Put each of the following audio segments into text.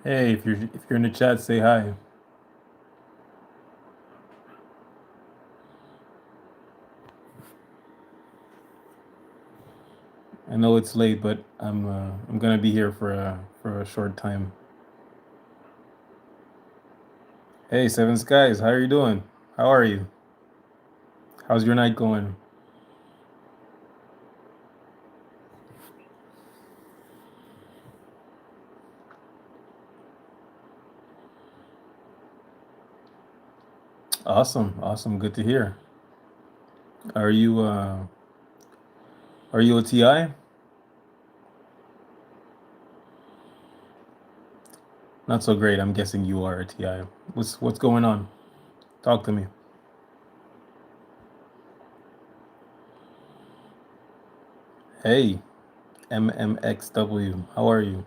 Hey, if you're in the chat, say hi. I know it's late, but I'm gonna be here for a short time. Hey, Seven Skies, how are you doing? How are you? How's your night going? Awesome, awesome, good to hear. Are you uh are you a TI? Not so great. I'm guessing you are a TI. What's going on? Talk to me. Hey, MMXW, how are you?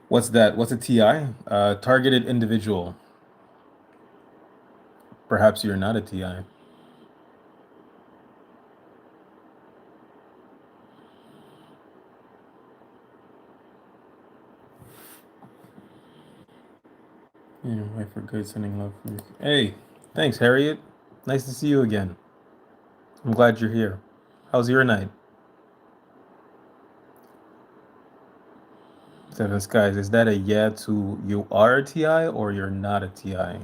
What's that? What's a TI? Targeted individual. Perhaps you're not a TI. Yeah, I forgot sending love for you. Hey, thanks, Harriet. Nice to see you again. I'm glad you're here. How's your night? Seven Skies, is that a yeah to you are a TI or you're not a TI?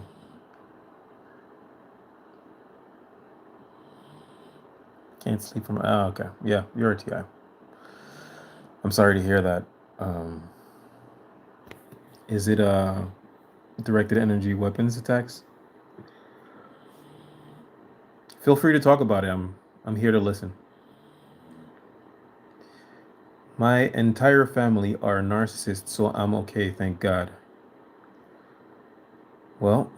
Can't sleep from. Oh, okay. Yeah, you're a TI. I'm sorry to hear that. Um, is it directed energy weapons attacks? Feel free to talk about it. I'm here to listen. My entire family are narcissists, so I'm okay, thank God. Well,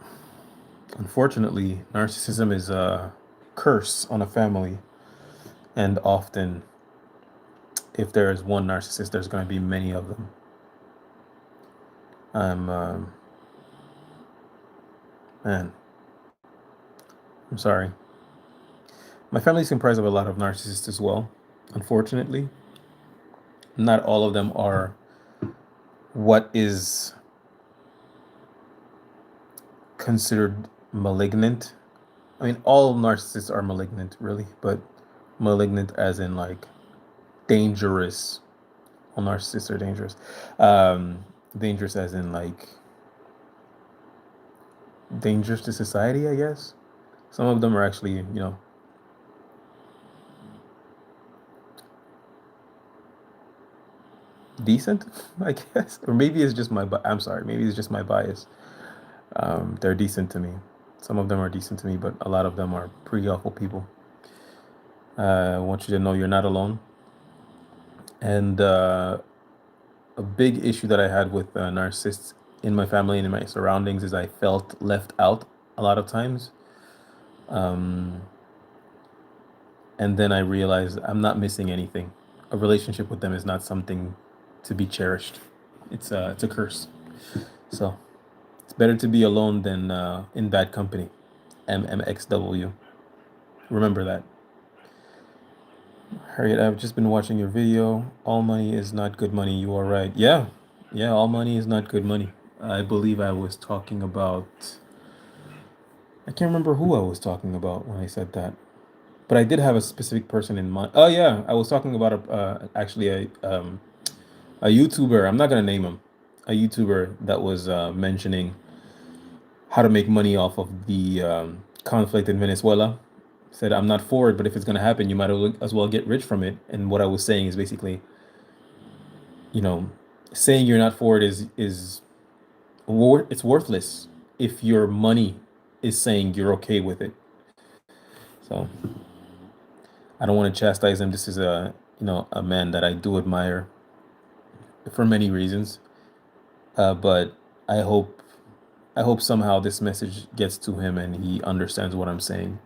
unfortunately, narcissism is a curse on a family, and often, if there is one narcissist, there's going to be many of them. I'm, man, I'm sorry. My family is comprised of a lot of narcissists as well, unfortunately. Not all of them are what is considered malignant. I mean, all narcissists are malignant, really, but malignant as in like dangerous. All narcissists are dangerous. Dangerous as in like dangerous to society, I guess. Some of them are actually, decent, I guess. Or maybe it's just I'm sorry, maybe it's just my bias. They're decent to me. Some of them are decent to me, but a lot of them are pretty awful people. I want you to know you're not alone. And a big issue that I had with narcissists in my family and in my surroundings is I felt left out a lot of times. Um, and then I realized I'm not missing anything. A relationship with them is not something to be cherished. It's a curse. So it's better to be alone than in bad company. MMXW. Remember that. Harriet, I've just been watching your video. All money is not good money. You are right. Yeah. Yeah, all money is not good money. I believe I was talking about, I can't remember who I was talking about when I said that, but I did have a specific person in mind. Oh yeah, I was talking about actually a YouTuber. I'm not gonna name him. A YouTuber that was mentioning how to make money off of the conflict in Venezuela. Said I'm not for it, but if it's gonna happen, you might as well get rich from it. And what I was saying is basically, you know, saying you're not for it is it's worthless if your money is saying you're okay with it. So I don't want to chastise him. This is a man that I do admire for many reasons. But I hope I hope somehow this message gets to him and he understands what I'm saying.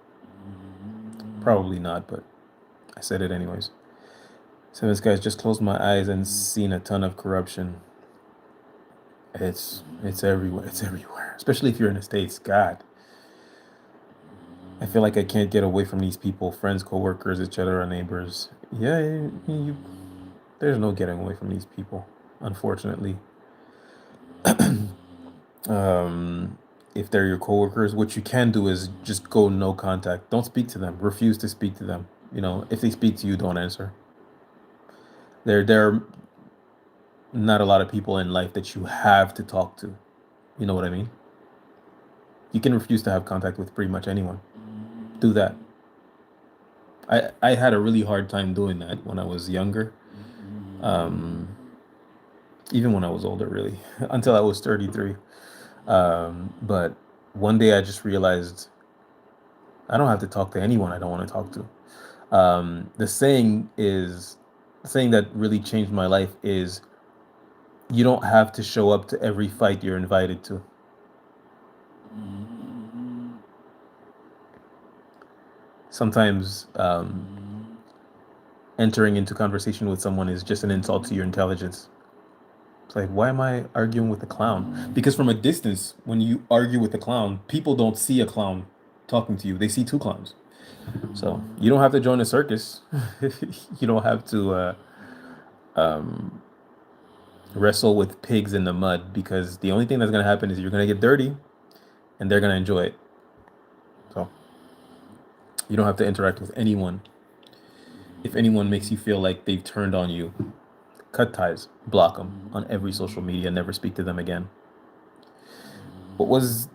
Probably not, but I said it anyways. So this guy's just closed my eyes and seen a ton of corruption. It's everywhere. It's everywhere. Especially if you're in the States. God. I feel like I can't get away from these people, friends, coworkers, etc., neighbors. Yeah, there's no getting away from these people, unfortunately. Um, if they're your coworkers, what you can do is just go no contact. Don't speak to them. Refuse to speak to them. If they speak to you, don't answer. There are not a lot of people in life that you have to talk to. You know what I mean? You can refuse to have contact with pretty much anyone. Do that. I had a really hard time doing that when I was younger. Um, Even when I was older, really, until I was 33. But one day I just realized I don't have to talk to anyone I don't want to talk to. The saying that really changed my life is you don't have to show up to every fight you're invited to. Sometimes entering into conversation with someone is just an insult to your intelligence. It's like, why am I arguing with a clown? Because from a distance, when you argue with a clown, people don't see a clown talking to you. They see two clowns. So you don't have to join a circus. You don't have to um, wrestle with pigs in the mud because the only thing that's going to happen is you're going to get dirty and they're going to enjoy it. So you don't have to interact with anyone. If anyone makes you feel like they've turned on you, cut ties, block them on every social media, never speak to them again. What was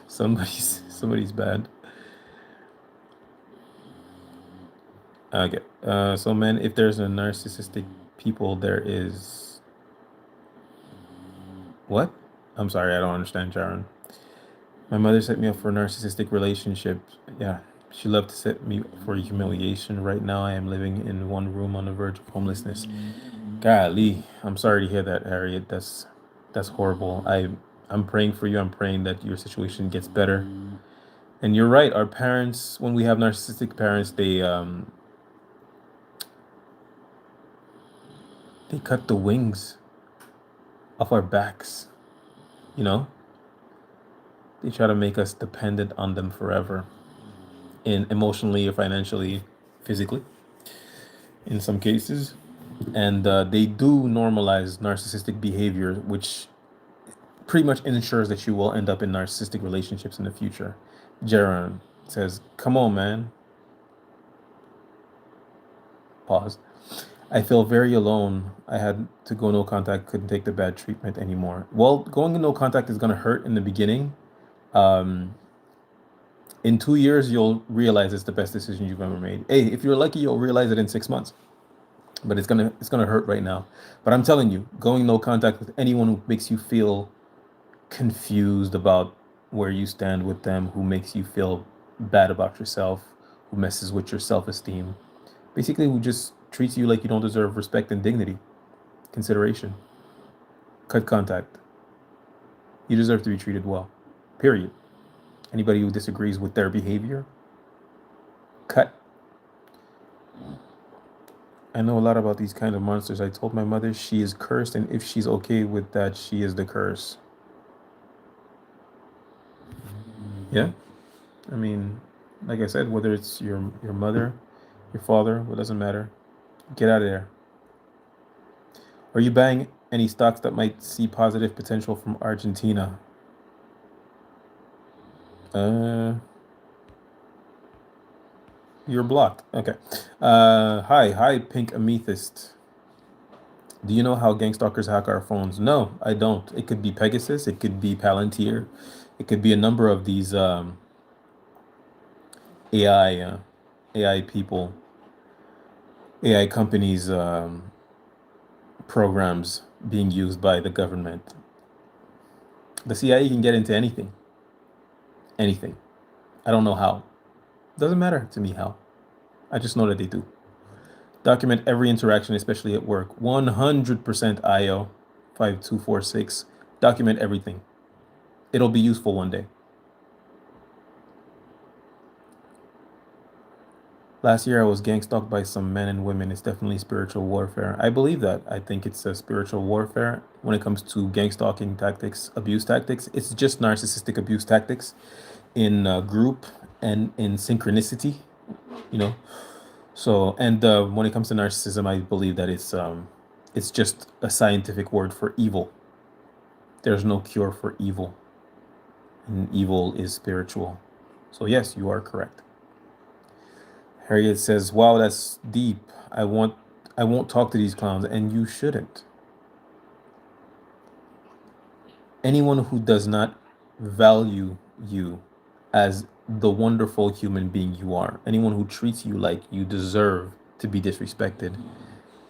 somebody's bad? Okay. So man, if there's a narcissistic people, there is what? I'm sorry, I don't understand, Sharon. My mother set me up for a narcissistic relationship. Yeah, she loved to set me up for humiliation. Right now, I am living in one room on the verge of homelessness. Golly, I'm sorry to hear that, Harriet. That's horrible. I'm praying for you. I'm praying that your situation gets better. And you're right. Our parents, when we have narcissistic parents, they cut the wings off our backs. You know, they try to make us dependent on them forever, in emotionally or financially, physically, in some cases. And they do normalize narcissistic behavior, which pretty much ensures that you will end up in narcissistic relationships in the future. Jaron says, "Come on, man." Pause. I feel very alone. I had to go no contact, couldn't take the bad treatment anymore. Well, going in no contact is going to hurt in the beginning. Um, in 2 years, you'll realize it's the best decision you've ever made. Hey, if you're lucky, you'll realize it in 6 months. But it's gonna hurt right now. But I'm telling you, going no contact with anyone who makes you feel confused about where you stand with them, who makes you feel bad about yourself, who messes with your self-esteem, basically who just treats you like you don't deserve respect and dignity, consideration. Cut contact. You deserve to be treated well. Period. Anybody who disagrees with their behavior, cut. I know a lot about these kind of monsters. I told my mother she is cursed, and if she's okay with that, she is the curse. Yeah. I mean, like I said, whether it's your mother, your father, it doesn't matter. Get out of there. Are you buying any stocks that might see positive potential from Argentina? Uh, you're blocked. Okay. Hi, Pink Amethyst. Do you know how gang stalkers hack our phones? No, I don't. It could be Pegasus. It could be Palantir. It could be a number of these AI AI people, AI companies, programs being used by the government. The CIA can get into anything. Anything. I don't know how. Doesn't matter to me how. I just know that they do. Document every interaction, especially at work. 100% IO 5246. Document everything. It'll be useful one day. Last year, I was gang stalked by some men and women. It's definitely spiritual warfare. I believe that. I think it's a spiritual warfare when it comes to gang stalking tactics, abuse tactics. It's just narcissistic abuse tactics in group and in synchronicity, you know. So, and when it comes to narcissism, I believe that it's just a scientific word for evil. There's no cure for evil, and evil is spiritual. So yes, you are correct. Harriet says, "Wow, that's deep. I won't talk to these clowns, and you shouldn't. Anyone who does not value you as the wonderful human being you are, anyone who treats you like you deserve to be disrespected,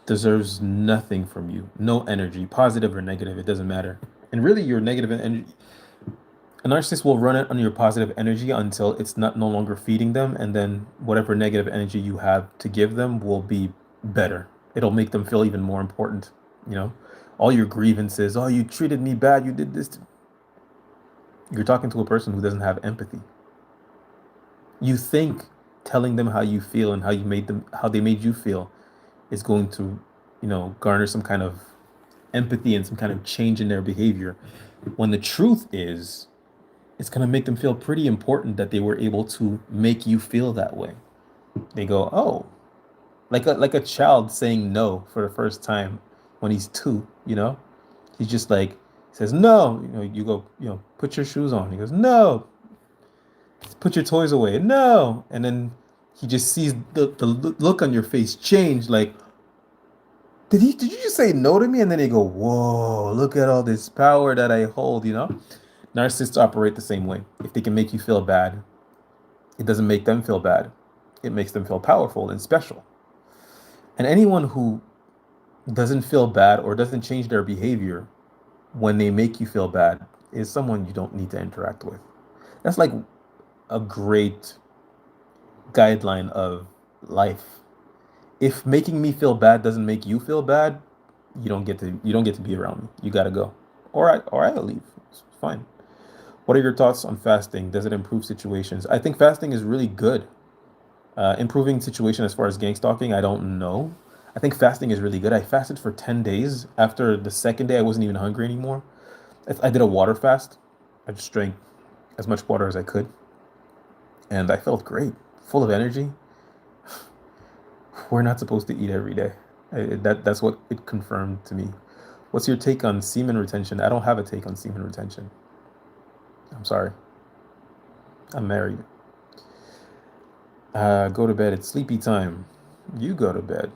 deserves nothing from you. No energy, positive or negative, it doesn't matter. And really, your negative energy, a narcissist will run it on your positive energy until it's not no longer feeding them, and then whatever negative energy you have to give them will be better. It'll make them feel even more important, you know? All your grievances, oh, you treated me bad, you did this. You're talking to a person who doesn't have empathy. You think telling them how you feel and how they made you feel is going to, garner some kind of empathy and some kind of change in their behavior. When the truth is, it's going to make them feel pretty important that they were able to make you feel that way. They go, oh, like a child saying no for the first time when he's two, he's just like says no, you go, put your shoes on. He goes, no, put your toys away. No. And then he just sees the look on your face change, like, did you just say no to me? And then they go, whoa, look at all this power that I hold. Narcissists operate the same way. If they can make you feel bad, it doesn't make them feel bad. It makes them feel powerful and special. And anyone who doesn't feel bad or doesn't change their behavior when they make you feel bad is someone you don't need to interact with. That's like a great guideline of life. If making me feel bad doesn't make you feel bad, you don't get to be around me. You gotta go. I'll leave. It's fine. What are your thoughts on fasting? Does it improve situations? I think fasting is really good. Improving situation as far as gang stalking, I don't know. I think fasting is really good. I fasted for 10 days. After the second day, I wasn't even hungry anymore. I did a water fast. I just drank as much water as I could. And I felt great, full of energy. We're not supposed to eat every day. That's what it confirmed to me. What's your take on semen retention? I don't have a take on semen retention. I'm sorry. I'm married. Go to bed. It's sleepy time. You go to bed.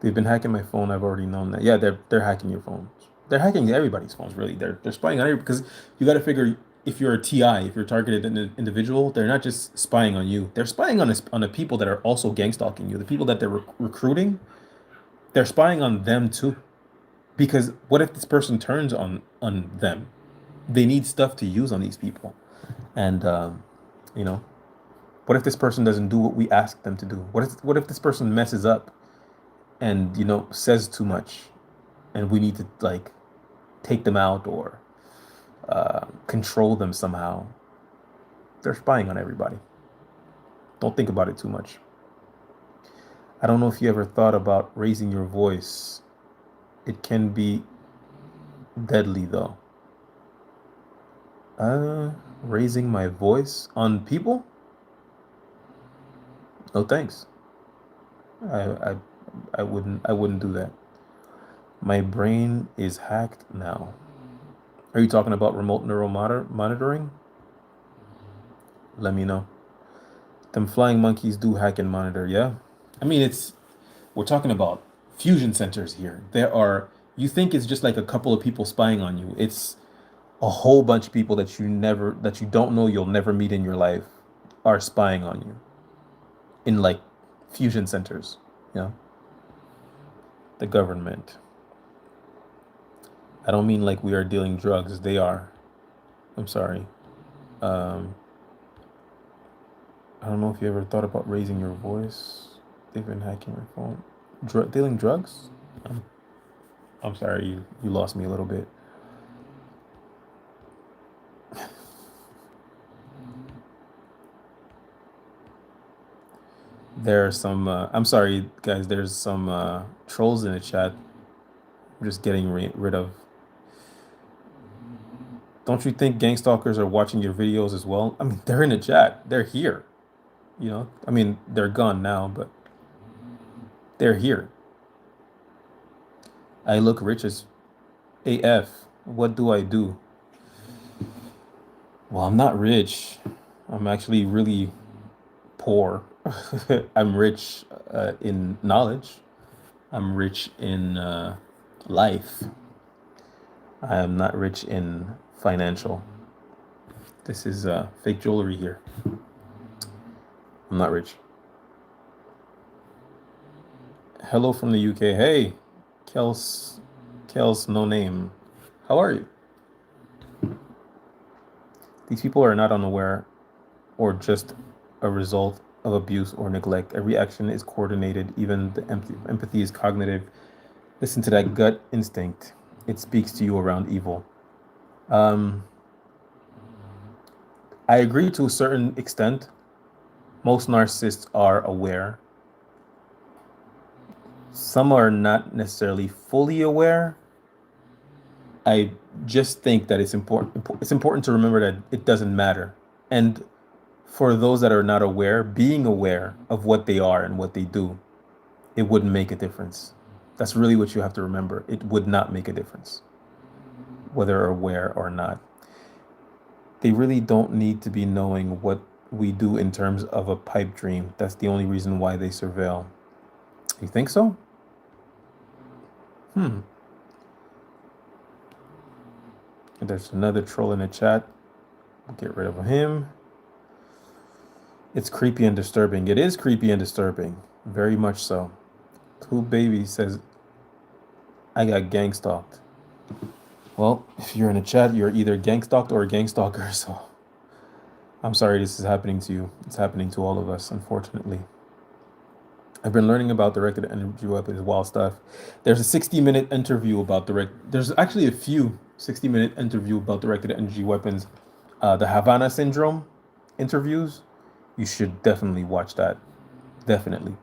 They've been hacking my phone. I've already known that. Yeah, they're hacking your phones. They're hacking everybody's phones. Really, they're spying on everybody because you got to figure if you're a TI, if you're targeted individual, they're not just spying on you. They're spying on the people that are also gang stalking you. The people that they're recruiting, they're spying on them too. Because what if this person turns on them? They need stuff to use on these people, and you know, what if this person doesn't do what we ask them to do? What if this person messes up and says too much, and we need to like take them out or control them somehow? They're spying on everybody. Don't think about it too much. I don't know if you ever thought about raising your voice. It can be deadly though. Raising my voice on people? No thanks. I I I wouldn't do that. My brain is hacked now. Are you talking about remote neural monitoring? Let me know. Them flying monkeys do hack and monitor, yeah? I mean, we're talking about fusion centers here. You think it's just like a couple of people spying on you. It's a whole bunch of people that you don't know, you'll never meet in your life are spying on you in like fusion centers, you know? The government. I don't mean like we are dealing drugs. They are. I'm sorry. Um, I don't know if you ever thought about raising your voice. They've been hacking your phone. Dealing drugs? I'm, I'm sorry, you lost me a little bit. There are some, I'm sorry, guys, there's some trolls in the chat. I'm just getting rid of. Don't you think gang stalkers are watching your videos as well? I mean, they're in the chat. They're here. I mean, they're gone now, but they're here. I look rich as AF. What do I do? Well, I'm not rich. I'm actually really poor. I'm rich in knowledge. I'm rich in life. I am not rich in financial. This is fake jewelry here. I'm not rich. Hello from the UK. Hey, Kels, Kels, no name. How are you? These people are not unaware or just a result of abuse or neglect. Every action is coordinated. Even the empathy is cognitive. Listen to that gut instinct. It speaks to you around evil. Um, I agree to a certain extent. Most narcissists are aware. Some are not necessarily fully aware. I just think that it's important. It's important to remember that it doesn't matter. And for those that are not aware, being aware of what they are and what they do, it wouldn't make a difference. That's really what you have to remember. It would not make a difference, whether aware or not. They really don't need to be knowing what we do in terms of a pipe dream. That's the only reason why they surveil. You think so? Hmm. There's another troll in the chat. Get rid of him. It's creepy and disturbing. It is creepy and disturbing. Very much so. Cool Baby says, I got gang stalked. Well, if you're in a chat, you're either gang stalked or a gang stalker. So I'm sorry this is happening to you. It's happening to all of us, unfortunately. I've been learning about directed energy weapons, wild stuff. There's a 60-minute interview about There's actually a few 60-minute interview about directed energy weapons. The Havana Syndrome interviews. You should definitely watch that. Definitely.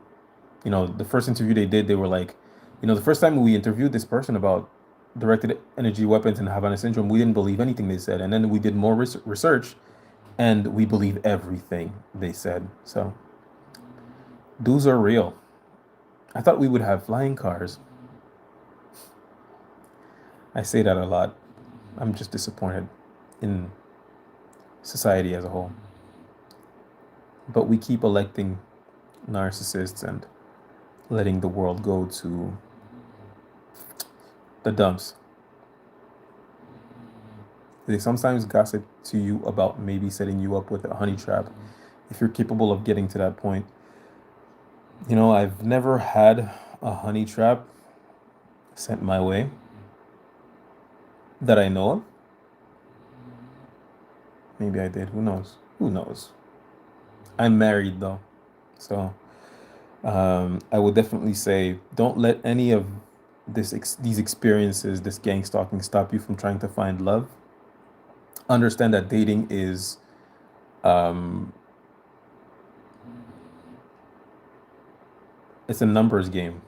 The first interview they did, they were like, the first time we interviewed this person about directed energy weapons and Havana Syndrome, we didn't believe anything they said. And then we did more research and we believe everything they said. So, those are real. I thought we would have flying cars. I say that a lot. I'm just disappointed in society as a whole. But we keep electing narcissists and letting the world go to the dumps. They sometimes gossip to you about maybe setting you up with a honey trap if you're capable of getting to that point. I've never had a honey trap sent my way that I know of. Maybe I did. Who knows? Who knows? I'm married though. So I would definitely say don't let any of these experiences, this gang stalking, stop you from trying to find love. Understand that dating is it's a numbers game.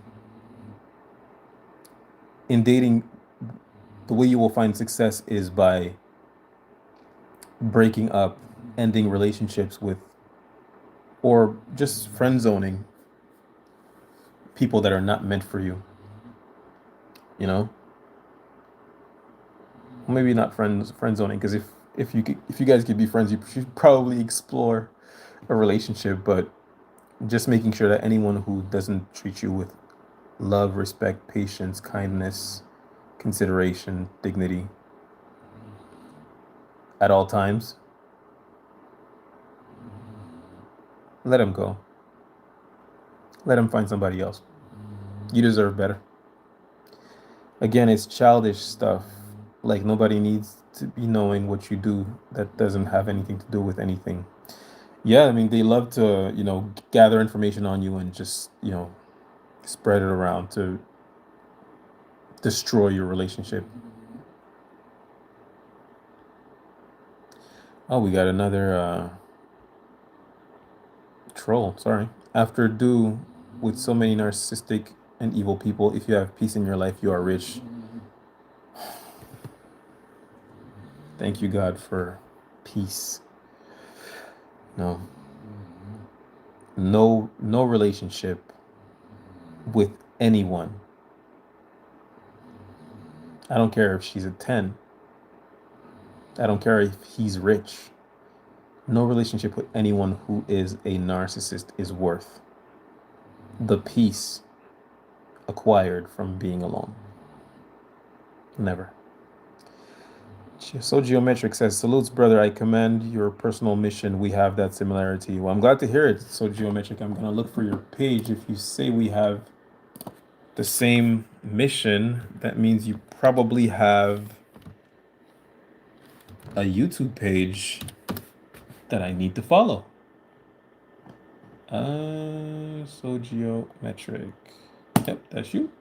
In dating, the way you will find success is by breaking up, ending relationships with, or just friend zoning people that are not meant for you. Maybe not friend zoning, because if you guys could be friends, you should probably explore a relationship, but just making sure that anyone who doesn't treat you with love, respect, patience, kindness, consideration, dignity at all times, let them go. Let them find somebody else. You deserve better. Again, it's childish stuff. Like, nobody needs to be knowing what you do that doesn't have anything to do with anything. Yeah, I mean, they love to, gather information on you and just, spread it around to destroy your relationship. Oh, we got another troll. Sorry. After do with so many narcissistic and evil people, if you have peace in your life, you are rich. Thank you, God, for peace. No. No relationship with anyone. I don't care if she's a 10. I don't care if he's rich. No relationship with anyone who is a narcissist is worth the peace acquired from being alone. Never. So Geometric says, salutes, brother. I commend your personal mission. We have that similarity. Well, I'm glad to hear it. So Geometric, I'm going to look for your page. If you say we have the same mission, that means you probably have a YouTube page that I need to follow. So Geometric. Yep, that's you.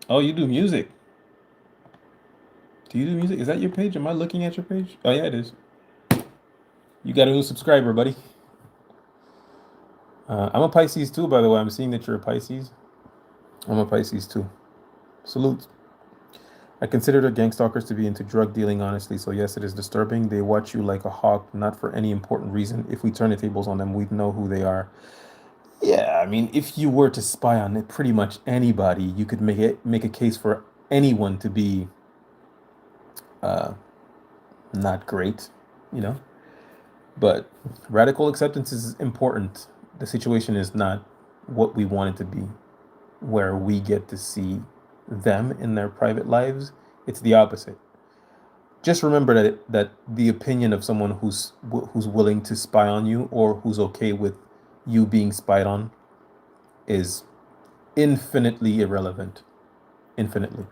Oh, you do music. Do you do music? Is that your page? Am I looking at your page? Oh, yeah, it is. You got a new subscriber, buddy. I'm a Pisces too, by the way. I'm seeing that you're a Pisces. I'm a Pisces too. Salute. I consider the gang stalkers to be into drug dealing, honestly. So yes, it is disturbing. They watch you like a hawk, not for any important reason. If we turn the tables on them, we'd know who they are. Yeah, I mean, if you were to spy on pretty much anybody, you could make a case for anyone to be uh, not great, you know. But radical acceptance is important. The situation is not what we want it to be, where we get to see them in their private lives. It's the opposite. Just remember that the opinion of someone who's willing to spy on you or who's okay with you being spied on is infinitely irrelevant. Infinitely.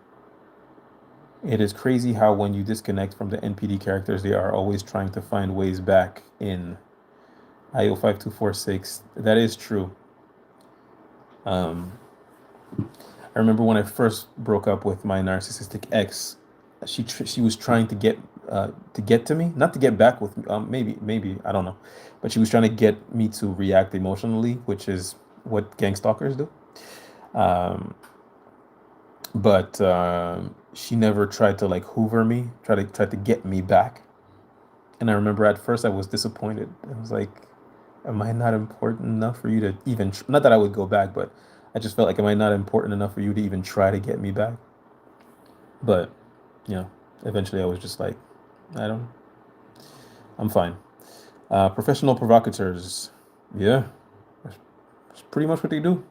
It is crazy how when you disconnect from the NPD characters, they are always trying to find ways back in. IO5246. That is true. I remember when I first broke up with my narcissistic ex, she was trying to get to me, not to get back with me. Maybe I don't know, but she was trying to get me to react emotionally, which is what gang stalkers do. Um, but she never tried to like hoover me, try to get me back. And I remember at first I was disappointed. I was like, am I not important enough for you to even, not that I would go back, but I just felt like, am I not important enough for you to even try to get me back? But, you know, eventually I was just like, I don't, I'm fine. Professional provocateurs. Yeah, that's pretty much what they do.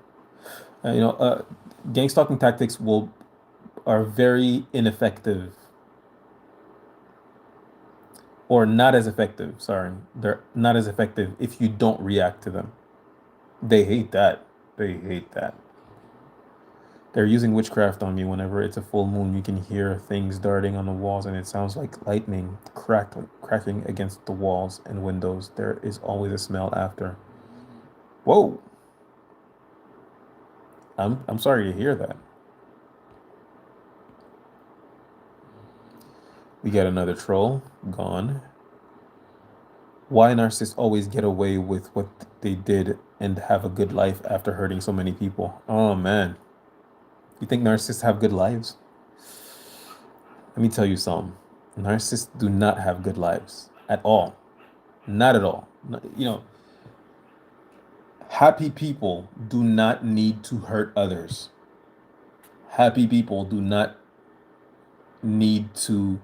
Gang stalking tactics are very ineffective or not as effective. Sorry, they're not as effective if you don't react to them. They hate that. They hate that. They're using witchcraft on me whenever it's a full moon. You can hear things darting on the walls, and it sounds like lightning cracking against the walls and windows. There is always a smell after. Whoa! I'm sorry to hear that. We got another troll gone. Why narcissists always get away with what they did and have a good life after hurting so many people? Oh man. You think narcissists have good lives? Let me tell you something. Narcissists do not have good lives at all. Not at all. You know, happy people do not need to hurt others. Happy people do not need to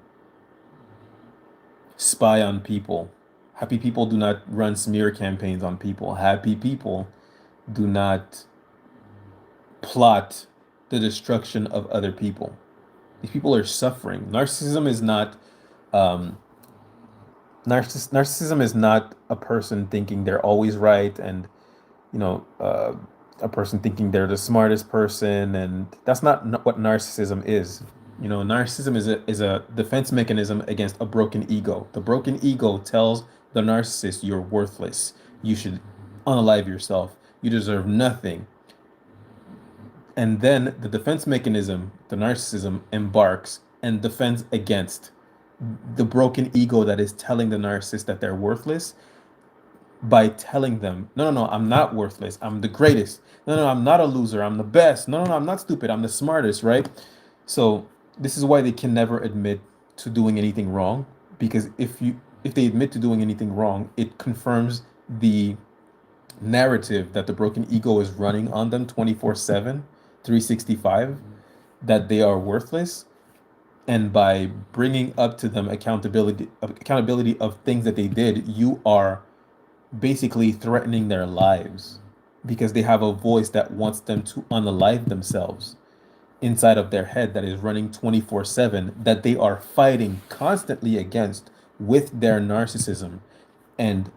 spy on people. Happy people do not run smear campaigns on people. Happy people do not plot the destruction of other people. These people are suffering. Um, narcissism is not a person thinking they're always right and you know a person thinking they're the smartest person, and that's not what narcissism is. You know, narcissism is a defense mechanism against a broken ego. The broken ego tells the narcissist you're worthless. You should unalive yourself. You deserve nothing. And then the defense mechanism, the narcissism, embarks and defends against the broken ego that is telling the narcissist that they're worthless by telling them, no, no, no, I'm not worthless. I'm the greatest. No, no, I'm not a loser. I'm the best. No, no, no, I'm not stupid. I'm the smartest, right? So this is why they can never admit to doing anything wrong, because if they admit to doing anything wrong, it confirms the narrative that the broken ego is running on them 24/7, 365, that they are worthless, and by bringing up to them accountability of things that they did, you are basically threatening their lives because they have a voice that wants them to unalive themselves inside of their head that is running 24/7, that they are fighting constantly against with their narcissism. And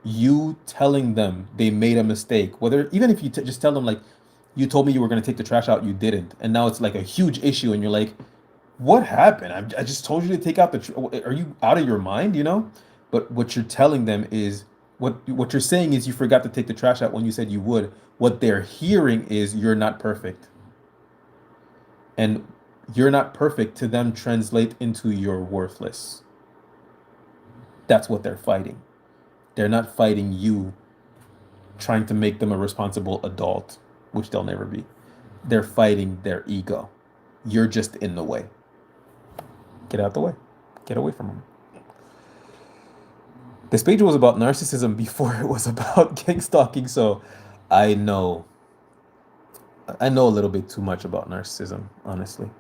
you telling them they made a mistake, whether even if you just tell them like, you told me you were going to take the trash out, you didn't, and now it's like a huge issue, and you're like, what happened? I just told you to take out are you out of your mind, you know? But what you're telling them is, what you're saying is you forgot to take the trash out when you said you would. What they're hearing is you're not perfect. And you're not perfect to them translate into you're worthless. That's what they're fighting. They're not fighting you trying to make them a responsible adult, which they'll never be. They're fighting their ego. You're just in the way. Get out the way. Get away from them. This page was about narcissism before it was about gang stalking, so I know a little bit too much about narcissism, honestly.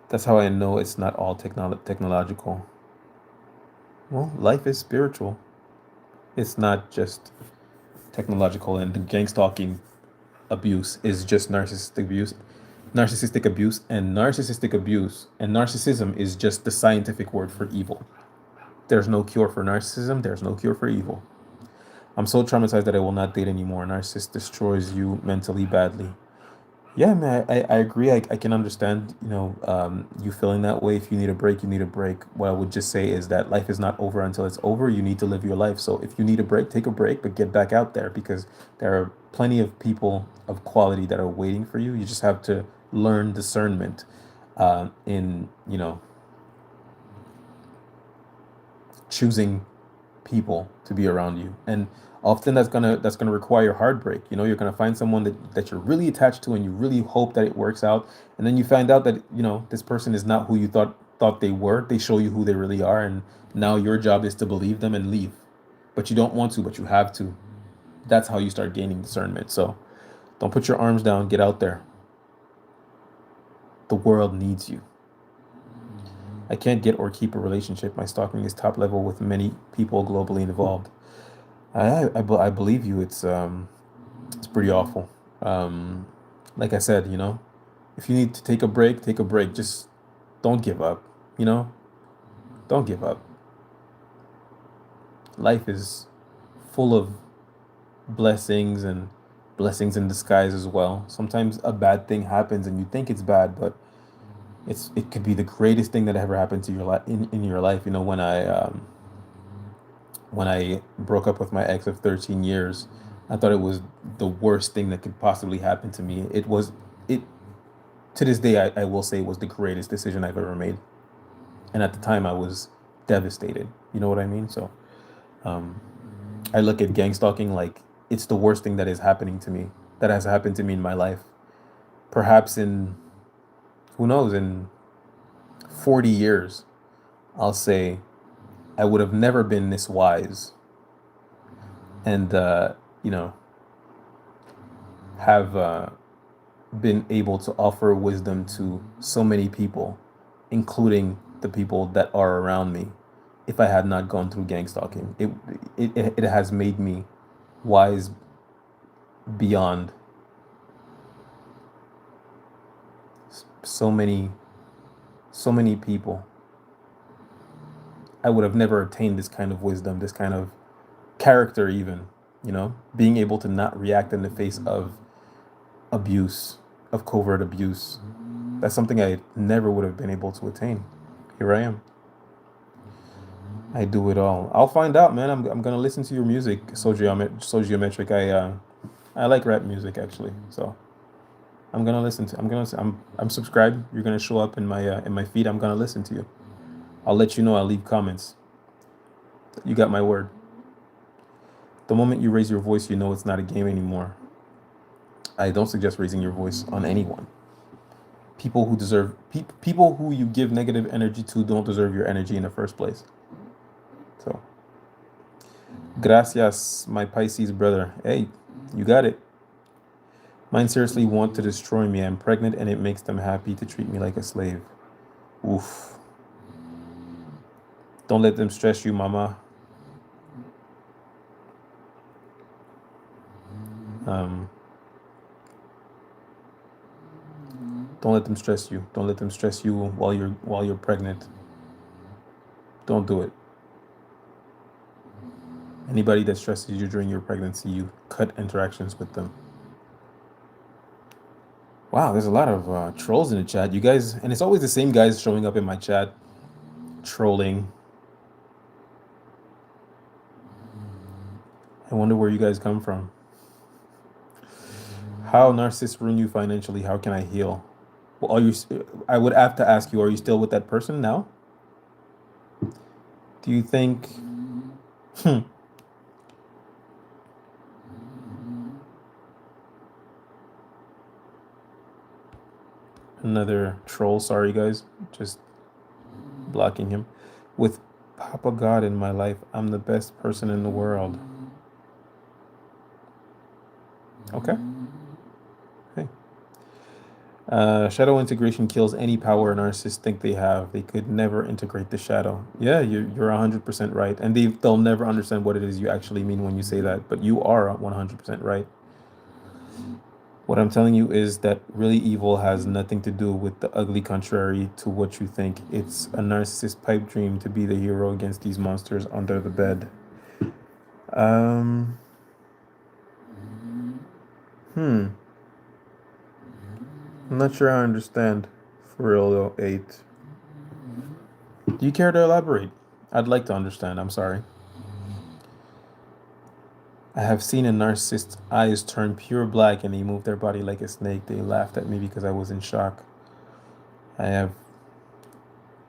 That's how I know it's not all technological. Well, life is spiritual. It's not just technological, and the gang stalking abuse is just narcissistic abuse. Narcissistic abuse and narcissism is just the scientific word for evil. There's no cure for narcissism. There's no cure for evil. I'm so traumatized that I will not date anymore. Narcissist destroys you mentally badly. Yeah, man, I agree. I can understand, you feeling that way. If you need a break, you need a break. What I would just say is that life is not over until it's over. You need to live your life. So if you need a break, take a break, but get back out there because there are plenty of people of quality that are waiting for you. You just have to learn discernment in, choosing people to be around you. And often that's gonna require heartbreak. You're gonna find someone that you're really attached to and you really hope that it works out. And then you find out that, this person is not who you thought they were. They show you who they really are, and now your job is to believe them and leave. But you don't want to, but you have to. That's how you start gaining discernment. So don't put your arms down, get out there. The world needs you. I can't get or keep a relationship. My stalking is top level with many people globally involved. I believe you. It's pretty awful. Like I said, if you need to take a break, take a break. Just don't give up. Don't give up. Life is full of blessings and blessings in disguise as well. Sometimes a bad thing happens and you think it's bad, but it could be the greatest thing that ever happened to your life in your life. When I broke up with my ex of 13 years, I thought it was the worst thing that could possibly happen to me. It to this day I will say it was the greatest decision I've ever made. And at the time I was devastated. You know what I mean? So I look at gang stalking like it's the worst thing that has happened to me in my life. Perhaps who knows, in 40 years, I'll say I would have never been this wise and, have been able to offer wisdom to so many people, including the people that are around me, if I had not gone through gang stalking. It has made me wise beyond so many people. I would have never attained this kind of wisdom, this kind of character, even, being able to not react in the face of abuse, of covert abuse. That's something I never would have been able to attain. Here I am. I do it all. I'll find out, man. I'm gonna listen to your music, so geometric. I like rap music actually, so I'm gonna listen to. I'm subscribed. You're gonna show up in my feed. I'm gonna listen to you. I'll let you know. I'll leave comments. You got my word. The moment you raise your voice, you know it's not a game anymore. I don't suggest raising your voice on anyone. People who you give negative energy to don't deserve your energy in the first place. So Gracias, my Pisces brother. Hey, you got it. Mine seriously want to destroy me. I'm pregnant and it makes them happy to treat me like a slave. Oof. Don't let them stress you, mama. Um, don't let them stress you. Don't let them stress you while you're pregnant. Don't do it. Anybody that stresses you during your pregnancy, you cut interactions with them. Wow, there's a lot of trolls in the chat. You guys, and it's always the same guys showing up in my chat, trolling. I wonder where you guys come from. How narcissists ruin you financially? How can I heal? Well, are you? I would have to ask you: are you still with that person now? Do you think? Hmm, another troll. Sorry, guys. Just blocking him. With Papa God in my life, I'm the best person in the world. Okay. Hey. Shadow integration kills any power narcissists think they have. They could never integrate the shadow. Yeah, you're 100% right. And they'll never understand what it is you actually mean when you say that. But you are 100% right. What I'm telling you is that really evil has nothing to do with the ugly contrary to what you think. It's a narcissist pipe dream to be the hero against these monsters under the bed. Um, I'm not sure I understand. For real though, 8. Do you care to elaborate? I'd like to understand. I'm sorry. I have seen a narcissist's eyes turn pure black and they move their body like a snake. They laughed at me because I was in shock. I have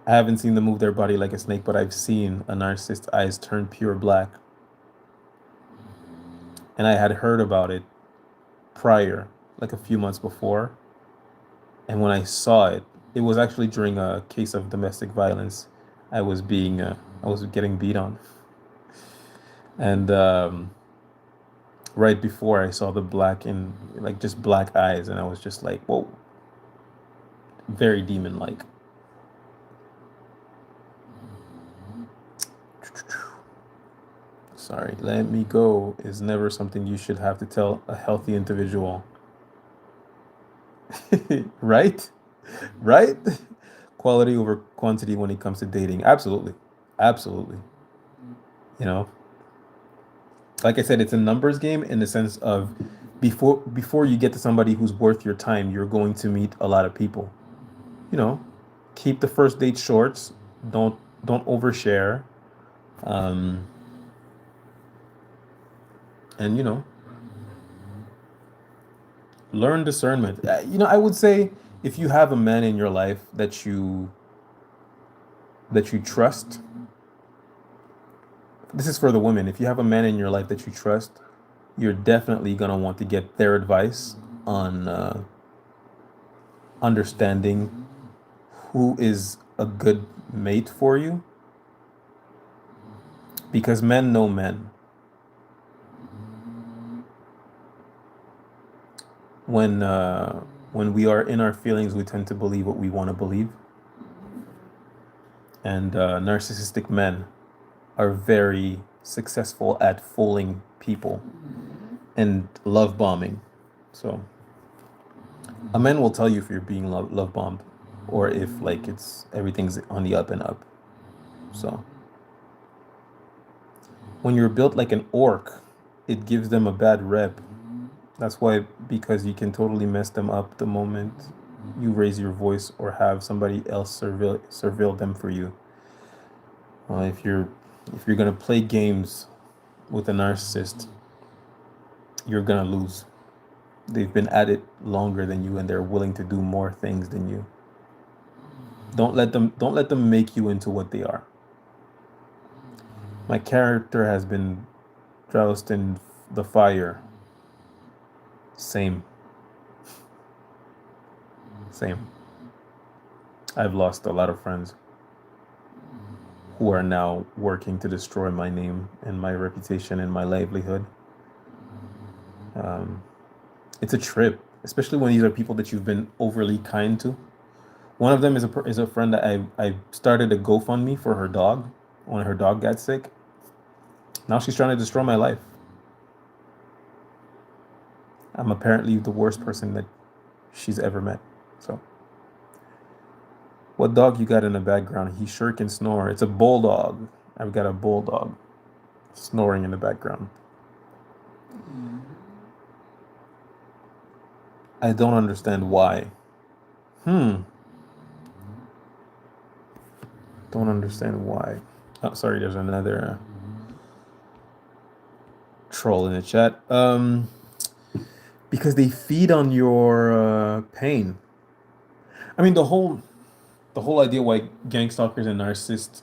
I haven't seen them move their body like a snake, but I've seen a narcissist's eyes turn pure black. And I had heard about it prior, like a few months before. And when I saw it, it was actually during a case of domestic violence. I was getting beat on. And right before I saw the black and like just black eyes, and I was just like, whoa, very demon like. Sorry, let me go is never something you should have to tell a healthy individual. Right? Right? Quality over quantity when it comes to dating. Absolutely. Absolutely. You know, like I said, it's a numbers game in the sense of before you get to somebody who's worth your time, you're going to meet a lot of people. You know, keep the first date short. Don't don't overshare. Um, and learn discernment. I would say if you have a man in your life that you trust, this is for the women. If you have a man in your life that you trust, you're definitely gonna want to get their advice on understanding who is a good mate for you, because men know men. When we are in our feelings, we tend to believe what we want to believe, and narcissistic men are very successful at fooling people and love bombing. So a man will tell you if you're being love bombed, or if like it's everything's on the up and up. So when you're built like an orc, it gives them a bad rep. That's why, because you can totally mess them up the moment you raise your voice or have somebody else surveil them for you. If you're gonna play games with a narcissist, you're gonna lose. They've been at it longer than you, and they're willing to do more things than you. Don't let them make you into what they are. My character has been doused in the fire. Same. Same. I've lost a lot of friends who are now working to destroy my name and my reputation and my livelihood. Um, it's a trip, especially when these are people that you've been overly kind to. One of them is a friend that I started a GoFundMe for her dog when her dog got sick. Now she's trying to destroy my life. I'm apparently the worst person that she's ever met. So, what dog you got in the background? He sure can snore. It's a bulldog. I've got a bulldog snoring in the background. I don't understand why. Don't understand why. Oh, sorry, there's another troll in the chat. Because they feed on your pain. I mean, the whole idea why gang stalkers and narcissists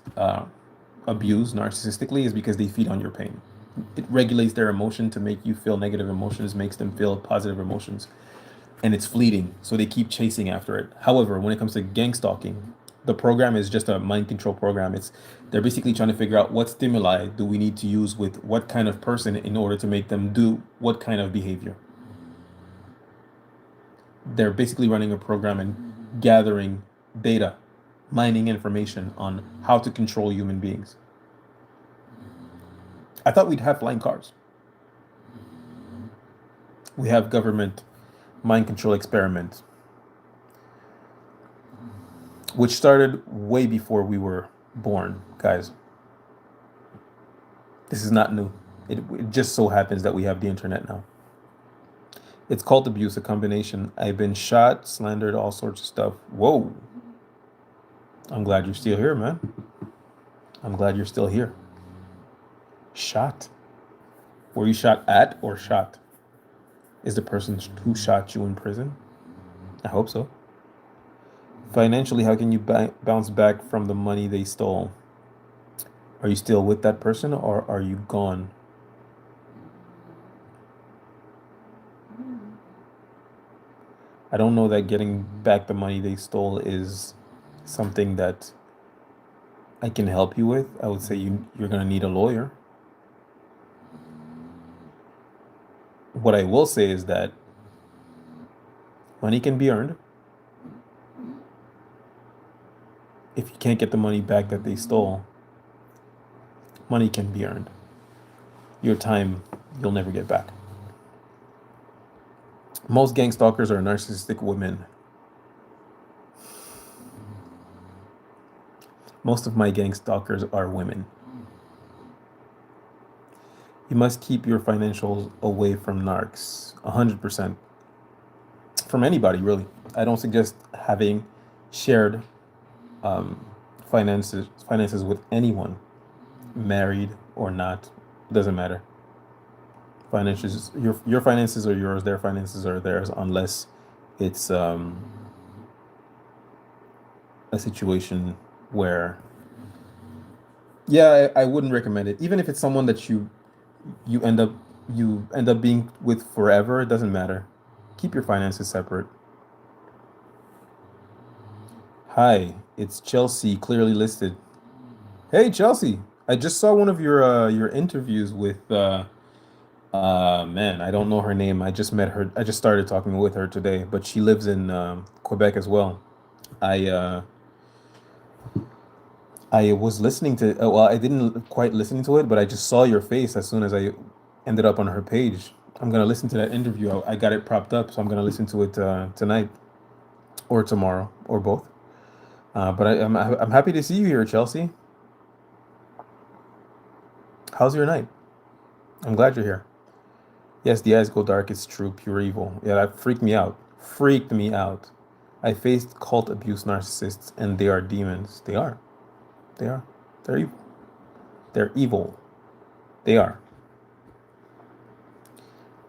abuse narcissistically is because they feed on your pain. It regulates their emotion to make you feel negative emotions, makes them feel positive emotions, and it's fleeting. So they keep chasing after it. However, when it comes to gang stalking, the program is just a mind control program. They're basically trying to figure out what stimuli do we need to use with what kind of person in order to make them do what kind of behavior. They're basically running a program and gathering data, mining information on how to control human beings. I thought we'd have flying cars. We have government mind control experiments, which started way before we were born, guys. This is not new. It just so happens that we have the internet now. It's called abuse, a combination. I've been shot, slandered, all sorts of stuff. Whoa. I'm glad you're still here, man. I'm glad you're still here. Shot. Were you shot at or shot? Is the person who shot you in prison? I hope so. Financially, how can you bounce back from the money they stole? Are you still with that person or are you gone? I don't know that getting back the money they stole is something that I can help you with. I would say you're going to need a lawyer. What I will say is that money can be earned. If you can't get the money back that they stole, money can be earned. Your time, you'll never get back. Most gang stalkers are narcissistic women. Most of my gang stalkers are women. You must keep your financials away from narcs. 100%. From anybody, really. I don't suggest having shared finances with anyone, married or not. Doesn't matter. Finances, your finances are yours, their finances are theirs, unless it's a situation where, yeah, I wouldn't recommend it. Even if it's someone that you end up being with forever, it doesn't matter. Keep your finances separate. Hi, it's Chelsea, clearly listed. Hey, Chelsea, I just saw one of your interviews with man, I don't know her name. I just met her. I just started talking with her today, but she lives in Quebec as well. I I was listening to well, I didn't quite listen to it, but I just saw your face as soon as I ended up on her page. I'm gonna listen to that interview. I got it propped up, so I'm gonna listen to it tonight or tomorrow or both. But I'm happy to see you here, Chelsea. How's your night? I'm glad you're here. Yes, the eyes go dark. It's true, pure evil. Yeah, that freaked me out. Freaked me out. I faced cult abuse narcissists, and they are demons. They are. They are. They're evil. They're evil. They are.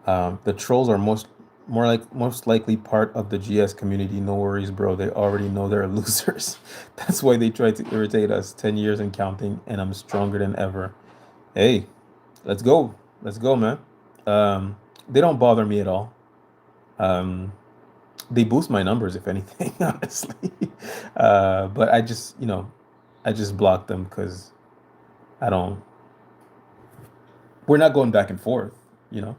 The trolls are most likely part of the GS community. No worries, bro. They already know they're losers. That's why they try to irritate us. 10 years and counting, and I'm stronger than ever. Hey, let's go. Let's go, man. They don't bother me at all. They boost my numbers, if anything, honestly. But I just block them because I don't, we're not going back and forth, you know?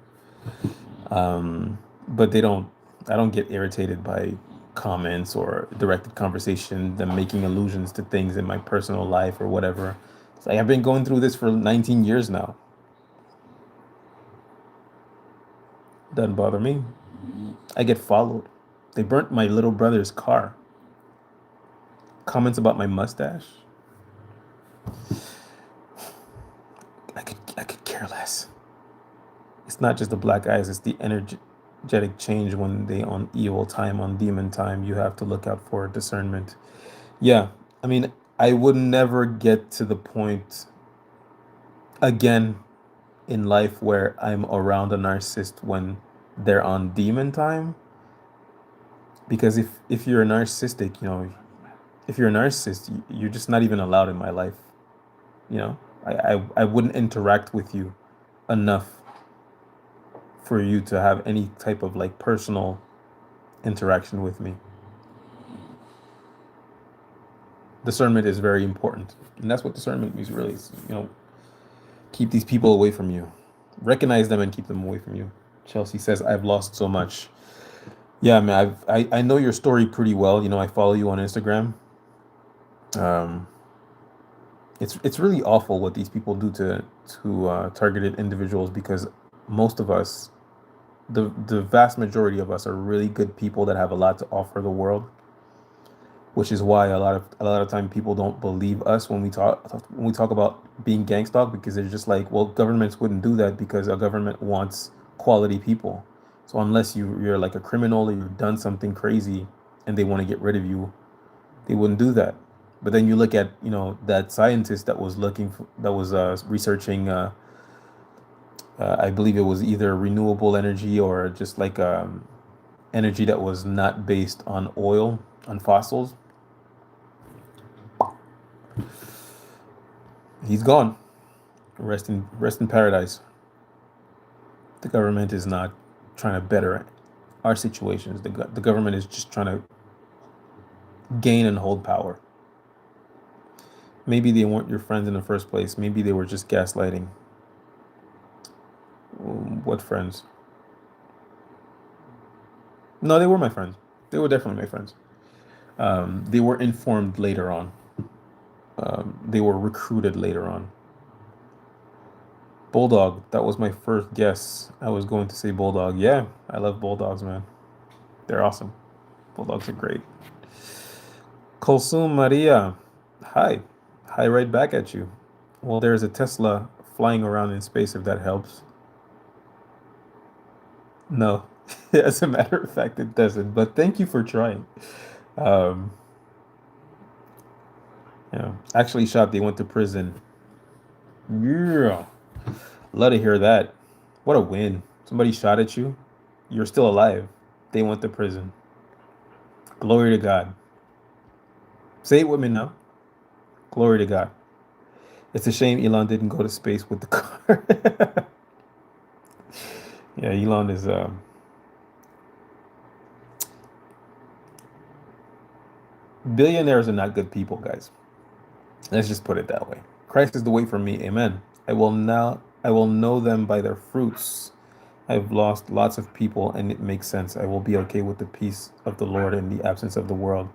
But I don't get irritated by comments or directed conversation, them making allusions to things in my personal life or whatever. It's like I've been going through this for 19 years now. Doesn't bother me. I get followed. They burnt my little brother's car. Comments about my mustache. I could care less. It's not just the black eyes, it's the energetic change when they on evil time, on demon time. You have to look out for discernment. Yeah, I mean, I would never get to the point again in life where I'm around a narcissist when they're on demon time. Because if you're a narcissistic, you know, if you're a narcissist, you're just not even allowed in my life. You know, I wouldn't interact with you enough for you to have any type of like personal interaction with me. Discernment is very important, and that's what discernment means really. Is, you know, keep these people away from you, recognize them and keep them away from you. Chelsea says, "I've lost so much." Yeah, man, I know your story pretty well. You know, I follow you on Instagram. Um, it's really awful what these people do to targeted individuals because most of us, the vast majority of us, are really good people that have a lot to offer the world, which is why a lot of time people don't believe us when we talk about being gang stalk because they're just like, well, governments wouldn't do that because a government wants quality people. So unless you're like a criminal or you've done something crazy and they want to get rid of you, they wouldn't do that. But then you look at, you know, that scientist that was researching, I believe it was either renewable energy or just like energy that was not based on oil, on fossils. He's gone. Rest in paradise. The government is not trying to better our situations. The government is just trying to gain and hold power. Maybe they weren't your friends in the first place. Maybe they were just gaslighting. What friends? No, they were my friends. They were definitely my friends. They were informed later on. They were recruited later on. Bulldog, that was my first guess. I was going to say Bulldog. Yeah, I love Bulldogs, man. They're awesome. Bulldogs are great. Kulsum Maria, hi. Hi, right back at you. Well, there's a Tesla flying around in space if that helps. No, as a matter of fact, it doesn't. But thank you for trying. Um, yeah, actually, shot. They went to prison. Yeah, love to hear that. What a win! Somebody shot at you. You're still alive. They went to prison. Glory to God. Say it with me now. Glory to God. It's a shame Elon didn't go to space with the car. Yeah, Elon is. Billionaires are not good people, guys. Let's just put it that way. Christ is the way for me. Amen. I will know them by their fruits. I've lost lots of people and it makes sense. I will be okay with the peace of the Lord in the absence of the world.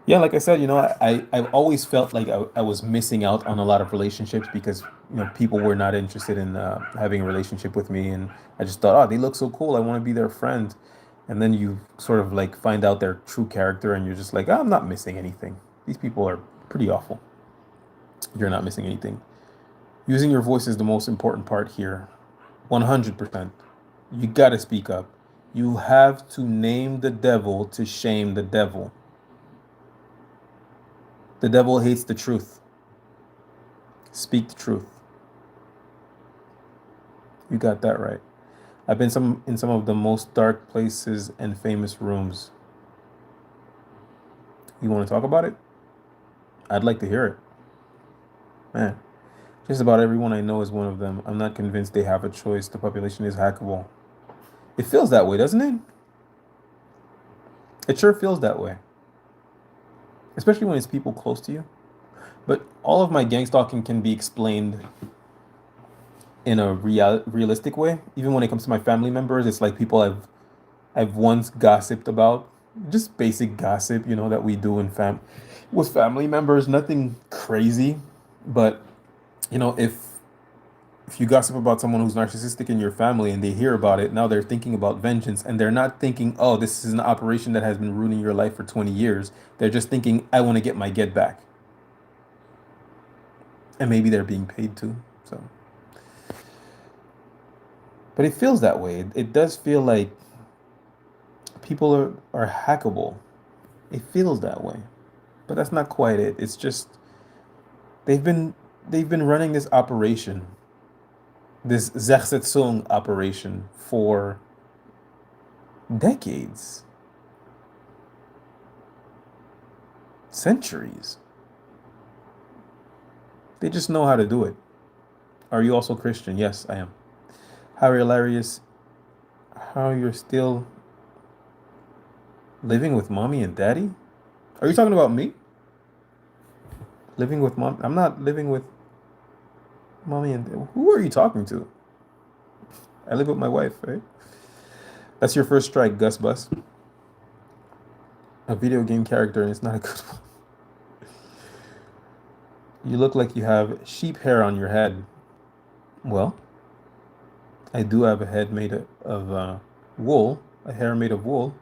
Yeah, like I said, you know, I've always felt like I was missing out on a lot of relationships because, you know, people were not interested in having a relationship with me. And I just thought, oh, they look so cool. I want to be their friend. And then you sort of like find out their true character and you're just like, oh, I'm not missing anything. These people are pretty awful. You're not missing anything. Using your voice is the most important part here. 100%. You got to speak up. You have to name the devil to shame the devil. The devil hates the truth. Speak the truth. You got that right. I've been in some of the most dark places and famous rooms. You want to talk about it? I'd like to hear it. Man, just about everyone I know is one of them. I'm not convinced they have a choice. The population is hackable. It feels that way, doesn't it? It sure feels that way. Especially when it's people close to you. But all of my gang stalking can be explained in a realistic way. Even when it comes to my family members, it's like people I've once gossiped about, just basic gossip, that we do in fam with family members, nothing crazy. But if you gossip about someone who's narcissistic in your family and they hear about it, now they're thinking about vengeance and they're not thinking, oh, this is an operation that has been ruining your life for 20 years. They're just thinking, I want to get my get back. And maybe they're being paid to. So, but it feels that way. It does feel like people are hackable. It feels that way. But that's not quite it. It's just they've been they've been running this operation, this Zersetzung operation for decades, centuries. They just know how to do it. Are you also Christian? Yes, I am. How hilarious how you're still living with mommy and daddy? Are you talking about me? Living with mom? I'm not living with mommy and who are you talking to? I live with my wife, right? That's your first strike, Gus Bus. A video game character and it's not a good one. You look like you have sheep hair on your head. Well, I do have a head made of wool, a hair made of wool.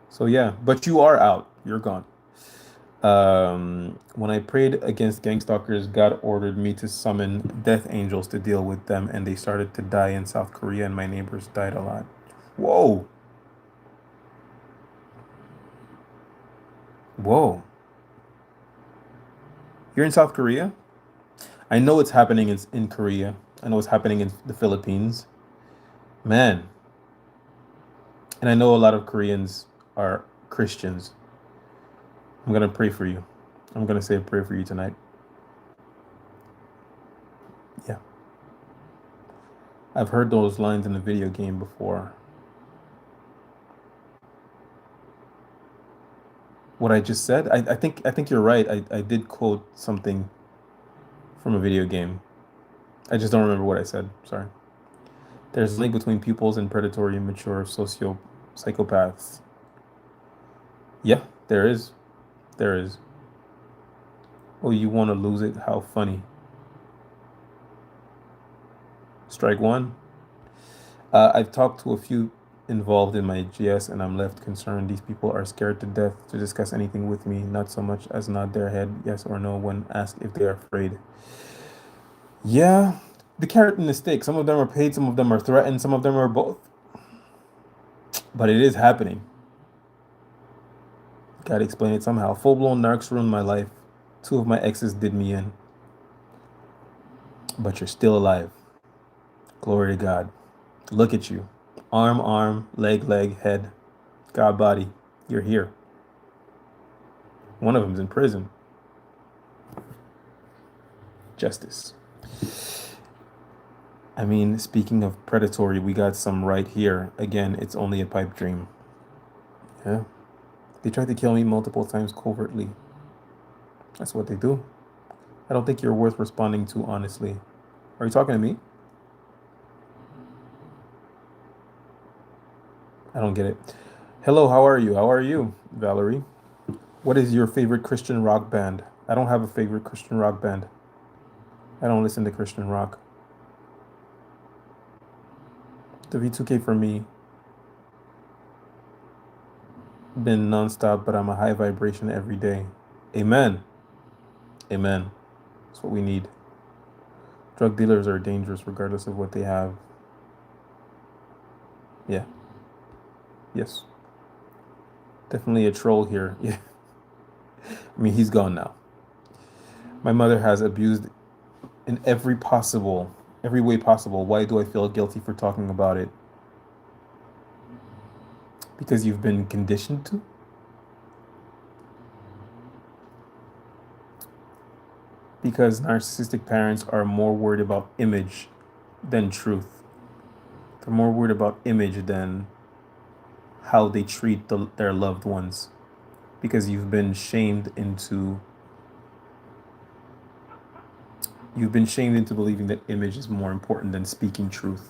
So yeah, but you are out. You're gone. When I prayed against gang stalkers, God ordered me to summon death angels to deal with them, and they started to die in South Korea, and my neighbors died a lot. Whoa. Whoa. You're in South Korea? I know it's happening in Korea. I know it's happening in the Philippines. Man. And I know a lot of Koreans are Christians. I'm going to pray for you. I'm going to say a prayer for you tonight. Yeah. I've heard those lines in a video game before. What I just said, I think you're right. I did quote something from a video game. I just don't remember what I said. Sorry. There's a link between pupils and predatory immature psychopaths. Yeah, there is. There is. Oh, you want to lose it? How funny. Strike one. I've talked to a few involved in my GS and I'm left concerned. These people are scared to death to discuss anything with me, not so much as nod their head yes or no when asked if they are afraid. Yeah, the carrot and the stick. Some of them are paid, some of them are threatened, some of them are both. But it is happening. Gotta explain it somehow. Full blown narcs ruined my life. Two of my exes did me in. But you're still alive. Glory to God. Look at you. Arm, leg, head. God body. You're here. One of them's in prison. Justice. I mean, speaking of predatory, we got some right here. Again, it's only a pipe dream. Yeah. They tried to kill me multiple times covertly. That's what they do. I don't think you're worth responding to, honestly. Are you talking to me? I don't get it. Hello, how are you? How are you, Valerie? What is your favorite Christian rock band? I don't have a favorite Christian rock band. I don't listen to Christian rock. The V2K for me been nonstop, but I'm a high vibration every day. Amen. Amen. That's what we need. Drug dealers are dangerous regardless of what they have. Yeah. Yes. Definitely a troll here. Yeah. I mean, he's gone now. My mother has abused in every way possible. Why do I feel guilty for talking about it? Because you've been conditioned to? Because narcissistic parents are more worried about image than truth. They're more worried about image than how they treat their loved ones. Because you've been shamed into You've been shamed into believing that image is more important than speaking truth.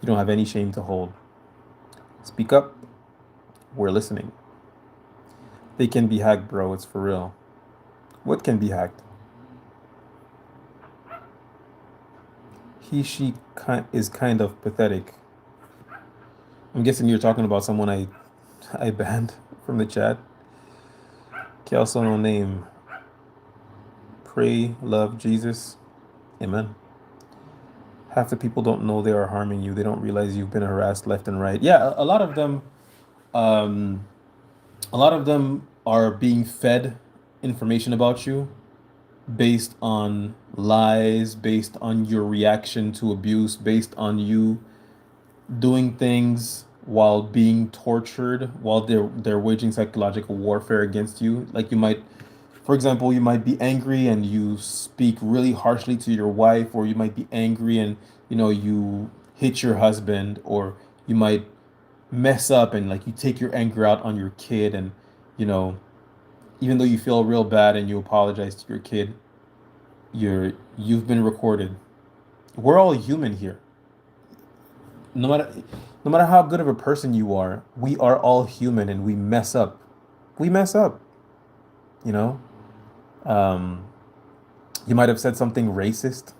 You don't have any shame to hold. Speak up. We're listening. They can be hacked, bro. It's for real. What can be hacked? He, she is kind of pathetic. I'm guessing you're talking about someone I banned from the chat. Okay, also no name. Pray, love Jesus. Amen. Half the people don't know they are harming you. They don't realize you've been harassed left and right. Yeah, a lot of them, um, a lot of them are being fed information about you based on lies, based on your reaction to abuse, based on you doing things while being tortured, while they're waging psychological warfare against you. Like you might, for example, you might be angry and you speak really harshly to your wife, or you might be angry and you hit your husband, or you might mess up and like you take your anger out on your kid, and you know even though you feel real bad and you apologize to your kid, you've been recorded. We're all human here. No matter no matter how good of a person you are, we are all human and we mess up. We mess up, you know? Um, you might have said something racist.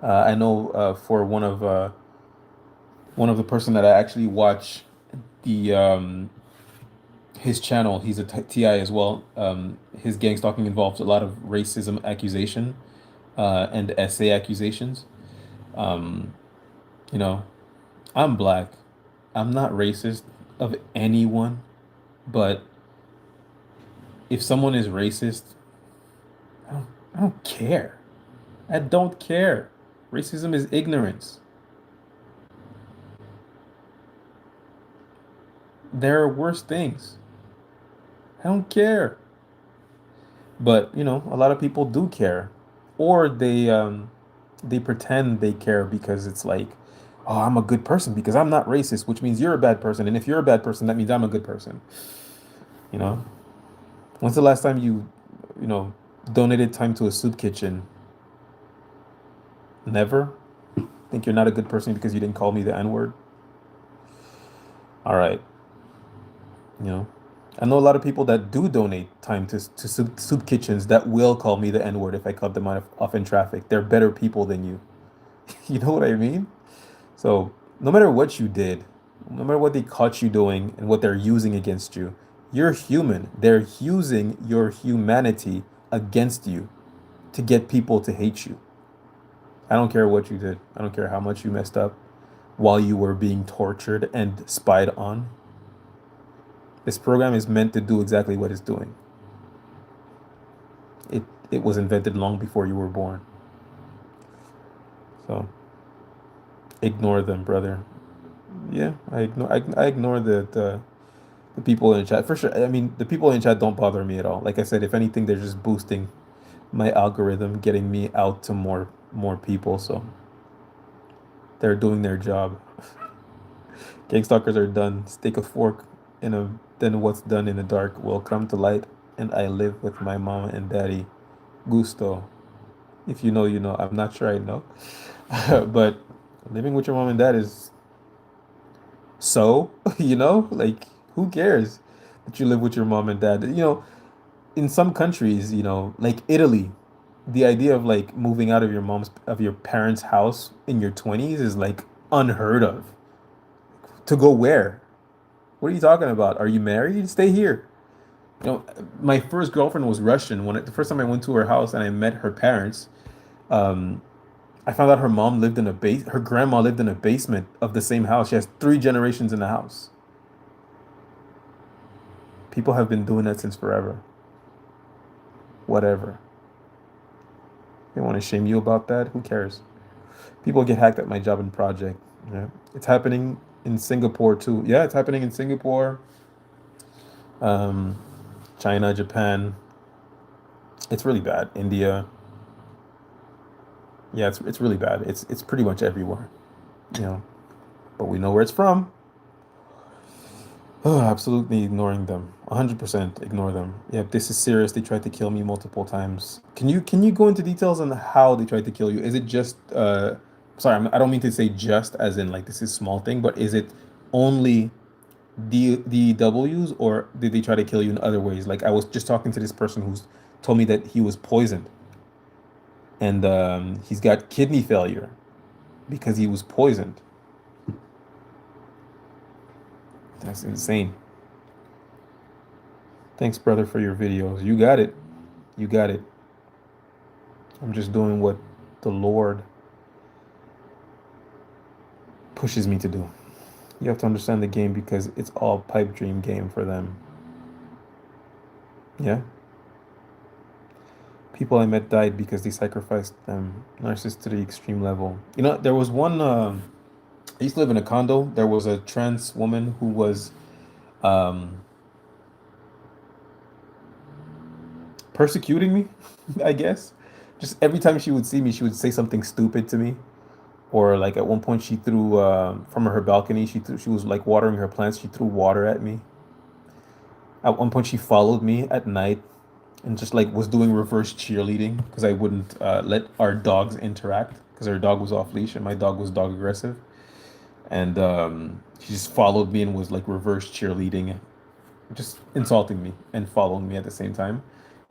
I know for one of the person that I actually watch the his channel, he's a TI as well. His gang stalking involves a lot of racism accusation and essay accusations. Um, you know, I'm black. I'm not racist of anyone, but if someone is racist, I don't care. I don't care. Racism is ignorance. There are worse things. I don't care. But, a lot of people do care. Or they pretend they care because it's like, oh, I'm a good person because I'm not racist, which means you're a bad person. And if you're a bad person, that means I'm a good person. You know? When's the last time you know, donated time to a soup kitchen? Never? Think you're not a good person because you didn't call me the N-word? All right. You know, I know a lot of people that do donate time to soup kitchens that will call me the N-word if I cut them off in traffic. They're better people than you. You know what I mean? So no matter what you did, no matter what they caught you doing and what they're using against you, you're human. They're using your humanity against you to get people to hate you. I don't care what you did. I don't care how much you messed up while you were being tortured and spied on. This program is meant to do exactly what it's doing. It it was invented long before you were born. So ignore them, brother. Yeah, I ignore the people in the chat for sure. I mean, the people in chat don't bother me at all. Like I said, if anything, they're just boosting my algorithm, getting me out to more people. So they're doing their job. Gangstalkers are done. Stick a fork in a then what's done in the dark will come to light, and I live with my mama and daddy. Gusto. If you know, you know. I'm not sure I know. But living with your mom and dad is so, like who cares that you live with your mom and dad? In some countries, like Italy, the idea of like moving out of your parents' house in your 20s is like unheard of. To go where? What are you talking about? Are you married? Stay here. You know, my first girlfriend was Russian. The first time I went to her house and I met her parents, um, I found out her grandma lived in a basement of the same house. She has three generations in the house. People have been doing that since forever. Whatever. They want to shame you about that? Who cares? People get hacked at my job and project. Yeah. It's happening in Singapore too. Yeah, it's happening in Singapore, um, China, Japan. It's really bad. India. Yeah, it's really bad. It's pretty much everywhere. You know, but we know where it's from. Oh, absolutely ignoring them. 100% ignore them. Yep, this is serious. They tried to kill me multiple times. Can you go into details on how they tried to kill you? Is it just sorry, I don't mean to say just as in like this is small thing, but is it only DWs, or did they try to kill you in other ways? Like I was just talking to this person who's told me that he was poisoned and he's got kidney failure because he was poisoned. That's insane. Thanks, brother, for your videos. You got it. You got it. I'm just doing what the Lord pushes me to do. You have to understand the game because it's all pipe dream game for them. Yeah. People I met died because they sacrificed them. Narcissist to the extreme level. You know, there was one. I used to live in a condo. There was a trans woman who was um, persecuting me, I guess. Just every time she would see me, she would say something stupid to me. Or like at one point, she threw from her balcony. She was like watering her plants. She threw water at me. At one point, she followed me at night and just like was doing reverse cheerleading because I wouldn't let our dogs interact because her dog was off leash and my dog was dog aggressive. And she just followed me and was like reverse cheerleading, just insulting me and following me at the same time.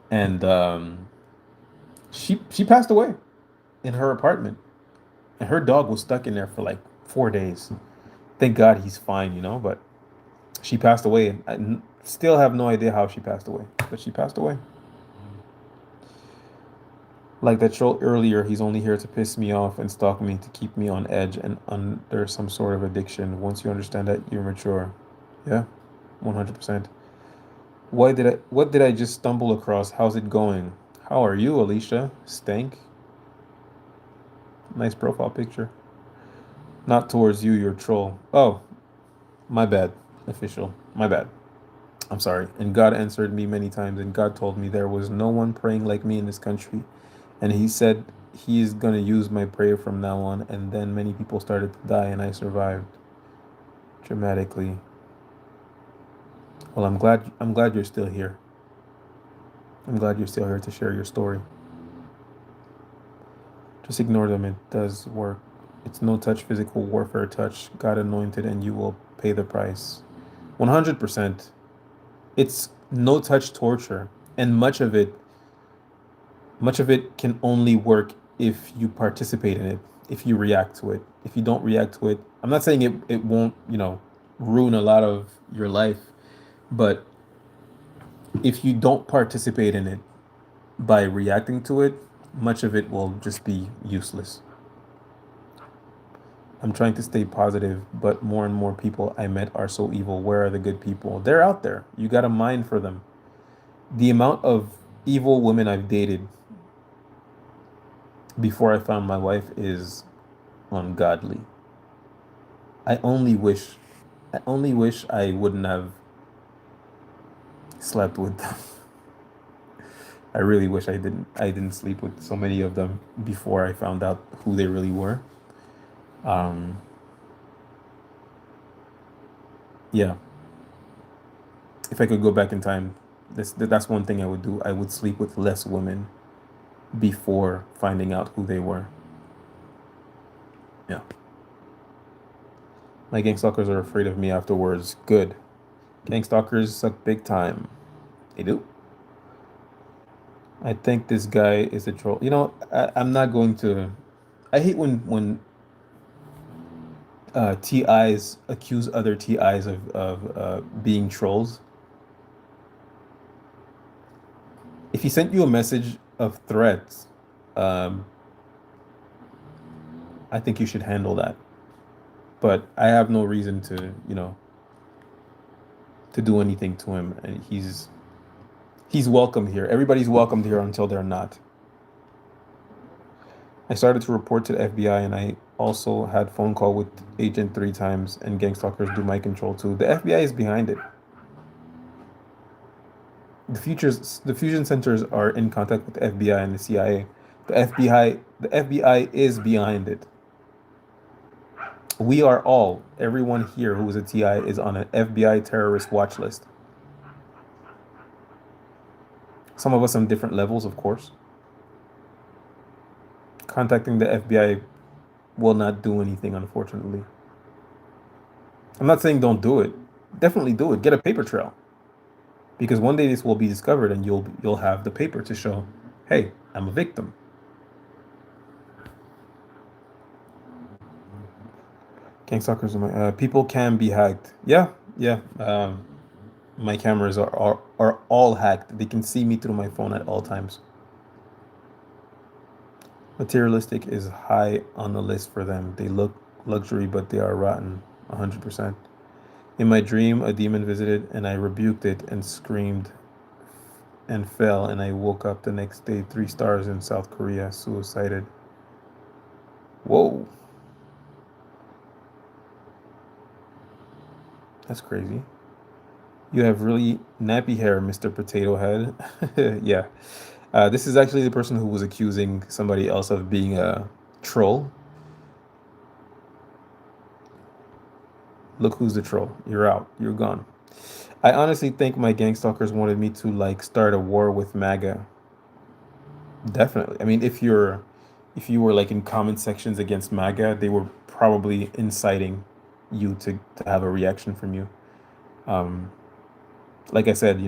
And she passed away in her apartment, and her dog was stuck in there for like 4 days. Thank God he's fine, you know. But she passed away, and still have no idea how she passed away, but she passed away. Like that troll earlier, he's only here to piss me off and stalk me to keep me on edge and under some sort of addiction. Once you understand that, you're mature. Yeah, 100%. What did I just stumble across? How's it going? How are you, Alicia? Stank. Nice profile picture. Not towards you, you're troll. Oh, my bad. Official. My bad. I'm sorry. And God answered me many times, and God told me there was no one praying like me in this country. And He said He is going to use my prayer from now on. And then many people started to die, and I survived dramatically. Well, I'm glad you're still here. I'm glad you're still here to share your story. Just ignore them. It does work. It's no touch physical warfare touch. God anointed, and you will pay the price. 100%. It's no touch torture. And much of it can only work if you participate in it, if you react to it. If you don't react to it, I'm not saying it won't, ruin a lot of your life, but if you don't participate in it by reacting to it, much of it will just be useless. I'm trying to stay positive, but more and more people I met are so evil. Where are the good people? They're out there. You got a mind for them. The amount of evil women I've dated before I found my wife is ungodly. I only wish I only wish I wouldn't have slept with them. I really wish I didn't sleep with so many of them before I found out who they really were. Um yeah, if I could go back in time, that's one thing I would do. I would sleep with less women before finding out who they were. Yeah. My gang stalkers are afraid of me afterwards. Good. Gang stalkers suck big time. They do. I think this guy is a troll. I'm not going to. I hate when TIs accuse other TIs of being trolls. If he sent you a message of threats, um, I think you should handle that. But I have no reason to do anything to him, and he's welcome here. Everybody's welcomed here until they're not. I started to report to the FBI, and I also had phone call with Agent 3 times, and gang stalkers do my control too. The FBI is behind it. The fusion centers are in contact with the FBI and the CIA. The FBI is behind it. We are all, everyone here who is a TI is on an FBI terrorist watch list. Some of us on different levels, of course. Contacting the FBI will not do anything, unfortunately. I'm not saying don't do it. Definitely do it. Get a paper trail because one day this will be discovered, and you'll have the paper to show, hey, I'm a victim. Gang stalkers, people can be hacked. Yeah, yeah. My cameras are all hacked. They can see me through my phone at all times. Materialistic is high on the list for them. They look luxury, but they are rotten. 100%. In my dream, a demon visited, and I rebuked it and screamed and fell, and I woke up the next day, 3 stars in South Korea, suicided. Whoa, that's crazy. You have really nappy hair, Mr. Potato Head. Yeah. This is actually the person who was accusing somebody else of being a troll. Look who's the troll. You're out. You're gone. I honestly think my gang stalkers wanted me to like start a war with MAGA. Definitely. I mean, if you were like in comment sections against MAGA, they were probably inciting you to have a reaction from you. Um, like I said,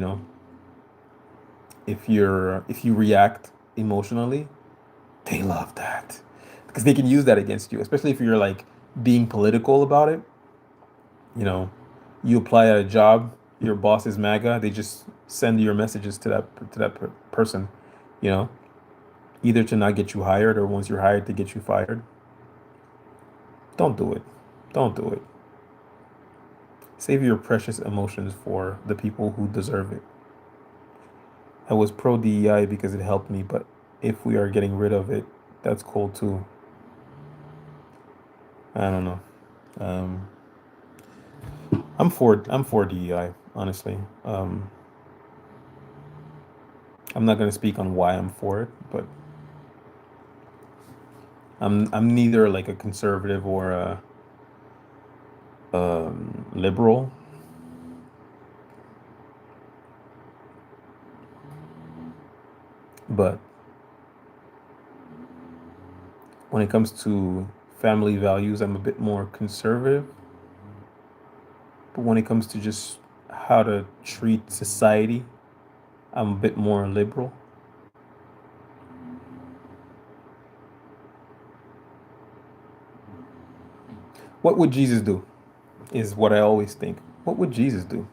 if you react emotionally, they love that because they can use that against you, especially if you're like being political about it. You know, you apply at a job, your boss is MAGA, they just send your messages to that person, you know, either to not get you hired or once you're hired to get you fired. Don't do it. Don't do it. Save your precious emotions for the people who deserve it. I was pro DEI because it helped me, but if we are getting rid of it, that's cool too. I don't know. Um, I'm for DEI, honestly. I'm not gonna speak on why I'm for it, but I'm neither like a conservative or a liberal. But when it comes to family values, I'm a bit more conservative. But when it comes to just how to treat society, I'm a bit more liberal. What would Jesus do? Is what I always think. What would Jesus do?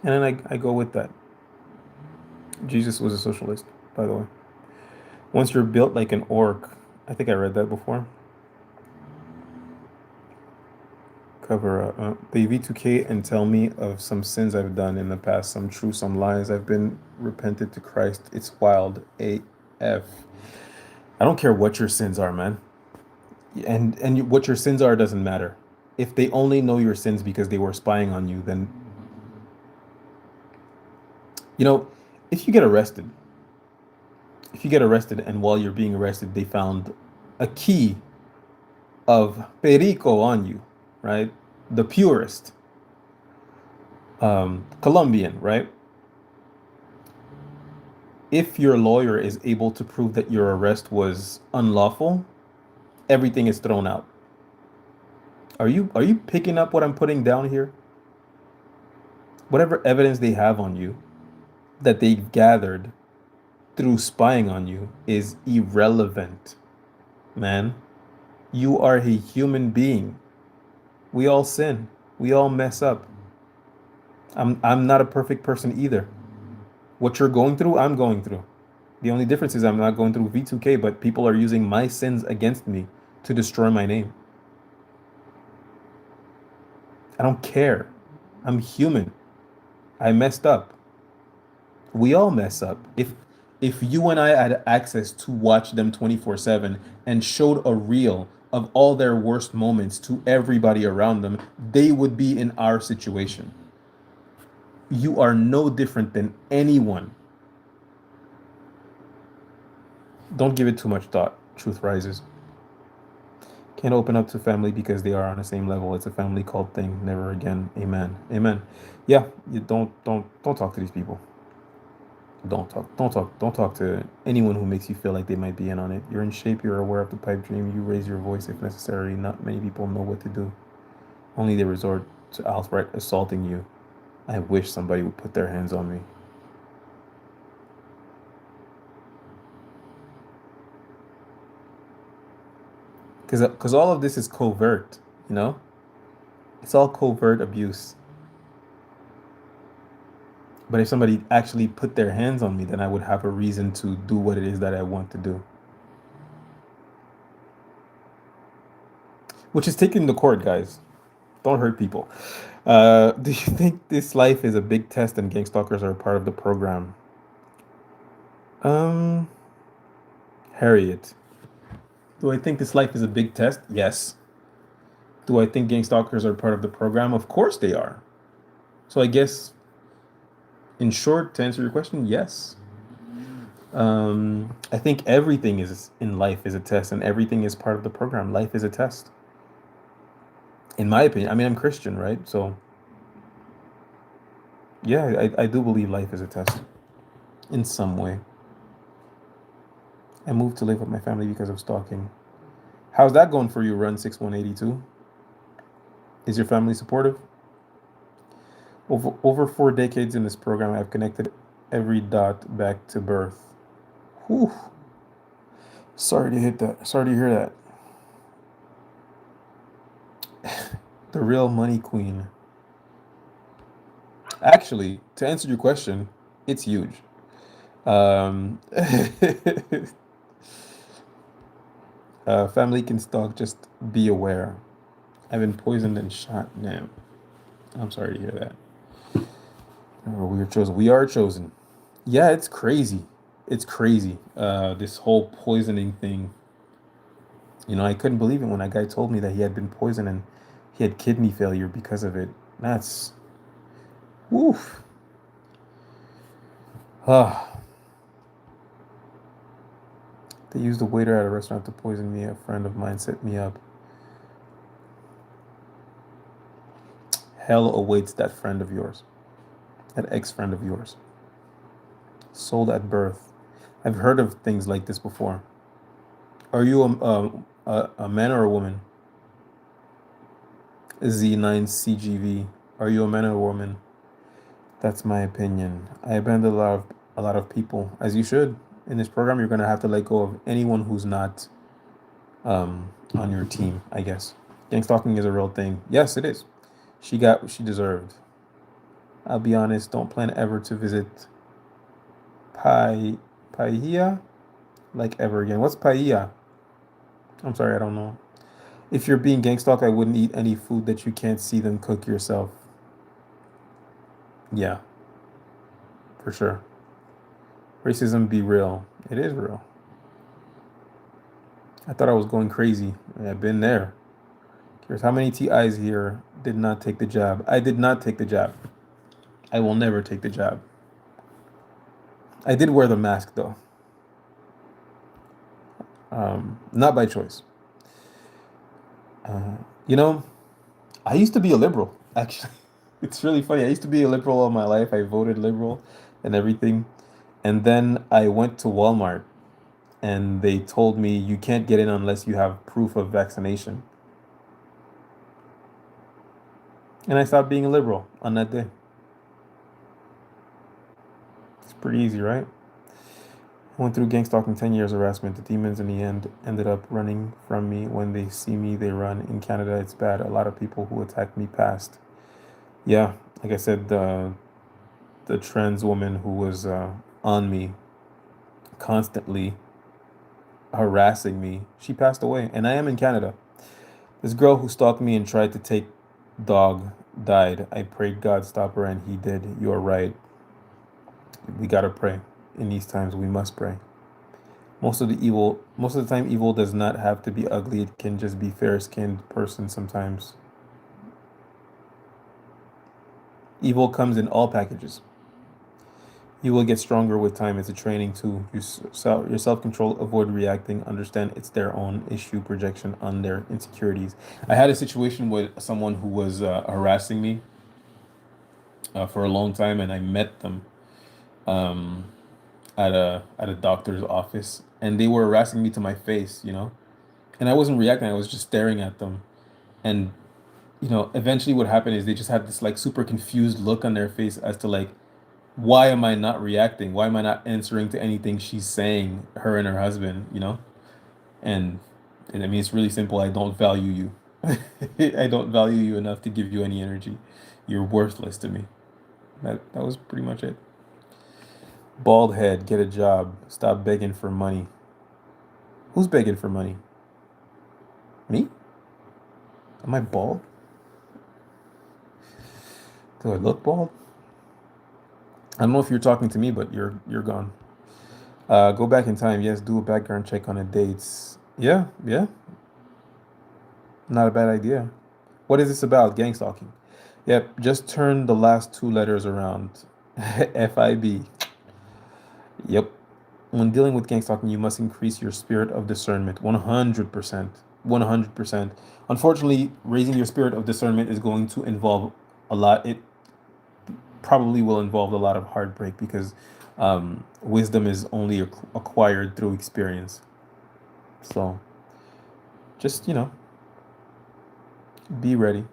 And then I go with that. Jesus was a socialist, by the way. Once you're built like an orc, I think I read that before. Cover up. The V2K and tell me of some sins I've done in the past, some true, some lies. I've been repented to Christ. It's wild. AF. I don't care what your sins are, man. What your sins are doesn't matter. If they only know your sins because they were spying on you, then you know, if you get arrested, if you get arrested and while you're being arrested, they found a key of perico on you, right? The purest, Colombian, right? If your lawyer is able to prove that your arrest was unlawful, everything is thrown out. Are you picking up what I'm putting down here? Whatever evidence they have on you that they've gathered through spying on you is irrelevant, man. You are a human being. We all sin. We all mess up. I'm not a perfect person either. What you're going through, I'm going through. The only difference is I'm not going through V2K, but people are using my sins against me to destroy my name. I don't care. I'm human. I messed up. We all mess up. If you and I had access to watch them 24/7 and showed a reel of all their worst moments to everybody around them, they would be in our situation. You are no different than anyone. Don't give it too much thought. truth rises. Can't open up to family because they are on the same level. It's a family cult thing. Never again. Amen. Amen. Yeah, you don't talk to these people. Don't talk to anyone who makes you feel like they might be in on it. You're in shape, you're aware of the pipe dream, you raise your voice if necessary. Not many people know what to do. Only they resort to outright assaulting you. I wish somebody would put their hands on me. Because all of this is covert, you know? It's all covert abuse. But if somebody actually put their hands on me, then I would have a reason to do what it is that I want to do. Which is taking the court, guys. Don't hurt people. Do you think this life is a big test and gang stalkers are a part of the program? Um, Harriet. Do I think this life is a big test? Yes. Do I think gang stalkers are part of the program? Of course they are. So I guess, in short, to answer your question, yes. I think everything is in life is a test, and everything is part of the program. Life is a test, in my opinion. I mean, I'm Christian, right? So yeah, I do believe life is a test in some way. I moved to live with my family because of stalking. How's that going for you, Run 6182? Is your family supportive? Over 4 decades in this program, I've connected every dot back to birth. Whew. Sorry to hit that. Sorry to hear that. The real money queen. Actually, to answer your question, it's huge. Family can stalk, just be aware. I've been poisoned and shot. Now, I'm sorry to hear that. Oh, we are chosen. We are chosen. Yeah, it's crazy. It's crazy. This whole poisoning thing. You know, I couldn't believe it when that guy told me that he had been poisoned and he had kidney failure because of it. That's woof. Ah, they used a waiter at a restaurant to poison me. A friend of mine set me up. Hell awaits that friend of yours, that ex-friend of yours. Sold at birth. I've heard of things like this before. Are you a man or a woman? Z9CGV. Are you a man or a woman? That's my opinion. I abandoned a lot of people, as you should. In this program, you're gonna have to let go of anyone who's not on your team, I guess. Gang stalking is a real thing. Yes, it is. She got what she deserved. I'll be honest, don't plan ever to visit Paia like ever again. What's Paia? I'm sorry, I don't know. If you're being gang stalked, I wouldn't eat any food that you can't see them cook yourself. Yeah, for sure. Racism be real. It is real. I thought I was going crazy. I've been there. Here's how many TIs here did not take the jab. I did not take the jab. I will never take the jab. I did wear the mask though. Not by choice. You know, I used to be a liberal, actually. It's really funny. I used to be a liberal all my life. I voted liberal and everything. And then I went to Walmart and they told me you can't get in unless you have proof of vaccination. And I stopped being a liberal on that day. It's pretty easy, right? I went through gang stalking, 10 years harassment. The demons in the end ended up running from me. When they see me, they run. In Canada, it's bad. A lot of people who attacked me passed. Yeah, like I said, the trans woman who was on me constantly harassing me, she passed away. And I am in Canada. This girl who stalked me and tried to take dog died. I prayed God stop her and he did. You are right. We gotta pray. In these times we must pray. Most of the time evil does not have to be ugly. It can just be fair-skinned person sometimes. Evil comes in all packages. You will get stronger with time. It's a training too. Your self-control, avoid reacting, understand it's their own issue, projection on their insecurities. I had a situation with someone who was harassing me for a long time, and I met them um, at a doctor's office, and they were harassing me to my face, and I wasn't reacting. I was just staring at them, and eventually what happened is they just had this like super confused look on their face as to like, why am I not reacting? Why am I not answering to anything she's saying, her and her husband, And, and I mean, it's really simple. I don't value you. I don't value you enough to give you any energy. You're worthless to me. That was pretty much it. Bald head, get a job. Stop begging for money. Who's begging for money? Me? Am I bald? Do I look bald? I don't know if you're talking to me, but you're gone. Go back in time. Yes, do a background check on the dates. Yeah, yeah, not a bad idea. What is this about? Gang stalking. Yep, just turn the last two letters around. FIB. Yep. When dealing with gang stalking, you must increase your spirit of discernment. 100%. 100%. Unfortunately, raising your spirit of discernment is going to involve a lot. It probably will involve a lot of heartbreak because wisdom is only acquired through experience. So just, be ready.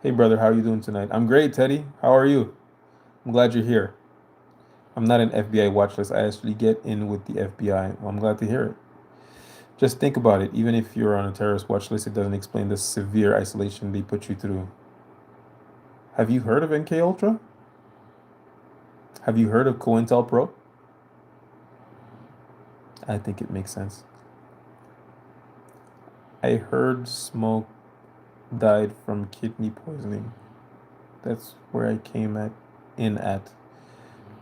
Hey, brother, how are you doing tonight? I'm great, Teddy. How are you? I'm glad you're here. I'm not an FBI watch list. I actually get in with the FBI. Well, I'm glad to hear it. Just think about it. Even if you're on a terrorist watch list, it doesn't explain the severe isolation they put you through. Have you heard of NK Ultra? Have you heard of COINTELPRO? I think it makes sense. I heard Smoke died from kidney poisoning. That's where I came at.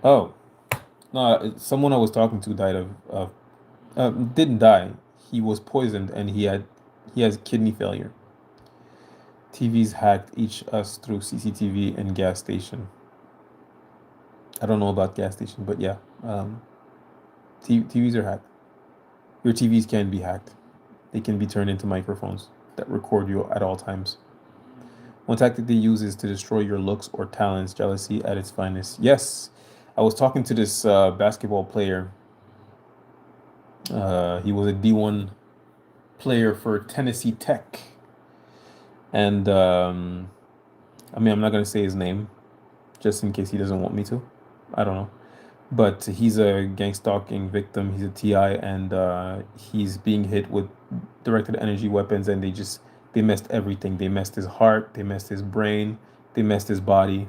Oh, no, someone I was talking to died didn't die. He was poisoned and he has kidney failure. TVs hacked each us through CCTV and gas station. I don't know about gas station, but yeah, TVs are hacked. Your TVs can be hacked. They can be turned into microphones that record you at all times. One tactic they use is to destroy your looks or talents, jealousy at its finest. Yes, I was talking to this basketball player. He was a D1 player for Tennessee Tech. And I mean, I'm not going to say his name just in case he doesn't want me to. I don't know. But he's a gang stalking victim. He's a TI, and he's being hit with directed energy weapons, and they messed everything. They messed his heart, they messed his brain, they messed his body.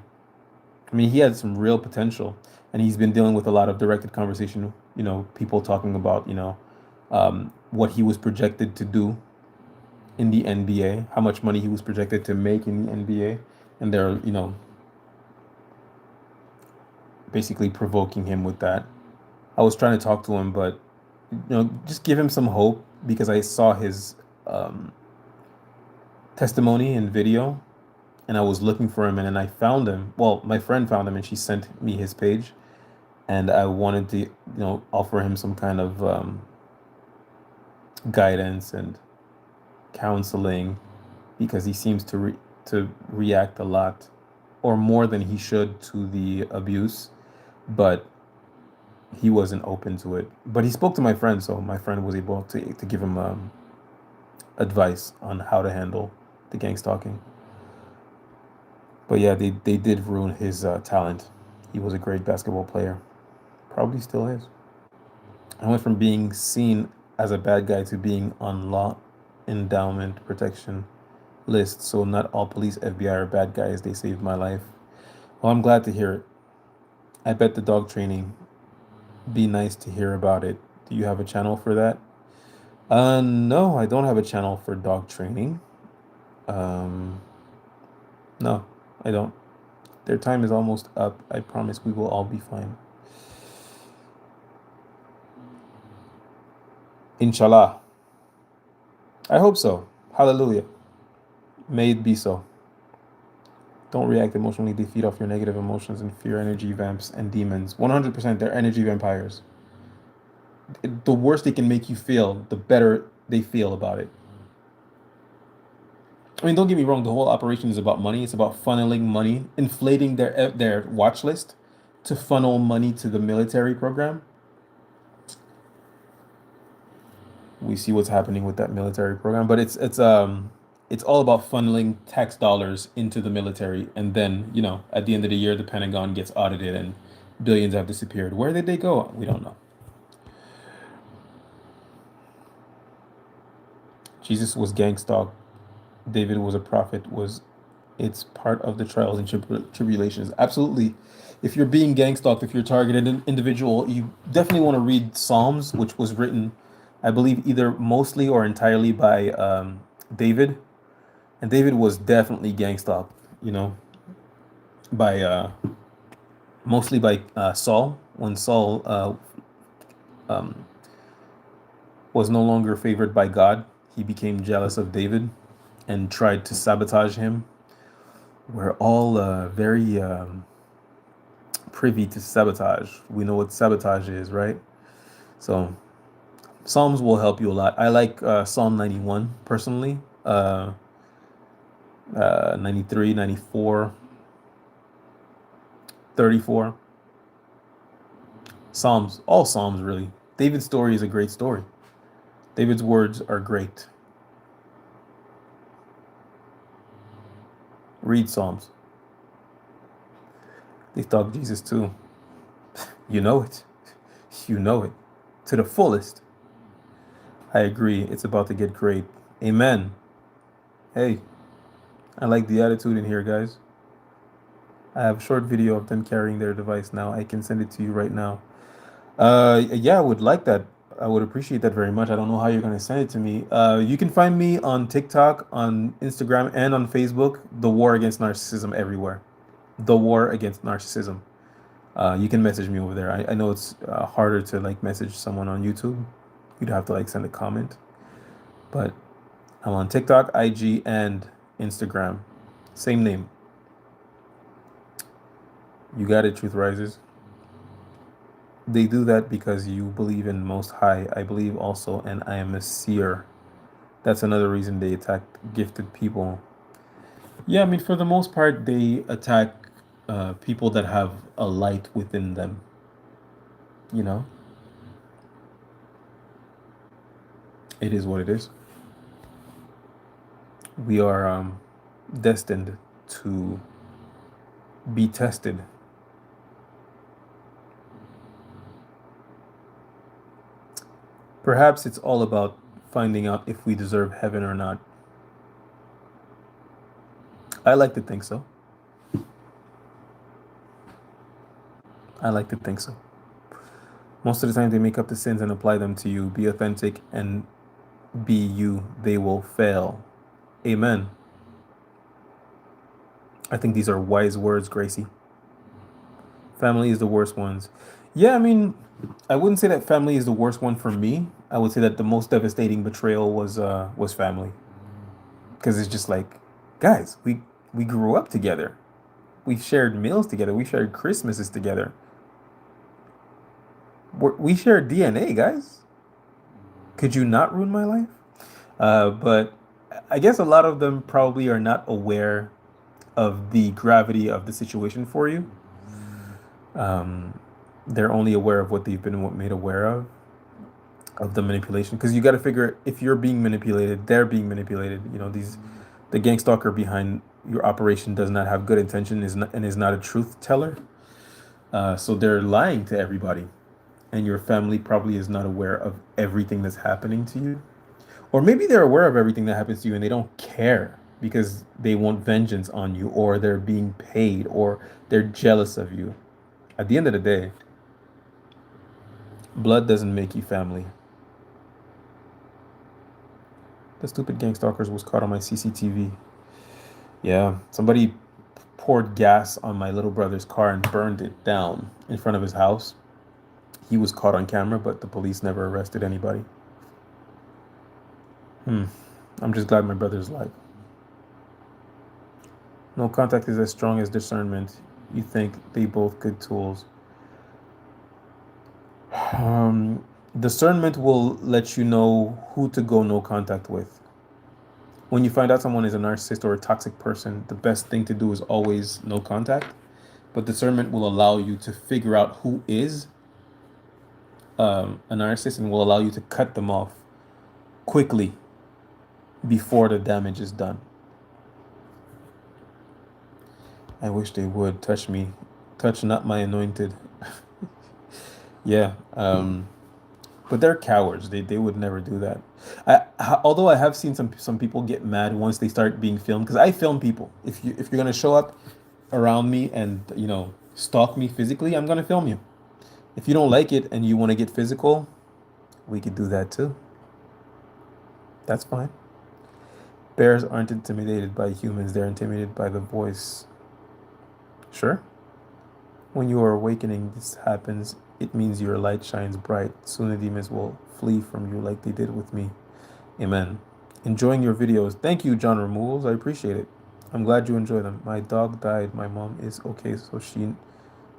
I mean, he had some real potential, and he's been dealing with a lot of directed conversation. People talking about what he was projected to do in the NBA, how much money he was projected to make in the NBA, and they're basically provoking him with that. I was trying to talk to him, but just give him some hope because I saw his testimony and video, and I was looking for him, and then I found him. Well, my friend found him, and she sent me his page, and I wanted to offer him some kind of guidance and counseling because he seems to react a lot or more than he should to the abuse, but he wasn't open to it. But he spoke to my friend, so my friend was able to give him advice on how to handle the gang stalking. But yeah, they did ruin his talent. He was a great basketball player. Probably still is. I went from being seen as a bad guy to being on law endowment protection list. So not all police, FBI are bad guys. They saved my life. Well, I'm glad to hear it. I bet the dog training. Be nice to hear about it. Do you have a channel for that? No, I don't have a channel for dog training. No, I don't. Their time is almost up. I promise we will all be fine. Inshallah. I hope so. Hallelujah. May it be so. Don't react emotionally. They feed off your negative emotions and fear energy vamps and demons. 100% they're energy vampires. The worse they can make you feel, the better they feel about it. I mean, don't get me wrong, the whole operation is about money. It's about funneling money, inflating their watch list to funnel money to the military program. We see what's happening with that military program, but it's all about funneling tax dollars into the military, and then, at the end of the year the Pentagon gets audited and billions have disappeared. Where did they go? We don't know. Jesus was gang stalked. David was a prophet. Was It's part of the trials and tribulations. Absolutely. If you're being gang stalked, if you're targeted an individual, you definitely want to read Psalms, which was written, I believe, either mostly or entirely by David. And David was definitely gang stalked, by mostly by Saul. When Saul was no longer favored by God, he became jealous of David and tried to sabotage him. We're all very privy to sabotage. We know what sabotage is, right? So Psalms will help you a lot. I like Psalm 91 personally, 93, 94, 34. Psalms, all Psalms really. David's story is a great story. David's words are great. Read Psalms. They stalk Jesus too. You know it. You know it. To the fullest. I agree. It's about to get great. Amen. Hey, I like the attitude in here, guys. I have a short video of them carrying their device now. I can send it to you right now. Yeah, I would like that. I would appreciate that very much. I don't know how you're going to send it to me. You can find me on TikTok, on Instagram, and on Facebook. The War Against Narcissism everywhere. The War Against Narcissism. You can message me over there. I know it's harder to message someone on YouTube. You'd have to send a comment. But I'm on TikTok, IG, and Instagram. Same name. You got it, Truth Rises. They do that because you believe in Most High. I believe also, and I am a seer. That's another reason they attack gifted people. Yeah, I mean, for the most part, they attack people that have a light within them. You know, it is what it is. We are destined to be tested. Perhaps it's all about finding out if we deserve heaven or not. I like to think so. I like to think so. Most of the time, they make up the sins and apply them to you. Be authentic and be you. They will fail. Amen. I think these are wise words, Gracie. Family is the worst ones. Yeah, I mean, I wouldn't say that family is the worst one for me. I would say that the most devastating betrayal was family. Because it's just like, guys, we grew up together. We shared meals together. We shared Christmases together. We shared DNA, guys. Could you not ruin my life? But I guess a lot of them probably are not aware of the gravity of the situation for you. They're only aware of what they've been made aware of the manipulation. Because you got to figure, if you're being manipulated, they're being manipulated. The gang stalker behind your operation does not have good intention, and is not a truth teller. So they're lying to everybody, and your family probably is not aware of everything that's happening to you. Or maybe they're aware of everything that happens to you and they don't care because they want vengeance on you, or they're being paid, or they're jealous of you. At the end of the day, blood doesn't make you family. The stupid gang stalkers was caught on my CCTV. Yeah, somebody poured gas on my little brother's car and burned it down in front of his house. He was caught on camera, but the police never arrested anybody. I'm just glad my brother's alive. No contact is as strong as discernment. You think they both good tools. Um, Discernment will let you know who to go no contact with. When you find out someone is a narcissist or a toxic person, the best thing to do is always no contact. But discernment will allow you to figure out who is a narcissist and will allow you to cut them off quickly before the damage is done. I wish they would touch me. Touch not my anointed. Yeah. But they're cowards. They would never do that. Although I have seen some people get mad once they start being filmed because I film people. If you're gonna show up around me and stalk me physically, I'm gonna film you. If you don't like it and you want to get physical, we could do that too. That's fine. Bears aren't intimidated by humans, they're intimidated by the voice. Sure. When you are awakening, this happens. It means your light shines bright. Soon the demons will flee from you like they did with me. Amen. Enjoying your videos. Thank you, John Removals. I appreciate it. I'm glad you enjoy them. My dog died. My mom is okay, so she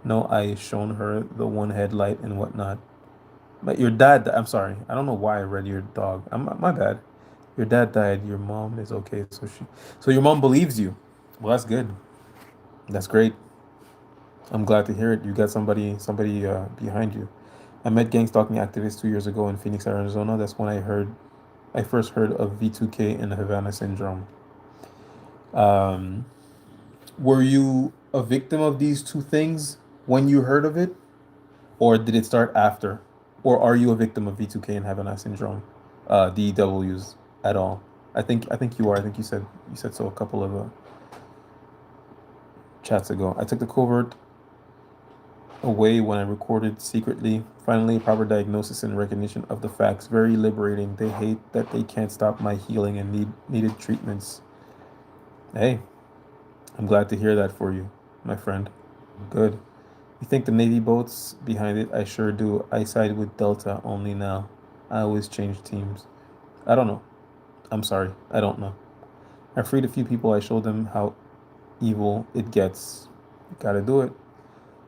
know I shown her the one headlight and whatnot. But your dad, I'm sorry. I don't know why I read your dog. My bad. Your dad died. Your mom is okay, so your mom believes you. Well, that's good. That's great. I'm glad to hear it. You got somebody behind you. I met gang stalking activists 2 years ago in Phoenix, Arizona. That's when I first heard of V2K and Havana syndrome. Were you a victim of these two things when you heard of it, or did it start after, or are you a victim of V2K and Havana syndrome, DWs at all? I think you are. I think you said so a couple of chats ago. I took the covert away when I recorded secretly. Finally, proper diagnosis and recognition of the facts. Very liberating. They hate that they can't stop my healing and needed treatments. Hey, I'm glad to hear that for you, my friend. Good. You think the Navy boat's behind it? I sure do. I side with Delta only now. I always change teams. I don't know. I'm sorry. I don't know. I freed a few people. I showed them how evil it gets. Gotta do it.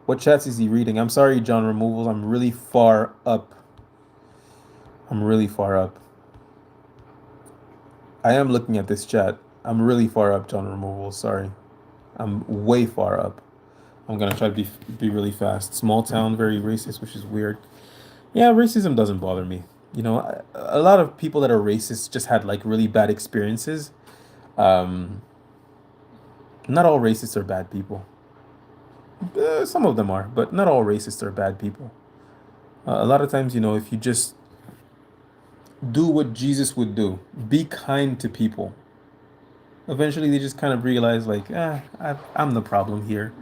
What chats is he reading? I'm sorry, John Removals. I'm really far up. I'm really far up. I am looking at this chat. I'm really far up, John Removals. Sorry. I'm way far up. I'm gonna try to be really fast. Small town, very racist, which is weird. Yeah, racism doesn't bother me. A lot of people that are racist just had like really bad experiences. Um, Not all racists are bad people. Some of them are, but not all racists are bad people. A lot of times, if you just do what Jesus would do, be kind to people, eventually they just kind of realize, like, I'm the problem here.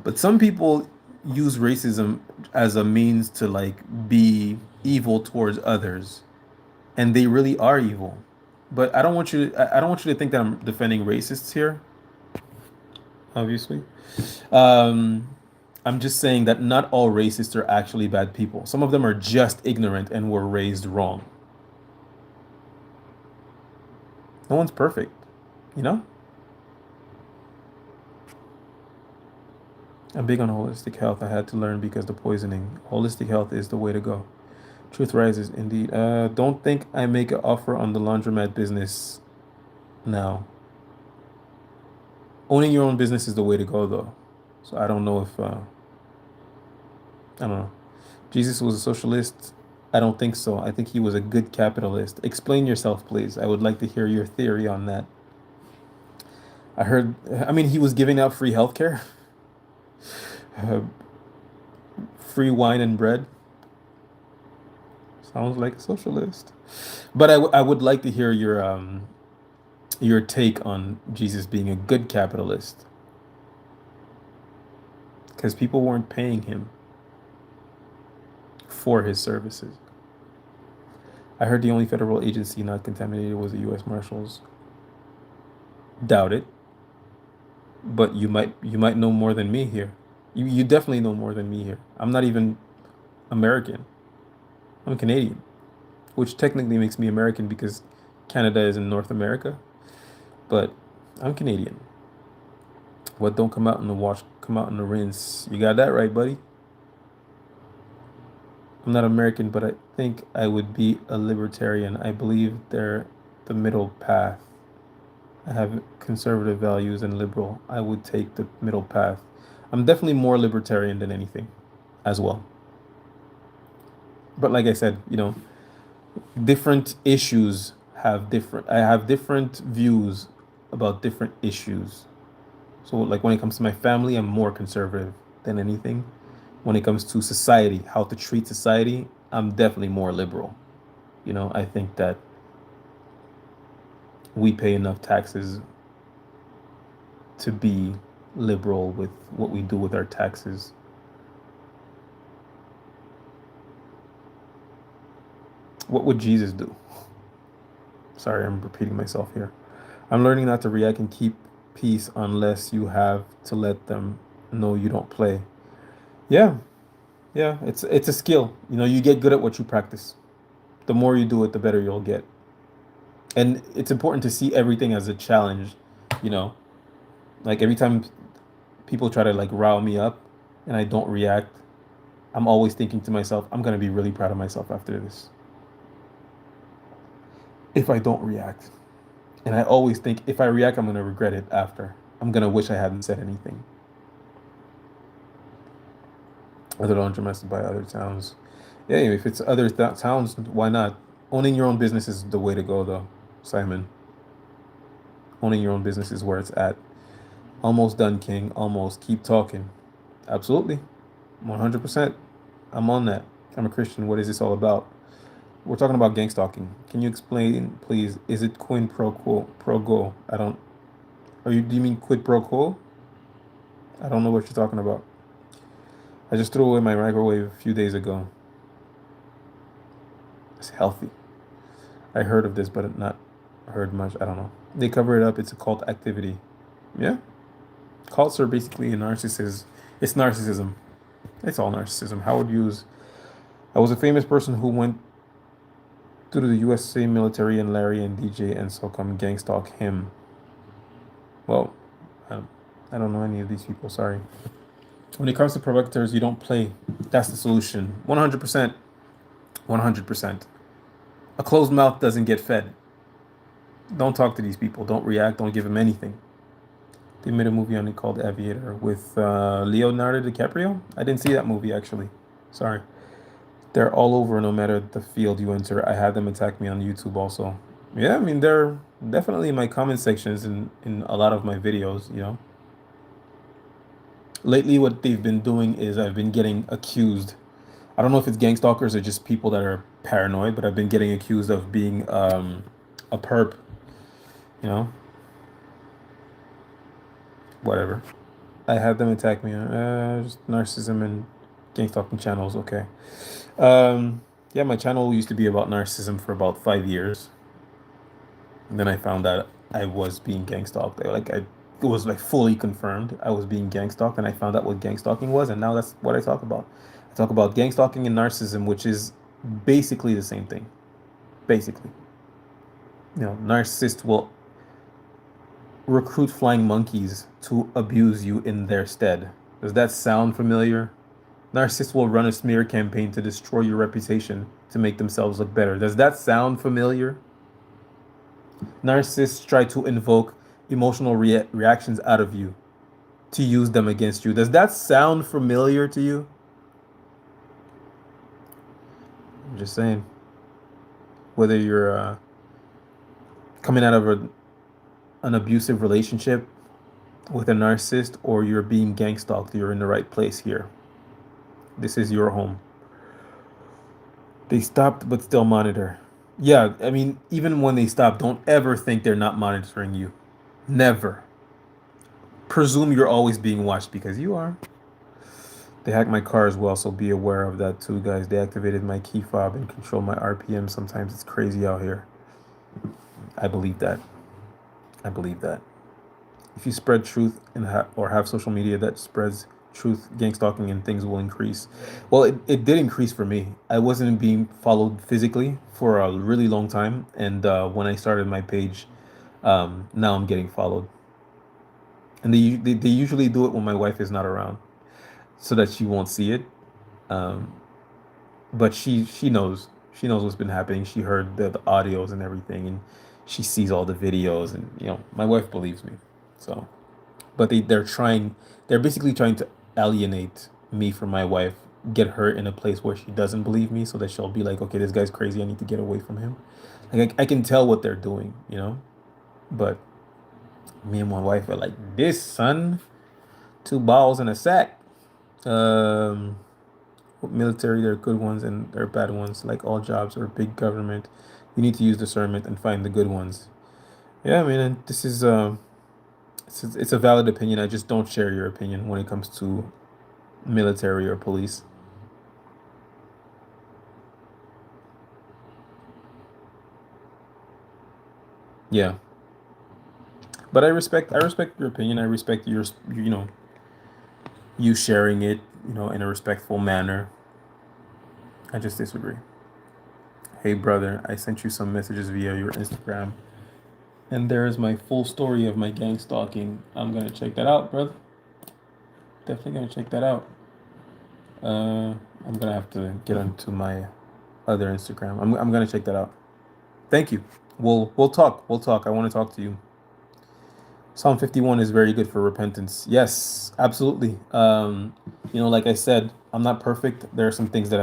But some people use racism as a means to, like, be evil towards others, and they really are evil. But I don't want you to think that I'm defending racists here, obviously. Um, I'm just saying that not all racists are actually bad people. Some of them are just ignorant and were raised wrong. No one's perfect, you know? I'm big on holistic health. I had to learn because the poisoning. Holistic health is the way to go. Truth rises, indeed. Don't think I make an offer on the laundromat business now. Owning your own business is the way to go, though. So I don't know if I don't know. Jesus was a socialist. I don't think so. I think he was a good capitalist. Explain yourself, please. I would like to hear your theory on that. I mean, he was giving out free healthcare, uh, free wine and bread. Sounds like a socialist. But I would like to hear your take on Jesus being a good capitalist, because people weren't paying him for his services. I heard the only federal agency not contaminated was the U.S. Marshals. Doubt it, but you might know more than me here. You definitely know more than me here. I'm not even American. I'm Canadian, which technically makes me American because Canada is in North America, but I'm Canadian. What don't come out in the wash, come out in the rinse. You got that right, buddy. I'm not American, but I think I would be a libertarian. I believe they're the middle path. I have conservative values and liberal. I would take the middle path. I'm definitely more libertarian than anything as well. But like I said, different issues have different, I have different views about different issues. So like when it comes to my family, I'm more conservative than anything. When it comes to society, how to treat society, I'm definitely more liberal. I think that we pay enough taxes to be liberal with what we do with our taxes. What would Jesus do? Sorry, I'm repeating myself here. I'm learning not to react and keep peace unless you have to let them know you don't play. Yeah, yeah, it's a skill. You get good at what you practice. The more you do it, the better you'll get. And it's important to see everything as a challenge, you know. Like every time people try to like rile me up and I don't react, I'm always thinking to myself, I'm gonna be really proud of myself after this. If I don't react. And I always think if I react, I'm gonna regret it after. I'm gonna wish I hadn't said anything. Other than domestic by other towns. Yeah, if it's other towns, why not? Owning your own business is the way to go, though, Simon. Owning your own business is where it's at. Almost done, King. Almost. Keep talking. Absolutely. 100%. I'm on that. I'm a Christian. What is this all about? We're talking about gang stalking. Can you explain, please? Is it quid pro quo? I don't. Do you mean quid pro quo? I don't know what you're talking about. I just threw away my microwave a few days ago. It's healthy. I heard of this, but not heard much. I don't know. They cover it up. It's a cult activity. Yeah. Cults are basically a narcissism. It's narcissism. It's all narcissism. Howard Hughes. I was a famous person who went to the USA military and Larry and DJ and so come gang stalk him. Well, I don't know any of these people. Sorry. When it comes to provocateurs, you don't play. That's the solution. 100%. 100%. A closed mouth doesn't get fed. Don't talk to these people. Don't react. Don't give them anything. They made a movie on it called Aviator with Leonardo DiCaprio. I didn't see that movie actually. Sorry. They're all over no matter the field you enter. I had them attack me on YouTube also. Yeah, I mean, they're definitely in my comment sections in a lot of my videos. Lately, what they've been doing is I've been getting accused. I don't know if it's gang stalkers or just people that are paranoid, but I've been getting accused of being a perp, you know, whatever. I had them attack me. Just narcissism and gang stalking channels. Okay. Yeah, my channel used to be about narcissism for about 5 years. And then I found out I was being gang stalked. It was like fully confirmed I was being gang stalked, and I found out what gang stalking was, and now that's what I talk about. I talk about gang stalking and narcissism, which is basically the same thing. Basically, narcissists will recruit flying monkeys to abuse you in their stead. Does that sound familiar? Narcissists will run a smear campaign to destroy your reputation to make themselves look better. Does that sound familiar? Narcissists try to invoke emotional reactions out of you to use them against you. Does that sound familiar to you? I'm just saying. Whether you're coming out of an abusive relationship with a narcissist or you're being gang stalked, you're in the right place here. This is your home. They stopped but still monitor. Yeah, I mean, even when they stop, don't ever think they're not monitoring you. Never. Presume you're always being watched because you are. They hacked my car as well, so be aware of that too, guys. They activated my key fob and control my RPM. Sometimes it's crazy out here. I believe that. I believe that. If you spread truth or have social media that spreads truth, gang stalking, and things will increase. Well, it did increase for me. I wasn't being followed physically for a really long time. And when I started my page, now I'm getting followed. and they usually do it when my wife is not around, so that she won't see it. Um, but she knows what's been happening. She heard the audios and everything, and she sees all the videos, and my wife believes me. So, but they're basically trying to alienate me from my wife, get her in a place where she doesn't believe me, so that she'll be like, okay, this guy's crazy. I need to get away from him. Like I can tell what they're doing. But me and my wife are like, this son, two balls in a sack. Um, Military, there are good ones and there are bad ones. Like all jobs or big government, you need to use discernment and find the good ones. Yeah, I mean, and this is it's a valid opinion. I just don't share your opinion when it comes to military or police. Yeah, but I respect your opinion. I respect you sharing it, in a respectful manner. I just disagree. Hey brother, I sent you some messages via your Instagram, and there is my full story of my gang stalking. I'm gonna check that out, brother. Definitely gonna check that out. I'm gonna have to get onto my other Instagram. I'm gonna check that out. Thank you. We'll talk. We'll talk. I want to talk to you. Psalm 51 is very good for repentance. Yes, absolutely. Like I said, I'm not perfect. There are some things that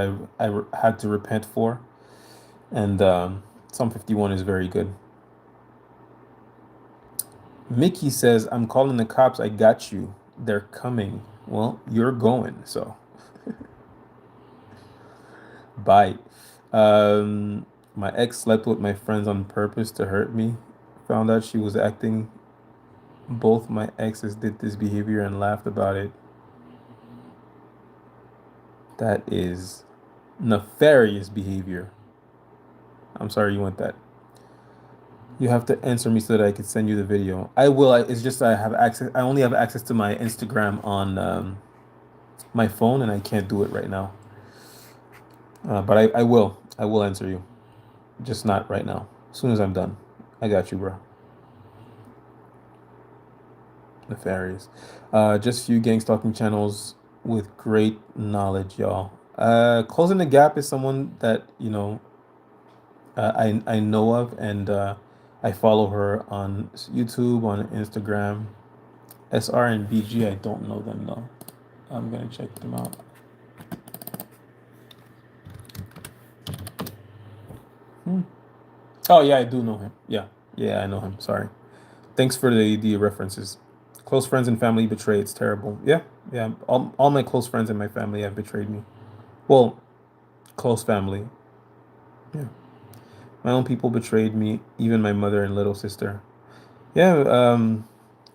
had to repent for, and Psalm 51 is very good. Mickey says, "I'm calling the cops. I got you. They're coming." Well, you're going. So bye. My ex slept with my friends on purpose to hurt me. Found out she was acting. Both my exes did this behavior and laughed about it. That is nefarious behavior. I'm sorry you want that. You have to answer me so that I can send you the video. I will. It's just I have access. I only have access to my Instagram on my phone, and I can't do it right now. But I will. I will answer you. Just not right now. As soon as I'm done. I got you, bro. Nefarious. Just few gang stalking channels with great knowledge, y'all. Closing the Gap is someone that I know of, and I follow her on YouTube, on Instagram. SR and BG, I don't know them though. I'm gonna check them out. Hmm. Oh yeah, I do know him. Yeah, yeah, I know him. Sorry. Thanks for the references. Close friends and family betray. It's terrible. Yeah, yeah. All my close friends and my family have betrayed me. Well, close family. Yeah. My own people betrayed me. Even my mother and little sister. Yeah.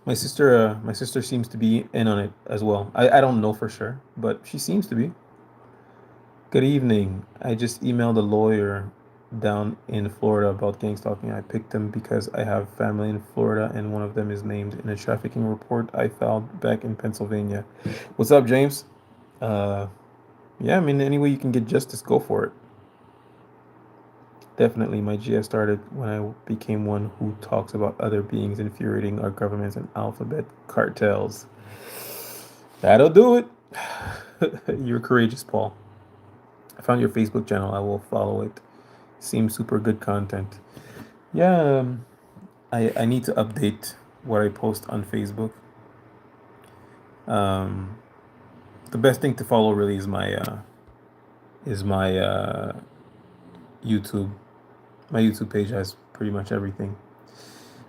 My sister seems to be in on it as well. I don't know for sure, but she seems to be. Good evening. I just emailed a lawyer down in Florida about gang stalking. I picked him because I have family in Florida and one of them is named in a trafficking report I filed back in Pennsylvania. What's up, James? Uh, yeah, I mean, any way you can get justice, go for it. Definitely, my GS started when I became one who talks about other beings infuriating our governments and alphabet cartels. That'll do it. You're courageous, Paul. I found your Facebook channel. I will follow it. Seems super good content. Yeah, I need to update what I post on Facebook. Um, the best thing to follow really is my YouTube. My YouTube page has pretty much everything.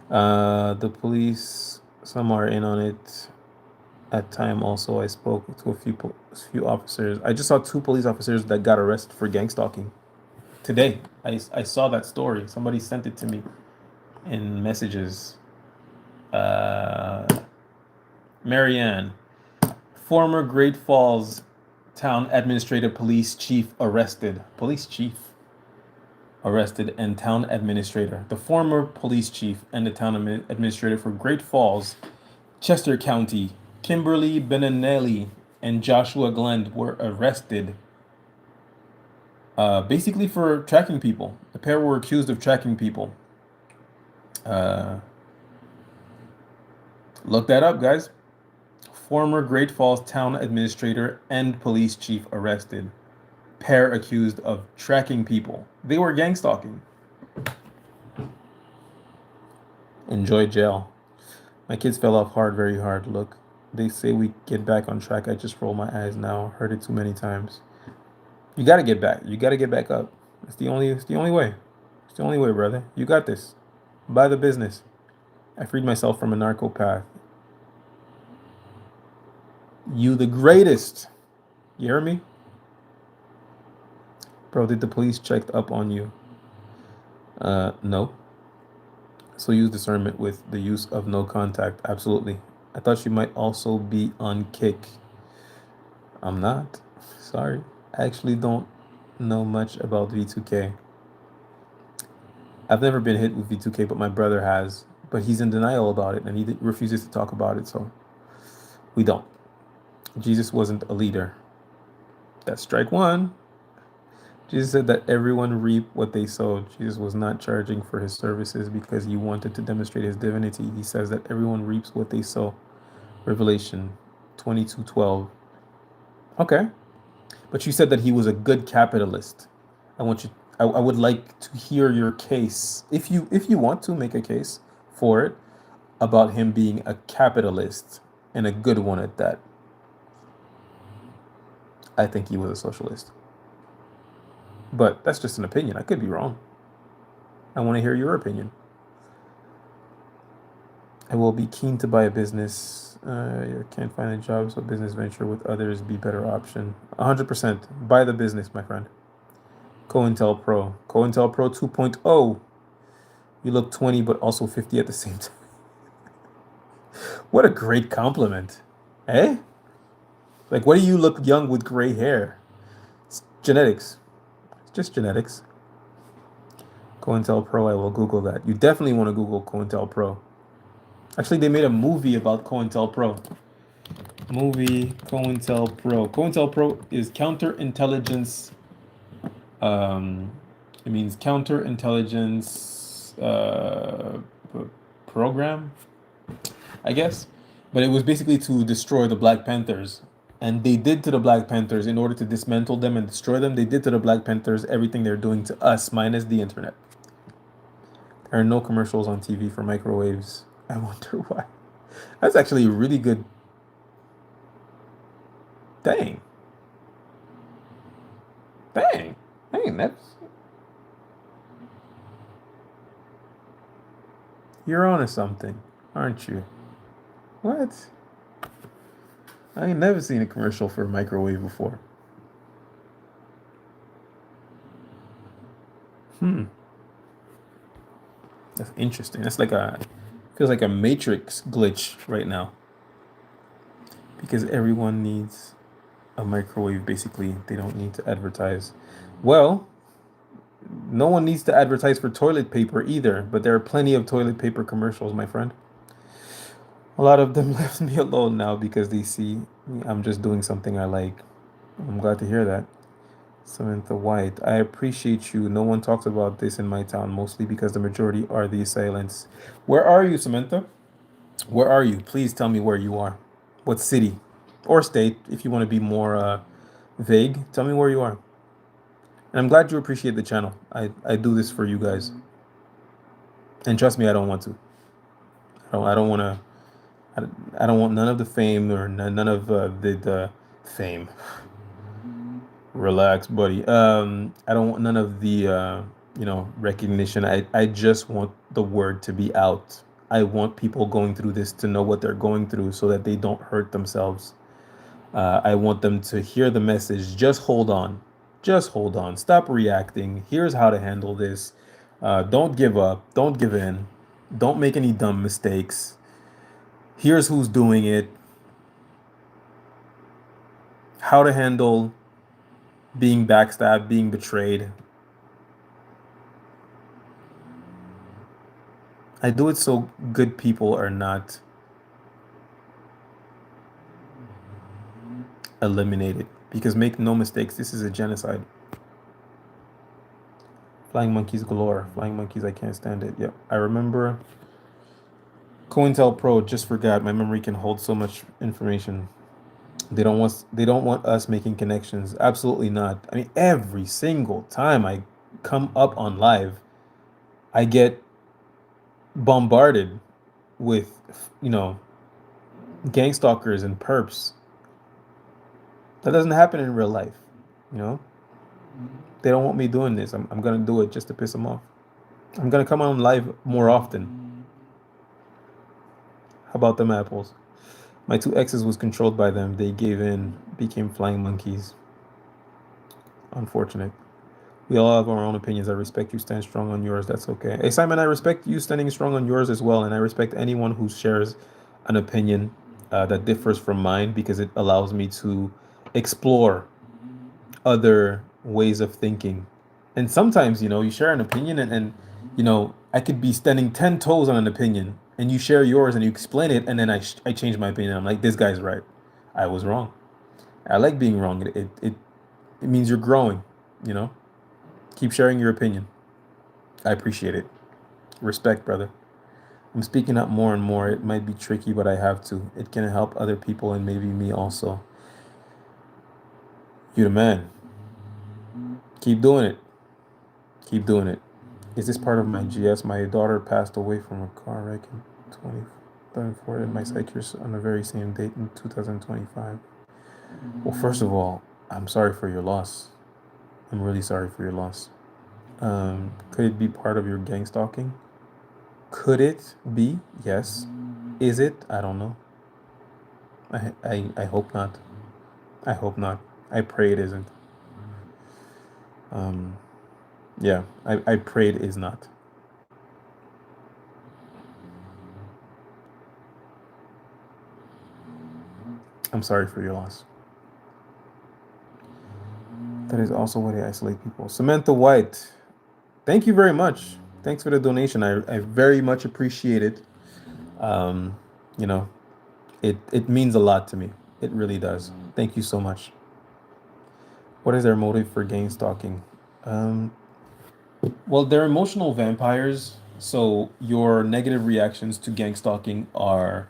The police, some are in on it. At time also, I spoke to a few officers. I just saw two police officers that got arrested for gang stalking today. I saw that story. Somebody sent it to me in messages. Uh, Marianne, former Great Falls Town Administrative Police Chief arrested. Police chief arrested and town administrator. The former police chief and the town administrator for Great Falls, Chester County, Kimberly Benanelli and Joshua Glenn were arrested. Basically for tracking people. The pair were accused of tracking people. Uh, Look that up, guys. Former Great Falls town administrator and police chief arrested. Pair accused of tracking people. They were gang stalking. Enjoy jail. My kids fell off hard, very hard. Look, they say we get back on track. I just roll my eyes now. Heard it too many times. You gotta get back. You gotta get back up. It's the only way. It's the only way, brother. You got this. Buy the business. I freed myself from a narco path. You the greatest. You hear me? Bro, did the police check up on you? No. So use discernment with the use of no contact. Absolutely. I thought you might also be on kick. I'm not. Sorry. I actually don't know much about V2K. I've never been hit with V2K, but my brother has. But he's in denial about it and he refuses to talk about it, so we don't. Jesus wasn't a leader. That's strike one. Jesus said that everyone reap what they sow. Jesus was not charging for his services because he wanted to demonstrate his divinity. He says that everyone reaps what they sow. Revelation 22:12. Okay. But you said that he was a good capitalist. I would like to hear your case. If you want to make a case for it about him being a capitalist and a good one at that. I think he was a socialist. But that's just an opinion. I could be wrong. I want to hear your opinion. I will be keen to buy a business. You can't find a job, so business venture with others be better option. 100%. Buy the business, my friend. COINTELPRO 2.0. You look 20, but also 50 at the same time. What a great compliment. Eh? Like, what do you look young with gray hair? It's genetics. It's just genetics. COINTELPRO, I will Google that. You definitely want to Google COINTELPRO. Actually, they made a movie about COINTELPRO. COINTELPRO. COINTELPRO is counterintelligence. It means counterintelligence program, I guess. But it was basically to destroy the Black Panthers. And they did to the Black Panthers, in order to dismantle them and destroy them, they did to the Black Panthers everything they're doing to us, minus the internet. There are no commercials on TV for microwaves. I wonder why. That's actually a really good. Dang. Dang. Dang, that's. You're onto something, aren't you? What? I ain't never seen a commercial for a microwave before. That's interesting. That's like feels like a Matrix glitch right now. Because everyone needs a microwave, basically. They don't need to advertise. Well, no one needs to advertise for toilet paper either, but there are plenty of toilet paper commercials, my friend. A lot of them left me alone now because they see I'm just doing something I like. I'm glad to hear that. Samantha White, I appreciate you. No one talks about this in my town, mostly because the majority are the assailants. Where are you, Samantha? Where are you? Please tell me where you are. What city or state, if you want to be more vague. Tell me where you are. And I'm glad you appreciate the channel. I do this for you guys. And trust me, I don't want to. I don't want to. I don't want none of the fame or none of the fame. Relax, buddy. I don't want none of the recognition. I just want the word to be out. I want people going through this to know what they're going through so that they don't hurt themselves. I want them to hear the message. Just hold on. Just hold on. Stop reacting. Here's how to handle this. Don't give up. Don't give in. Don't make any dumb mistakes. Here's who's doing it. How to handle being backstabbed, being betrayed. I do it so good people are not eliminated. Because make no mistakes, this is a genocide. Flying monkeys galore. Flying monkeys, I can't stand it. Yep. I remember COINTELPRO just forgot my memory can hold so much information. They don't want us making connections. Absolutely not. I mean, every single time I come up on live, I get bombarded with, you know, gang stalkers and perps. That doesn't happen in real life. You know, they don't want me doing this. I'm gonna do it just to piss them off. I'm gonna come on live more often. How about them apples? My two exes was controlled by them. They gave in, became flying monkeys. Unfortunate. We all have our own opinions. I respect you. Stand strong on yours. That's okay. Hey, Simon, I respect you standing strong on yours as well. And I respect anyone who shares an opinion that differs from mine because it allows me to explore other ways of thinking. And sometimes, you share an opinion and I could be standing 10 toes on an opinion and you share yours and you explain it. And then I change my opinion. I'm like, this guy's right. I was wrong. I like being wrong. It means you're growing, you know? Keep sharing your opinion. I appreciate it. Respect, brother. I'm speaking up more and more. It might be tricky, but I have to. It can help other people and maybe me also. You the man. Keep doing it. Keep doing it. Is this part of my GS? My daughter passed away from a car wreck in 2024 and my psychiatrist on the very same date in 2025. Well, first of all, I'm sorry for your loss. I'm really sorry for your loss. Could it be part of your gang stalking? Could it be? Yes. Is it? I don't know. I hope not. I hope not. I pray it isn't. Um, yeah, I pray it is not. I'm sorry for your loss. That is also why they isolate people. Samantha White, thank you very much. Thanks for the donation. I very much appreciate it. Um, you know, it means a lot to me. It really does. Thank you so much. What is their motive for gang stalking? Um, well, they're emotional vampires. So your negative reactions to gang stalking are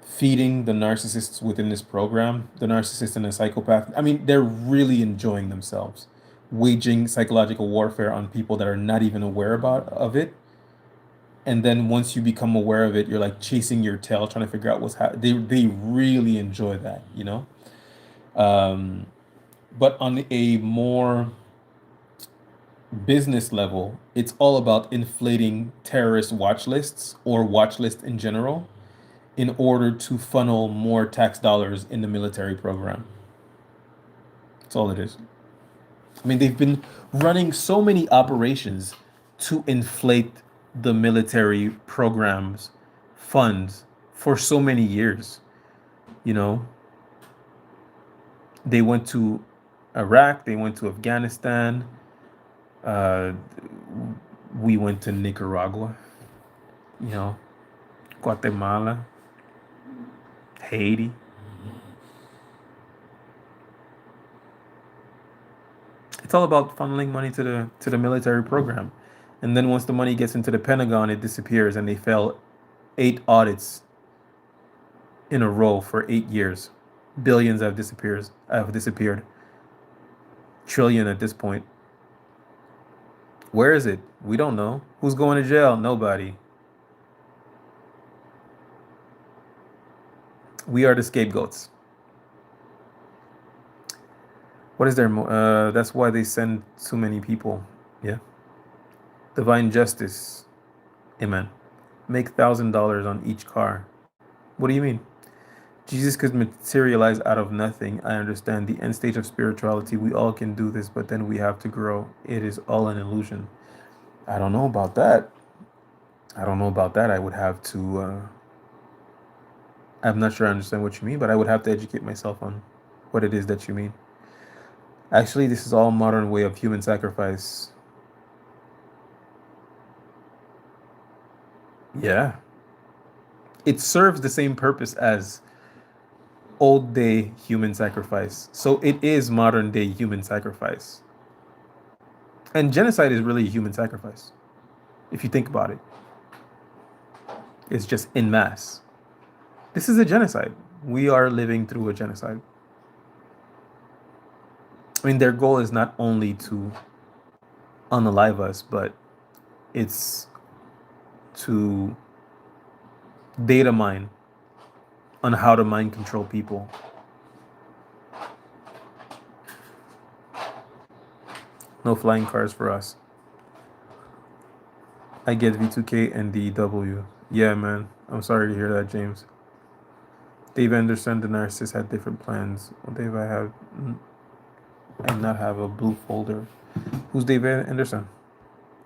feeding the narcissists within this program, the narcissist and the psychopath. I mean, they're really enjoying themselves, waging psychological warfare on people that are not even aware about of it. And then once you become aware of it, you're like chasing your tail, trying to figure out what's happening. They really enjoy that. Um, but on a more business level, it's all about inflating terrorist watch lists or watch lists in general in order to funnel more tax dollars in the military program. That's all it is. I mean, they've been running so many operations to inflate the military programs funds for so many years. You know, they went to Iraq, they went to Afghanistan, uh, we went to Nicaragua, you know, Guatemala, Haiti. It's all about funneling money to the military program. And then once the money gets into the Pentagon, it disappears and they fail 8 audits in a row for 8 years. Billions have disappeared. Trillion at this point. Where is it? We don't know. Who's going to jail? Nobody. We are the scapegoats. What is their that's why they send too many people. Yeah. Divine justice. Amen. Make $1,000 on each car. What do you mean? Jesus could materialize out of nothing. I understand the end stage of spirituality. We all can do this, but then we have to grow. It is all an illusion. I don't know about that. I don't know about that. I would have to. I'm not sure I understand what you mean, but I would have to educate myself on what it is that you mean. Actually, this is all modern way of human sacrifice. Yeah. It serves the same purpose as old day human sacrifice. So it is modern day human sacrifice. And genocide is really a human sacrifice, if you think about it. It's just in mass. This is a genocide. We are living through a genocide. I mean, their goal is not only to unalive us, but it's to data mine on how to mind control people. No flying cars for us. I get V2K and DW. Yeah, man. I'm sorry to hear that, James. Dave Anderson, the narcissist, had different plans. Well, Dave, I not have a blue folder. Who's Dave Anderson?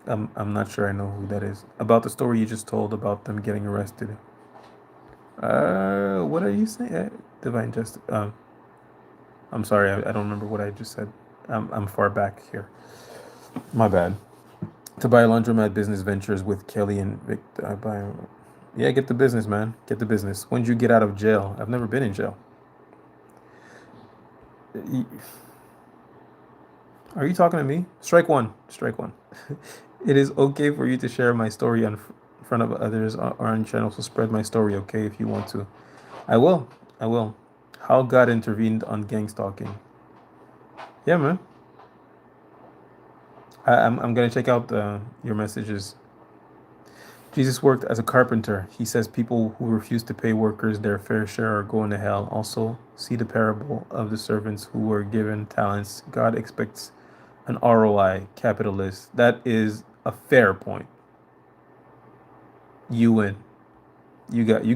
I'm not sure I know who that is. About the story you just told about them getting arrested. What are you saying? Divine Justice. I'm sorry, I don't remember what I just said. I'm far back here. My bad. To buy laundromat business ventures with Kelly and Vic. Yeah, get the business, man. Get the business. When did you get out of jail? I've never been in jail. Are you talking to me? Strike one. Strike one. It is okay for you to share my story in front of others on channel. So spread my story, okay, if you want to. I will. I will. How God intervened on gang stalking. Yeah, man. I'm gonna check out your messages. Jesus worked as a carpenter. He says people who refuse to pay workers their fair share are going to hell. Also, see the parable of the servants who were given talents. God expects an ROI, capitalist. That is a fair point. You win. You got it. You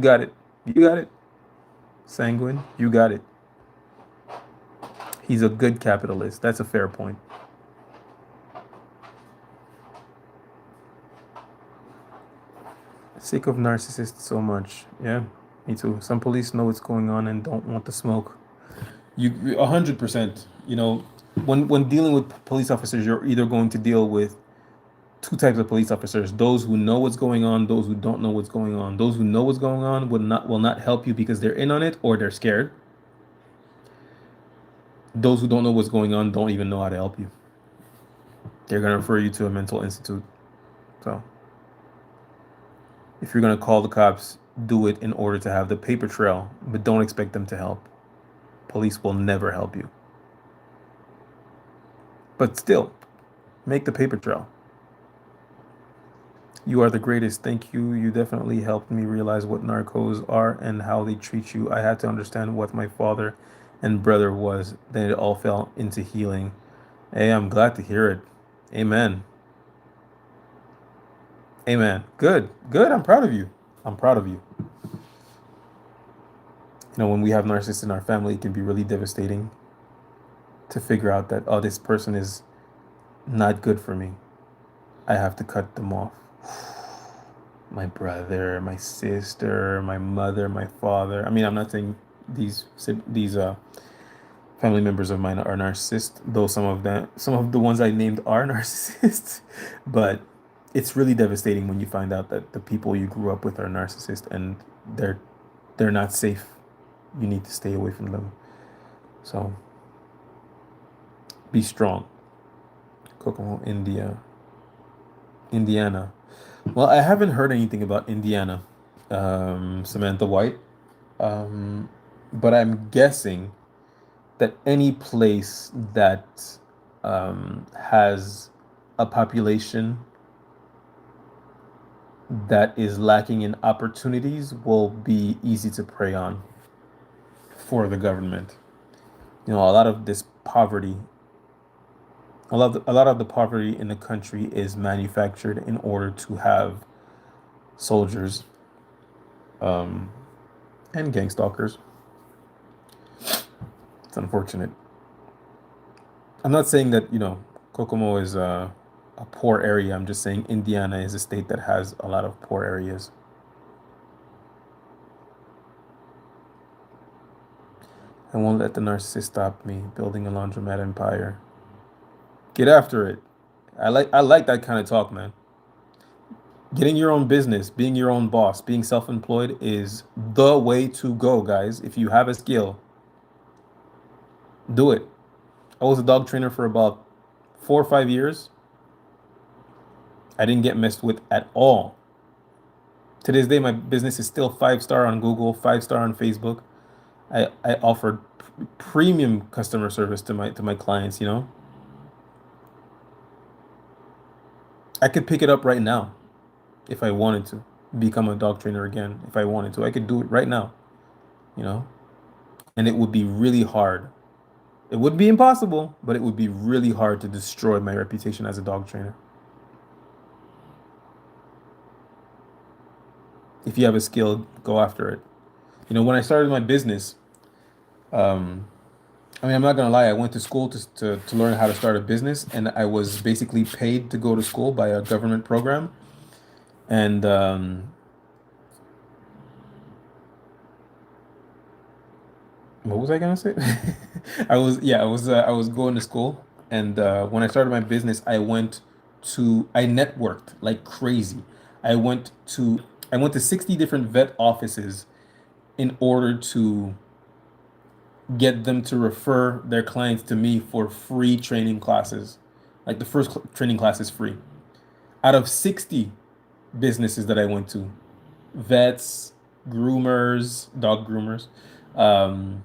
got it. Sanguine, you got it. He's a good capitalist. That's a fair point. Sick of narcissists so much. Yeah, me too. Some police know what's going on and don't want the smoke. You 100%. You know, when dealing with police officers, you're either going to deal with two types of police officers: those who know what's going on, those who don't know what's going on. Those who know what's going on will not help you because they're in on it or they're scared. Those who don't know what's going on don't even know how to help you. They're gonna refer you to a mental institute. So if you're gonna call the cops, do it in order to have the paper trail, but don't expect them to help. Police will never help you. But still, make the paper trail. You are the greatest. Thank you. You definitely helped me realize what narcos are and how they treat you. I had to understand what my father and brother was. Then it all fell into healing. Hey, I'm glad to hear it. Amen. Amen. Good. Good. I'm proud of you. I'm proud of you. You know, when we have narcissists in our family, it can be really devastating to figure out that, oh, this person is not good for me. I have to cut them off. My brother, my sister, my mother, my father. I mean, I'm not saying these family members of mine are narcissists, though some of the ones I named are narcissists. But it's really devastating when you find out that the people you grew up with are narcissists and they're they're not safe. You need to stay away from them. So be strong. Kokomo, Indiana. Well, I haven't heard anything about Indiana, Samantha White. Um, but I'm guessing that any place that has a population that is lacking in opportunities will be easy to prey on for the government. You know, a lot of this poverty, a lot of the poverty in the country is manufactured in order to have soldiers um, and gang stalkers. It's unfortunate. I'm not saying that, Kokomo is a poor area. I'm just saying Indiana is a state that has a lot of poor areas. I won't let the narcissist stop me building a laundromat empire. Get after it. I like that kind of talk, man. Getting your own business, being your own boss, being self-employed is the way to go, guys. If you have a skill, do it. I was a dog trainer for about 4 or 5 years. I didn't get messed with at all. To this day, my business is still 5-star on Google, 5-star on Facebook. I offered premium customer service to my clients, you know. I could pick it up right now if I wanted to, become a dog trainer again if I wanted to. I could do it right now, you know. And it would be really hard. It would be impossible, but it would be really hard to destroy my reputation as a dog trainer. If you have a skill, go after it. You know, when I started my business, um, I mean, I'm not gonna lie, I went to school to learn how to start a business, and I was basically paid to go to school by a government program. And what was I gonna say? I was going to school, and when I started my business, I networked like crazy. I went to I went to 60 different vet offices in order to get them to refer their clients to me for free training classes. Like the first training class is free. Out of 60 businesses that I went to, vets, groomers, dog groomers, um,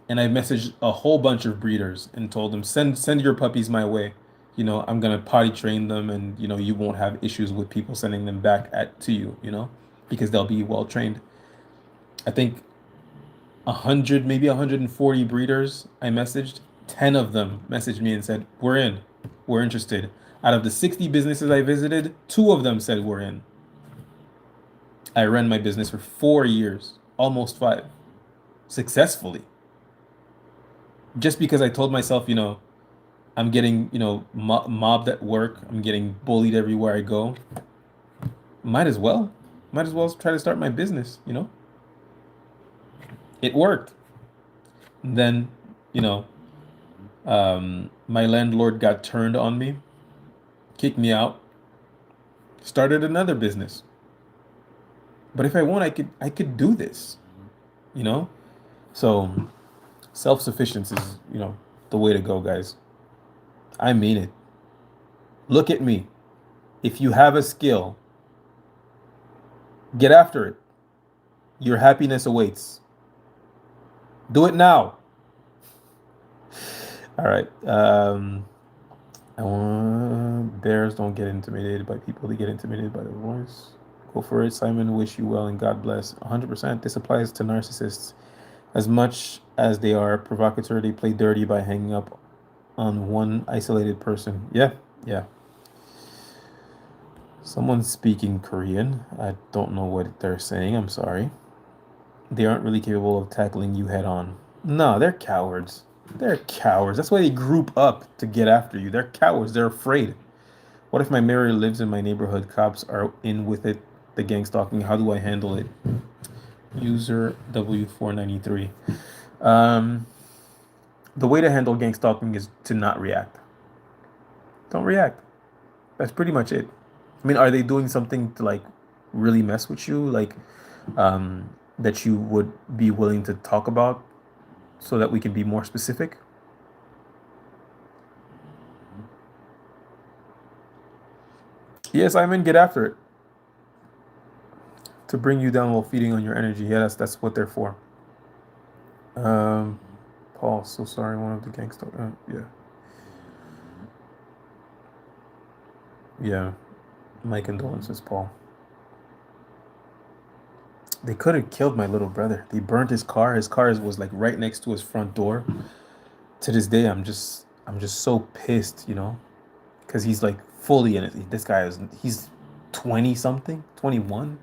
and I messaged a whole bunch of breeders and told them send your puppies my way. You know, I'm gonna potty train them, and you know you won't have issues with people sending them back at to you. You know, because they'll be well trained. I think 100, maybe 140 breeders I messaged. 10 of them messaged me and said, "We're in. We're interested." Out of the 60 businesses I visited, two of them said we're in. I ran my business for 4 years, almost five, successfully. Just because I told myself, you know, I'm getting, you know, mobbed at work, I'm getting bullied everywhere I go. Might as well. Might as well try to start my business, you know? It worked. And then, you know, my landlord got turned on me, kicked me out, started another business. But if I want, I could do this, you know? So self-sufficiency is, you know, the way to go, guys. I mean it. Look at me. If you have a skill, get after it. Your happiness awaits. Do it now. All right. I want bears don't get intimidated by people. They get intimidated by the voice. Go for it, Simon. Wish you well and God bless. 100%. This applies to narcissists. As much as they are provocateur, they play dirty by hanging up on one isolated person. Yeah, yeah. Someone's speaking Korean. I don't know what they're saying. I'm sorry. They aren't really capable of tackling you head on. No, they're cowards. They're cowards. That's why they group up to get after you. They're cowards. They're afraid. What if my mirror lives in my neighborhood? Cops are in with it. The gang stalking. How do I handle it? User W493. Um, the way to handle gang stalking is to not react. Don't react. That's pretty much it. I mean, are they doing something to like really mess with you? Like, that you would be willing to talk about so that we can be more specific? Yes, I'm in. Get after it. To bring you down while feeding on your energy. Yeah, that's what they're for. Um, Paul, so sorry. One of the gangster. Yeah, yeah. My condolences, Paul. They could have killed my little brother. They burnt his car. His car was like right next to his front door. To this day, I'm just so pissed, you know, because he's like fully in it. This guy he's 20 something, 21.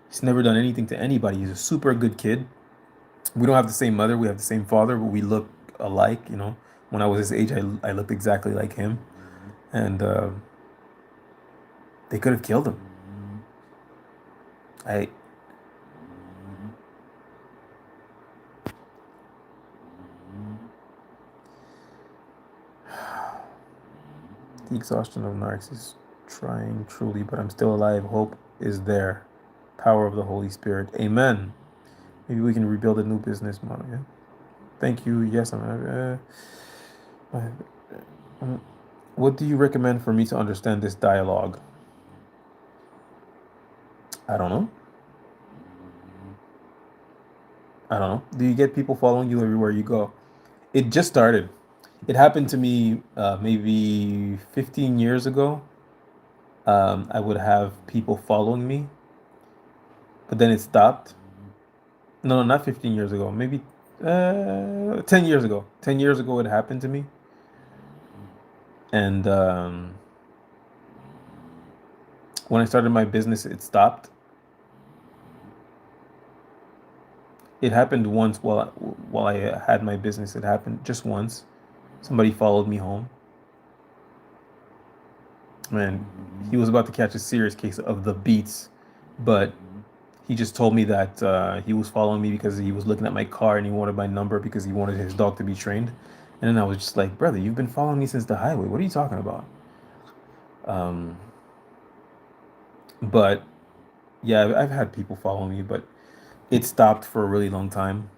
He's never done anything to anybody. He's a super good kid. We don't have the same mother. We have the same father, but we look alike, you know. When I was his age, I looked exactly like him. And they could have killed him. I The exhaustion of narcissists trying truly, but I'm still alive. Hope is there. Power of the Holy Spirit. Amen. Maybe we can rebuild a new business model. Yeah. Thank you. Yes, what do you recommend for me to understand this dialogue? I don't know. I don't know. Do you get people following you everywhere you go? It just started. It happened to me maybe 15 years ago. I would have people following me, but then it stopped. No, no, not 15 years ago. Maybe 10 years ago. 10 years ago, it happened to me. And when I started my business, it stopped. It happened once while I had my business. It happened just once. Somebody followed me home. Man, he was about to catch a serious case of the beats, but he just told me that he was following me because he was looking at my car and he wanted my number because he wanted his dog to be trained. And then I was just like, brother, you've been following me since the highway. What are you talking about? Um, but yeah, I've had people follow me, but it stopped for a really long time.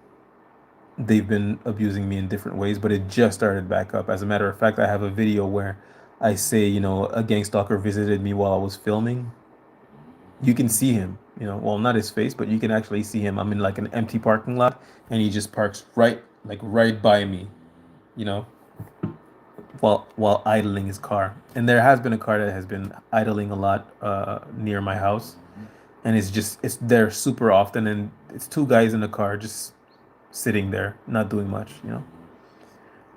They've been abusing me in different ways, but it just started back up. As a matter of fact, I have a video where I say, a gang stalker visited me while I was filming. You can see him, well, not his face, but you can actually see him. I'm in like an empty parking lot and he just parks right by me, you know, while idling his car. And there has been a car that has been idling a lot near my house, and it's there super often, and it's two guys in the car just sitting there, not doing much.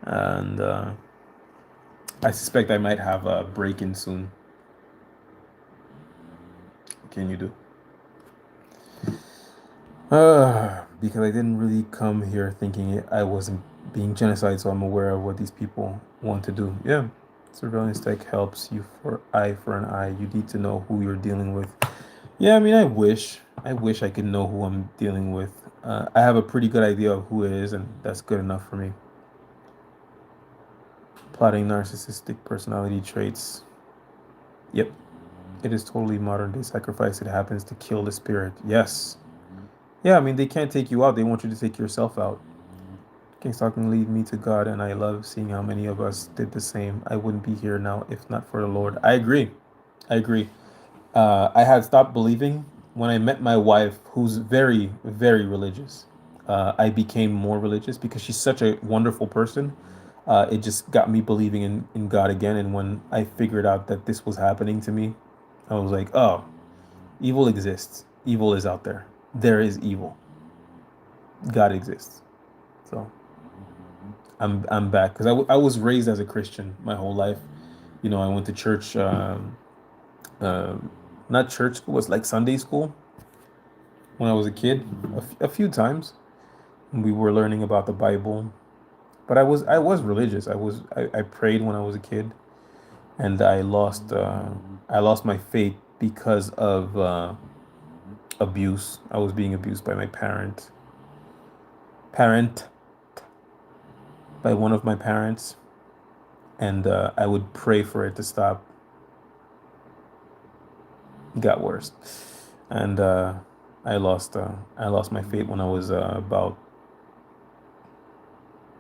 And I suspect I might have a break-in soon. What can you do? Because I didn't really come here thinking I wasn't being genocide, so I'm aware of what these people want to do. Yeah, surveillance tech helps you for eye for an eye. You need to know who you're dealing with. Yeah, I mean, I wish I could know who I'm dealing with. I have a pretty good idea of who it is, and that's good enough for me. Plotting narcissistic personality traits. Yep, it is totally modern day sacrifice. It happens to kill the spirit. Yes. Yeah, I mean, they can't take you out. They want you to take yourself out. King's talking lead me to God, and I love seeing how many of us did the same. I wouldn't be here now if not for the Lord. I agree. I agree. I had stopped believing when I met my wife, who's very, very religious. I became more religious because she's such a wonderful person. It just got me believing in God again. And when I figured out that this was happening to me, I was like, oh, evil exists. Evil is out there. There is evil. God exists. So I'm back because I was raised as a Christian my whole life. I went to church, not church school, it was like Sunday school when I was a kid, a few times. We were learning about the Bible, but I was religious. I prayed when I was a kid, and I lost my faith because of abuse. I was being abused by my parent by one of my parents, and I would pray for it to stop. It got worse, and I lost my faith when I was about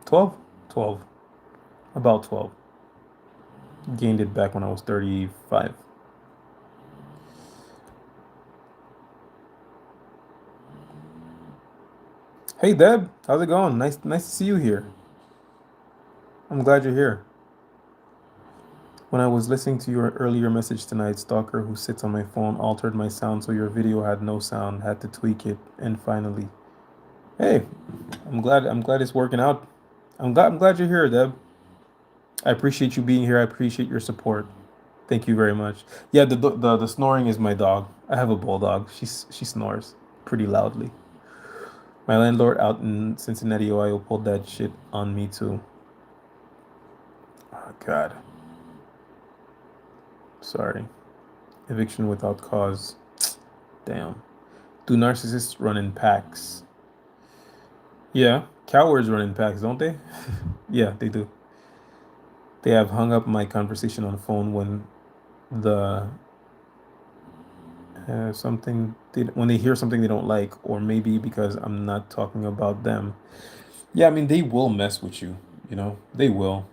12, 12, about 12. Gained it back when I was 35. Hey Deb, how's it going? Nice to see you here. I'm glad you're here. When I was listening to your earlier message tonight, stalker who sits on my phone altered my sound so your video had no sound, had to tweak it, and finally. Hey, I'm glad it's working out. I'm glad you're here, Deb. I appreciate you being here. I appreciate your support. Thank you very much. Yeah, the snoring is my dog. I have a bulldog. She snores pretty loudly. My landlord out in Cincinnati, Ohio, pulled that shit on me too. Oh God. Sorry. Eviction without cause. Damn. Do narcissists run in packs? Yeah, cowards run in packs, don't they? Yeah, they do. They have hung up my conversation on the phone the when they hear something they don't like, or maybe because I'm not talking about them. Yeah, I mean they will mess with you. They will.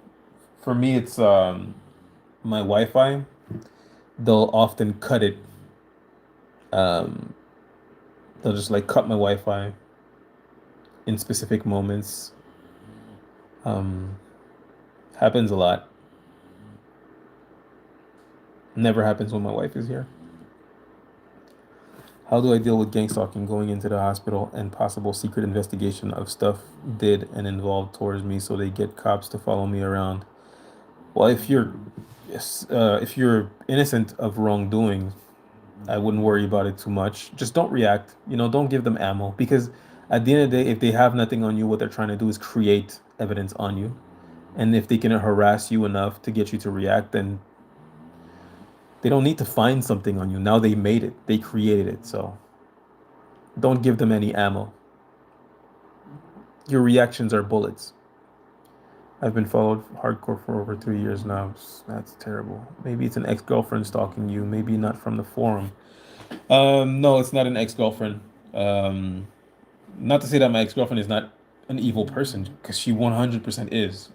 For me, it's my Wi-Fi. They'll often cut it. Um, they'll just like cut my Wi-Fi, in specific moments. Um, Happens a lot. Never happens when my wife is here. How do I deal with gang stalking going into the hospital and possible secret investigation of stuff did and involved towards me so they get cops to follow me around? Well, if you're innocent of wrongdoing, I wouldn't worry about it too much. Just don't react. Don't give them ammo because at the end of the day, if they have nothing on you, what they're trying to do is create evidence on you. And if they can harass you enough to get you to react, then they don't need to find something on you. Now they made it. They created it. So don't give them any ammo. Your reactions are bullets. I've been followed hardcore for over 3 years now. That's terrible. Maybe it's an ex-girlfriend stalking you. Maybe not from the forum. No, it's not an ex-girlfriend. Um, Not to say that my ex-girlfriend is not an evil person, because she 100% is.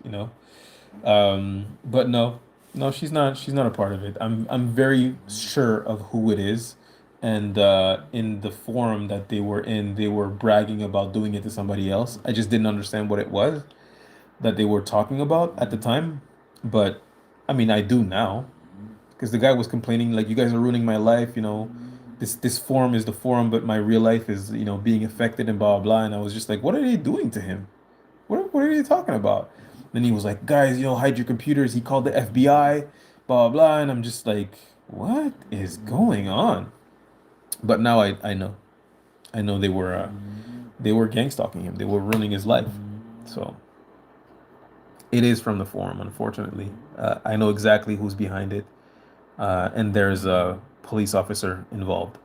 But no, no, she's not. She's not a part of it. I'm very sure of who it is, and in the forum that they were in, they were bragging about doing it to somebody else. I just didn't understand what it was that they were talking about at the time, but I mean, I do now because the guy was complaining like, you guys are ruining my life. This forum is the forum, but my real life is being affected and blah blah blah. And I was just like, what are they doing to him? What are you talking about? Then he was like, guys, hide your computers. He called the FBI, blah, blah, blah. And I'm just like, what is going on? But now I know. I know they were gang stalking him. They were ruining his life. So it is from the forum, unfortunately. I know exactly who's behind it. And there's a police officer involved.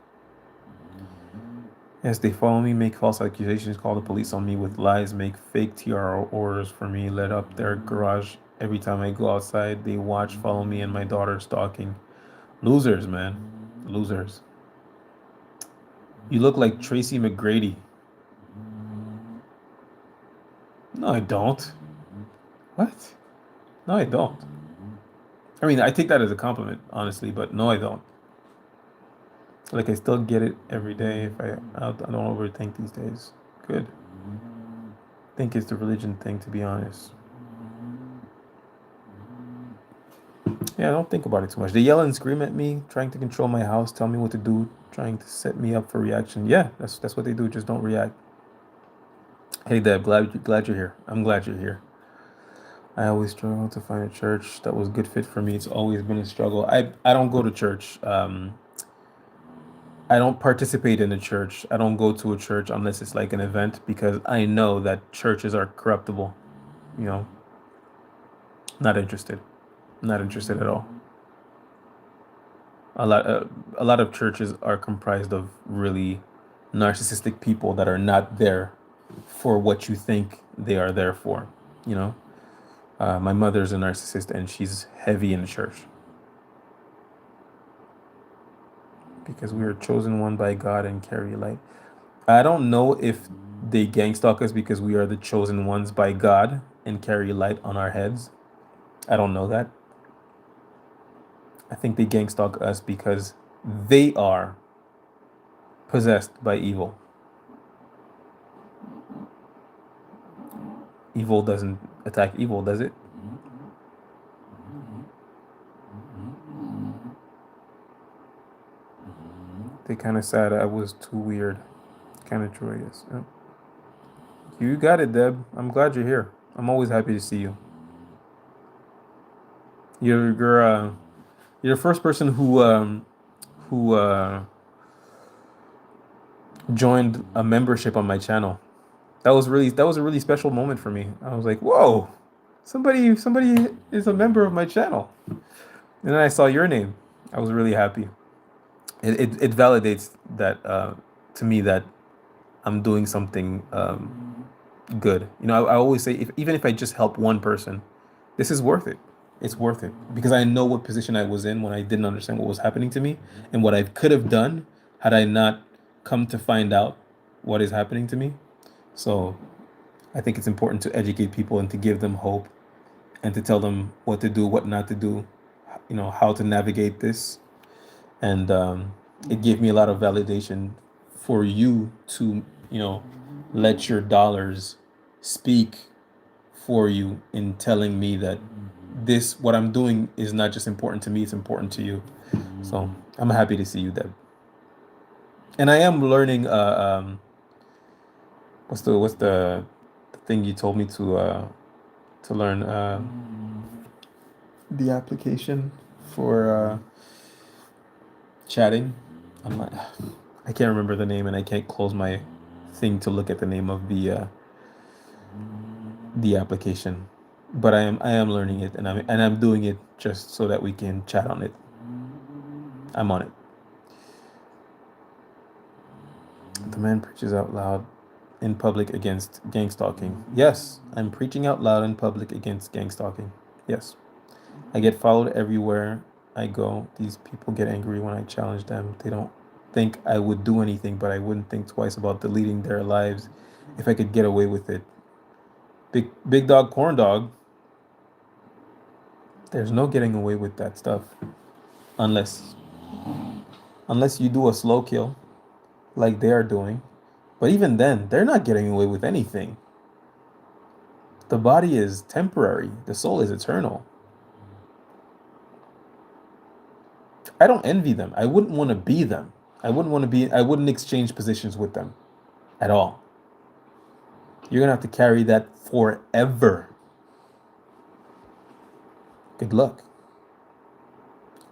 Yes, they follow me, make false accusations, call the police on me with lies, make fake TRO orders for me, let up their garage every time I go outside. They watch, follow me, and my daughter stalking. Losers, man. Losers. You look like Tracy McGrady. No, I don't. What? No, I don't. I mean, I take that as a compliment, honestly, but no, I don't. Like, I still get it every day if I don't overthink these days. Good. I think it's the religion thing, to be honest. Yeah, I don't think about it too much. They yell and scream at me, trying to control my house, tell me what to do, trying to set me up for reaction. Yeah, that's what they do. Just don't react. Hey Deb, glad you're here. I'm glad you're here. I always struggle to find a church that was a good fit for me. It's always been a struggle. I don't go to church. I don't participate in a church. I don't go to a church unless it's like an event because I know that churches are corruptible. You know, not interested. Not interested at all. A lot of churches are comprised of really narcissistic people that are not there for what you think they are there for. You know, my mother's a narcissist and she's heavy in the church because we are chosen one by God and carry light. I don't know if they gang stalk us because we are the chosen ones by God and carry light on our heads. I don't know that. I think they gang stalk us because they are possessed by evil. Evil doesn't attack evil, does it? They kind of sad I was too weird. Kind of true, I guess. Yeah. You got it, Deb. I'm glad you're here. I'm always happy to see you. You're the first person who joined a membership on my channel. That was a really special moment for me. I was like, whoa, somebody is a member of my channel. And then I saw your name. I was really happy. It validates that to me that I'm doing something good. I always say even if I just help one person, this is worth it. It's worth it because I know what position I was in when I didn't understand what was happening to me and what I could have done had I not come to find out what is happening to me. So I think it's important to educate people and to give them hope and to tell them what to do, what not to do, how to navigate this. And it gave me a lot of validation for you to, let your dollars speak for you in telling me that this, what I'm doing, is not just important to me, it's important to you. So I'm happy to see you, Deb. And I am learning what's the thing you told me to learn the application for chatting. I'm not, I can't remember the name, and I can't close my thing to look at the name of the application. But I am learning it, and I'm doing it just so that we can chat on it. I'm on it. The man preaches out loud in public against gang stalking. Yes, I'm preaching out loud in public against gang stalking. Yes. I get followed everywhere I go. These people get angry when I challenge them. They don't think I would do anything, but I wouldn't think twice about deleting their lives if I could get away with it. Big dog, corn dog. There's no getting away with that stuff unless unless you do a slow kill like they are doing. But even then, they're not getting away with anything. The body is temporary. The soul is eternal. I don't envy them. I wouldn't want to be them. I wouldn't exchange positions with them at all. You're going to have to carry that forever. Good luck.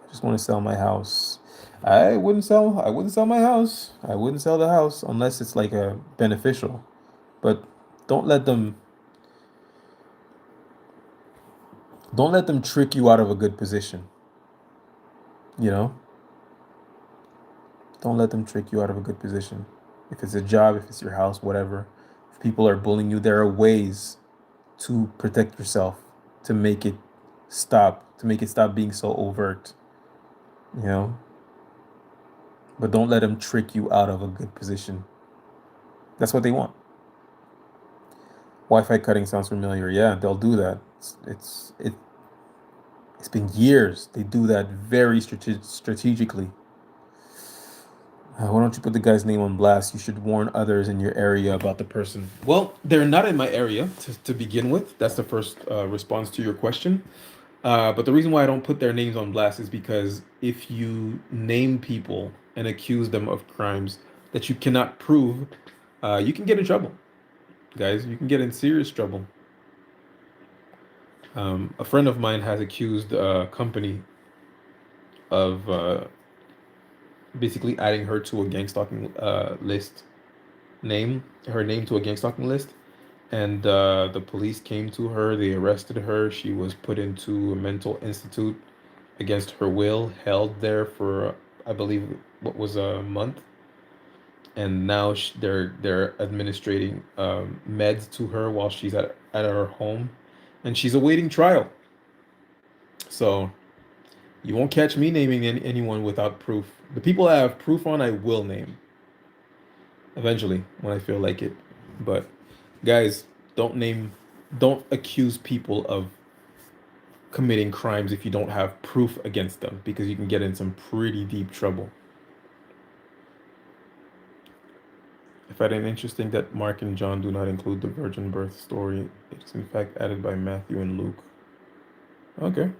I just want to sell my house. I wouldn't sell my house. I wouldn't sell the house unless it's like a beneficial. But don't let them don't let them trick you out of a good position. You know? Don't let them trick you out of a good position. If it's a job, if it's your house, whatever. If people are bullying you, there are ways to protect yourself, to make it stop being so overt, you know? But don't let them trick you out of a good position. That's what they want. Wi-Fi cutting sounds familiar. Yeah, they'll do that. It's been years. They do that very strategically. Why don't you put the guy's name on blast? You should warn others in your area about the person. Well, they're not in my area to begin with. That's the first response to your question. But the reason why I don't put their names on blast is because if you name people and accuse them of crimes that you cannot prove, you can get in trouble, guys. You can get in serious trouble. A friend of mine has accused a company of basically adding her to a gang stalking list, her name to a gang stalking list. And the police came to her, they arrested her. She was put into a mental institute against her will, held there for, I believe, what was a month. And now they're administrating meds to her while she's at her home, and she's awaiting trial. So you won't catch me naming anyone without proof. The people I have proof on, I will name eventually when I feel like it. But guys, don't accuse people of committing crimes if you don't have proof against them, because you can get in some pretty deep trouble. I find it interesting that Mark and John do not include the virgin birth story. It is in fact added by Matthew and Luke. Okay.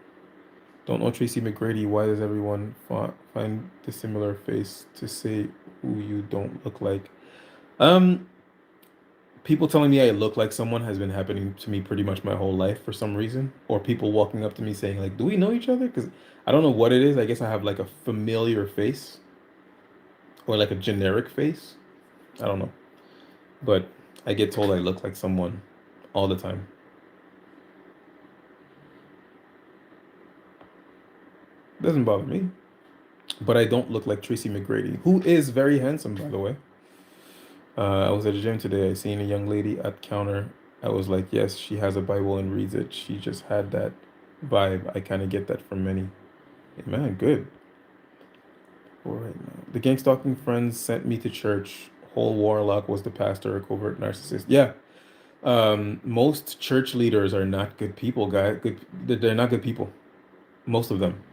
Don't know Tracy McGrady. Why does everyone find the similar face to say who you don't look like? Um, People telling me I look like someone has been happening to me pretty much my whole life for some reason. Or people walking up to me saying like, "Do we know each other?" Because I don't know what it is. I guess I have like a familiar face or like a generic face. I don't know. But I get told I look like someone all the time. Doesn't bother me. But I don't look like Tracy McGrady, who is very handsome, by the way. I was at the gym today. I seen a young lady at counter. I was like, yes, she has a Bible and reads it. She just had that vibe. I kind of get that from many. Hey, man, good. All right now. The gang stalking friends sent me to church. Whole warlock was the pastor, a covert narcissist. Yeah. Most church leaders are not good people, guys. They're not good people. Most of them.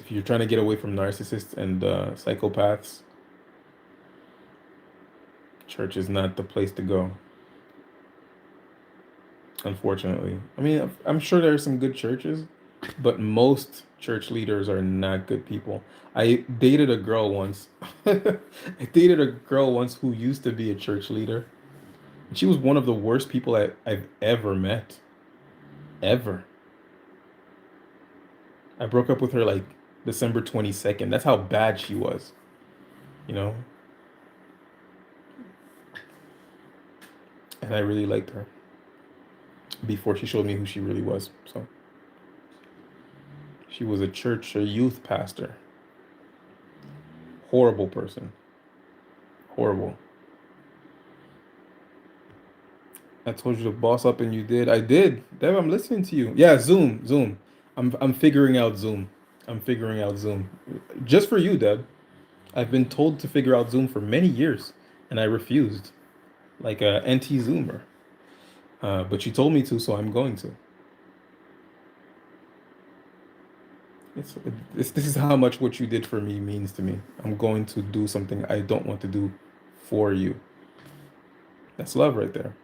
If you're trying to get away from narcissists and psychopaths, Church is not the place to go, unfortunately. I mean, I'm sure there are some good churches, but most church leaders are not good people. I dated a girl once. I dated a girl once who used to be a church leader. She was one of the worst people I've ever met. Ever. I broke up with her like December 22nd. That's how bad she was, you know? And I really liked her before she showed me who she really was. So she was a church, a youth pastor. Horrible person. Horrible. I told you to boss up and you did. I did. Dev, I'm listening to you. Yeah, Zoom. Zoom. I'm figuring out Zoom. I'm figuring out Zoom. Just for you, Deb. I've been told to figure out Zoom for many years, and I refused, like a anti-Zoomer. But you told me to, so I'm going to. It's, this is how much what you did for me means to me. I'm going to do something I don't want to do for you. That's love right there.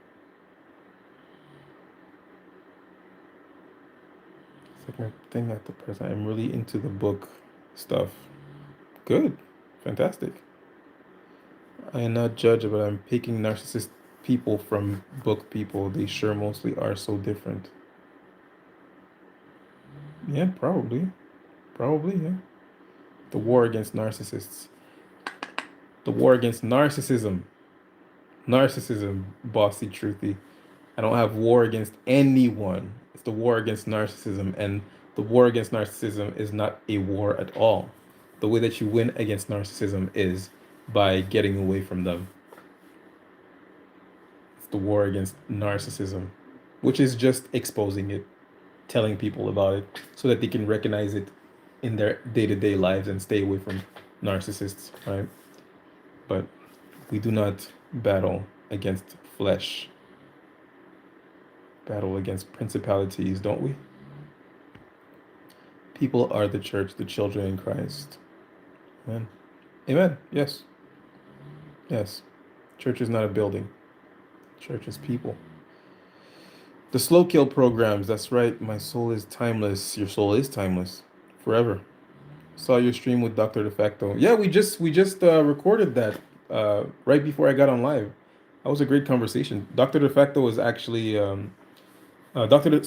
It's like my thing at the present. I'm really into the book stuff. Good. Fantastic. I am not judge, but I'm picking narcissist people from book people. They sure mostly are so different. Yeah, probably. Probably, yeah. The war against narcissists. The war against narcissism. Narcissism, bossy truthy. I don't have war against anyone. It's the war against narcissism. And the war against narcissism is not a war at all. The way that you win against narcissism is by getting away from them. It's the war against narcissism, which is just exposing it, telling people about it so that they can recognize it in their day-to-day lives and stay away from narcissists, right? But we do not battle against flesh, battle against principalities, don't we? People are the church, the children in Christ. Amen. Amen. Yes. Yes. Church is not a building. Church is people. The slow kill programs, that's right. My soul is timeless. Your soul is timeless. Forever. Saw your stream with Dr. DeFacto. Yeah, we just recorded that right before I got on live. That was a great conversation. Dr. DeFacto was actually Doctor.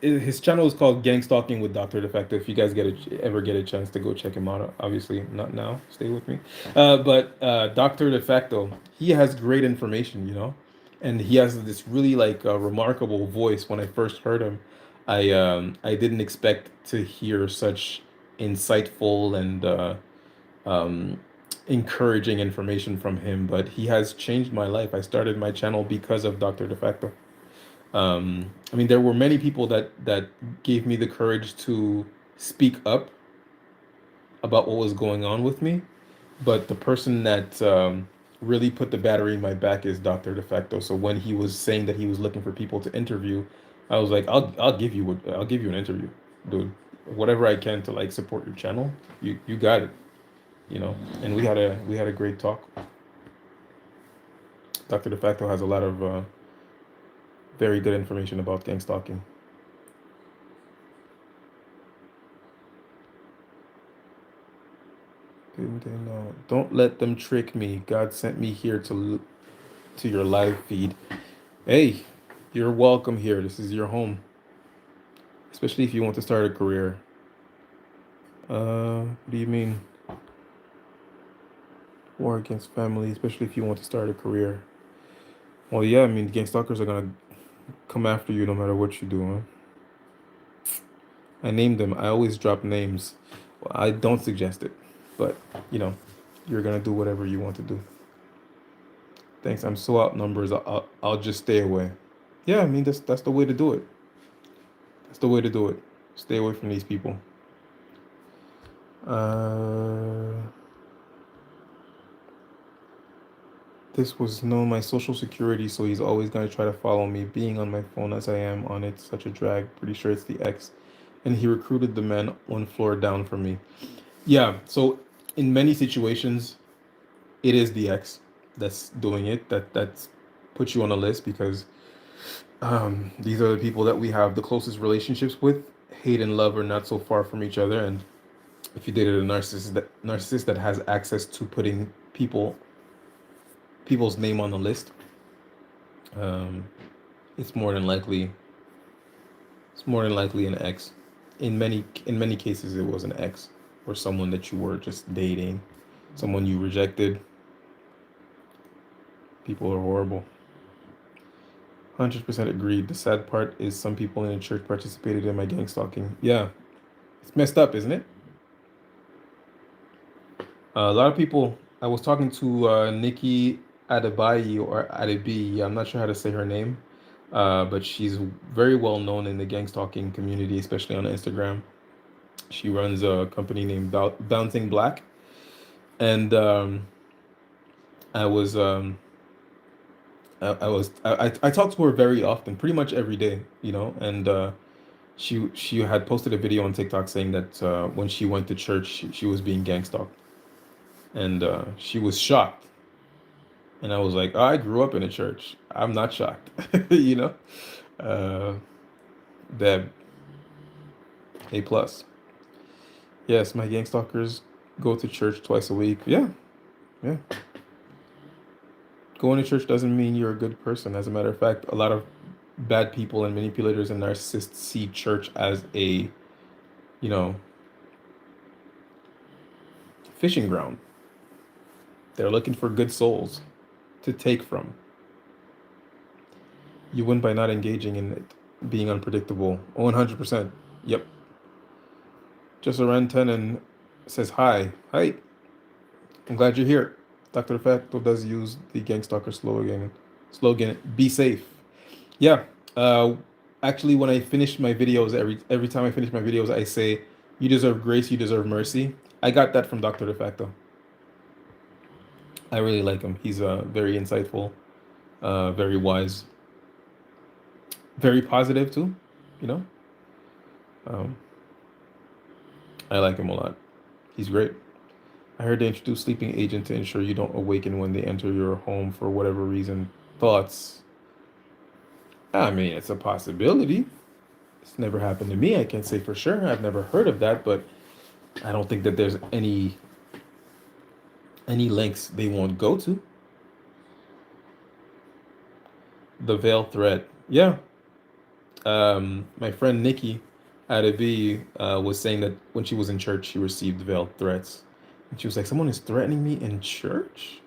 His channel is called Gang Stalking with Doctor DeFacto. If you guys ever get a chance to go check him out, obviously not now. Stay with me. But Doctor DeFacto, he has great information, and he has this really like remarkable voice. When I first heard him, I didn't expect to hear such insightful and um, encouraging information from him. But he has changed my life. I started my channel because of Doctor DeFacto. I mean, there were many people that gave me the courage to speak up about what was going on with me, but the person that really put the battery in my back is Dr. DeFacto. So when he was saying that he was looking for people to interview, I was like, I'll give you an interview, dude. Whatever I can to like support your channel, you got it. And we had a great talk. Dr. DeFacto has a lot of very good information about gang stalking. Didn't they know? Don't let them trick me. God sent me here to your live feed. Hey, you're welcome here. This is your home, especially if you want to start a career. What do you mean? War against family, especially if you want to start a career. Well, yeah, I mean, gang stalkers are gonna come after you no matter what you do, huh? I named them. I always drop names. Well, I don't suggest it, but you're gonna do whatever you want to do. Thanks. I'm so outnumbered. I'll just stay away. Yeah, I mean that's the way to do it. That's the way to do it. Stay away from these people. This was my social security, so he's always gonna try to follow me. Being on my phone as I am on it, such a drag. Pretty sure it's the ex, and he recruited the man one floor down from me. Yeah. So in many situations, it is the ex. that's doing it, that's put you on a list, because these are the people that we have the closest relationships with. Hate and love are not so far from each other, and if you dated a narcissist that has access to putting people's name on the list, um, it's more than likely an ex. In many cases, it was an ex, or someone that you were just dating, someone you rejected. People are horrible. 100% agreed. The sad part is some people in the church participated in my gang stalking. Yeah, it's messed up, isn't it? A lot of people. I was talking to Nikki Adebayi, or Adebi. I'm not sure how to say her name, but she's very well known in the gang stalking community, especially on Instagram. She runs a company named Bouncing Black, and I was I talk to her very often, pretty much every day, and she had posted a video on TikTok saying that when she went to church, she was being gang stalked, and she was shocked. And I was like, oh, I grew up in a church. I'm not shocked, you know. Uh, that A+. Yes, my gang stalkers go to church twice a week. Yeah, yeah. Going to church doesn't mean you're a good person. As a matter of fact, a lot of bad people and manipulators and narcissists see church as a, you know, fishing ground. They're looking for good souls to take from. You win by not engaging in it, being unpredictable. 100%. Yep. Just around 10 and says hi. Hi. I'm glad you're here. Dr. Facto does use the gang stalker slogan, be safe. Yeah. Actually, when I finish my videos, every time I finish my videos, I say, you deserve grace, you deserve mercy. I got that from Dr. De Facto. I really like him. He's very insightful, very wise, very positive too. You know, um, I like him a lot. He's great. I heard they introduced sleeping agent to ensure you don't awaken when they enter your home for whatever reason. Thoughts? I mean, it's a possibility. It's never happened to me. I can't say for sure. I've never heard of that, but I don't think that there's any lengths they won't go to. The veil threat. Yeah. My friend Nikki Adebi was saying that when she was in church, she received veiled threats. And she was like, someone is threatening me in church?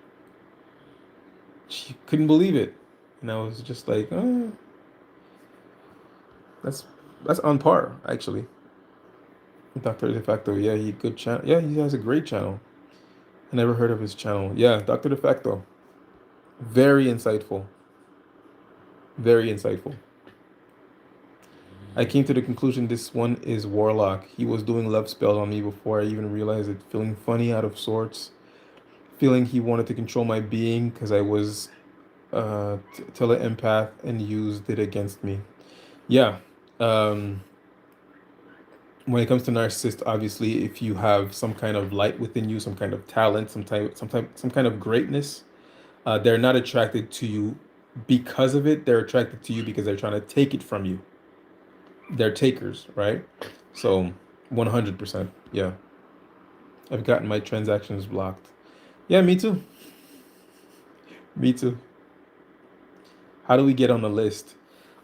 She couldn't believe it. And I was just like, that's that's on par, actually. Dr. De Facto, yeah, he good channel. Yeah, he has a great channel. I never heard of his channel. Yeah, Dr. De Facto. Very insightful. Very insightful. I came to the conclusion this one is Warlock. He was doing love spells on me before I even realized it. Feeling funny, out of sorts. Feeling he wanted to control my being because I was tele-empath and used it against me. Yeah. Um, when it comes to narcissists, obviously, if you have some kind of light within you, some kind of talent, some kind of greatness, they're not attracted to you because of it. They're attracted to you because they're trying to take it from you. They're takers, right? So 100%. Yeah. I've gotten my transactions blocked. Yeah, me too. Me too. How do we get on the list?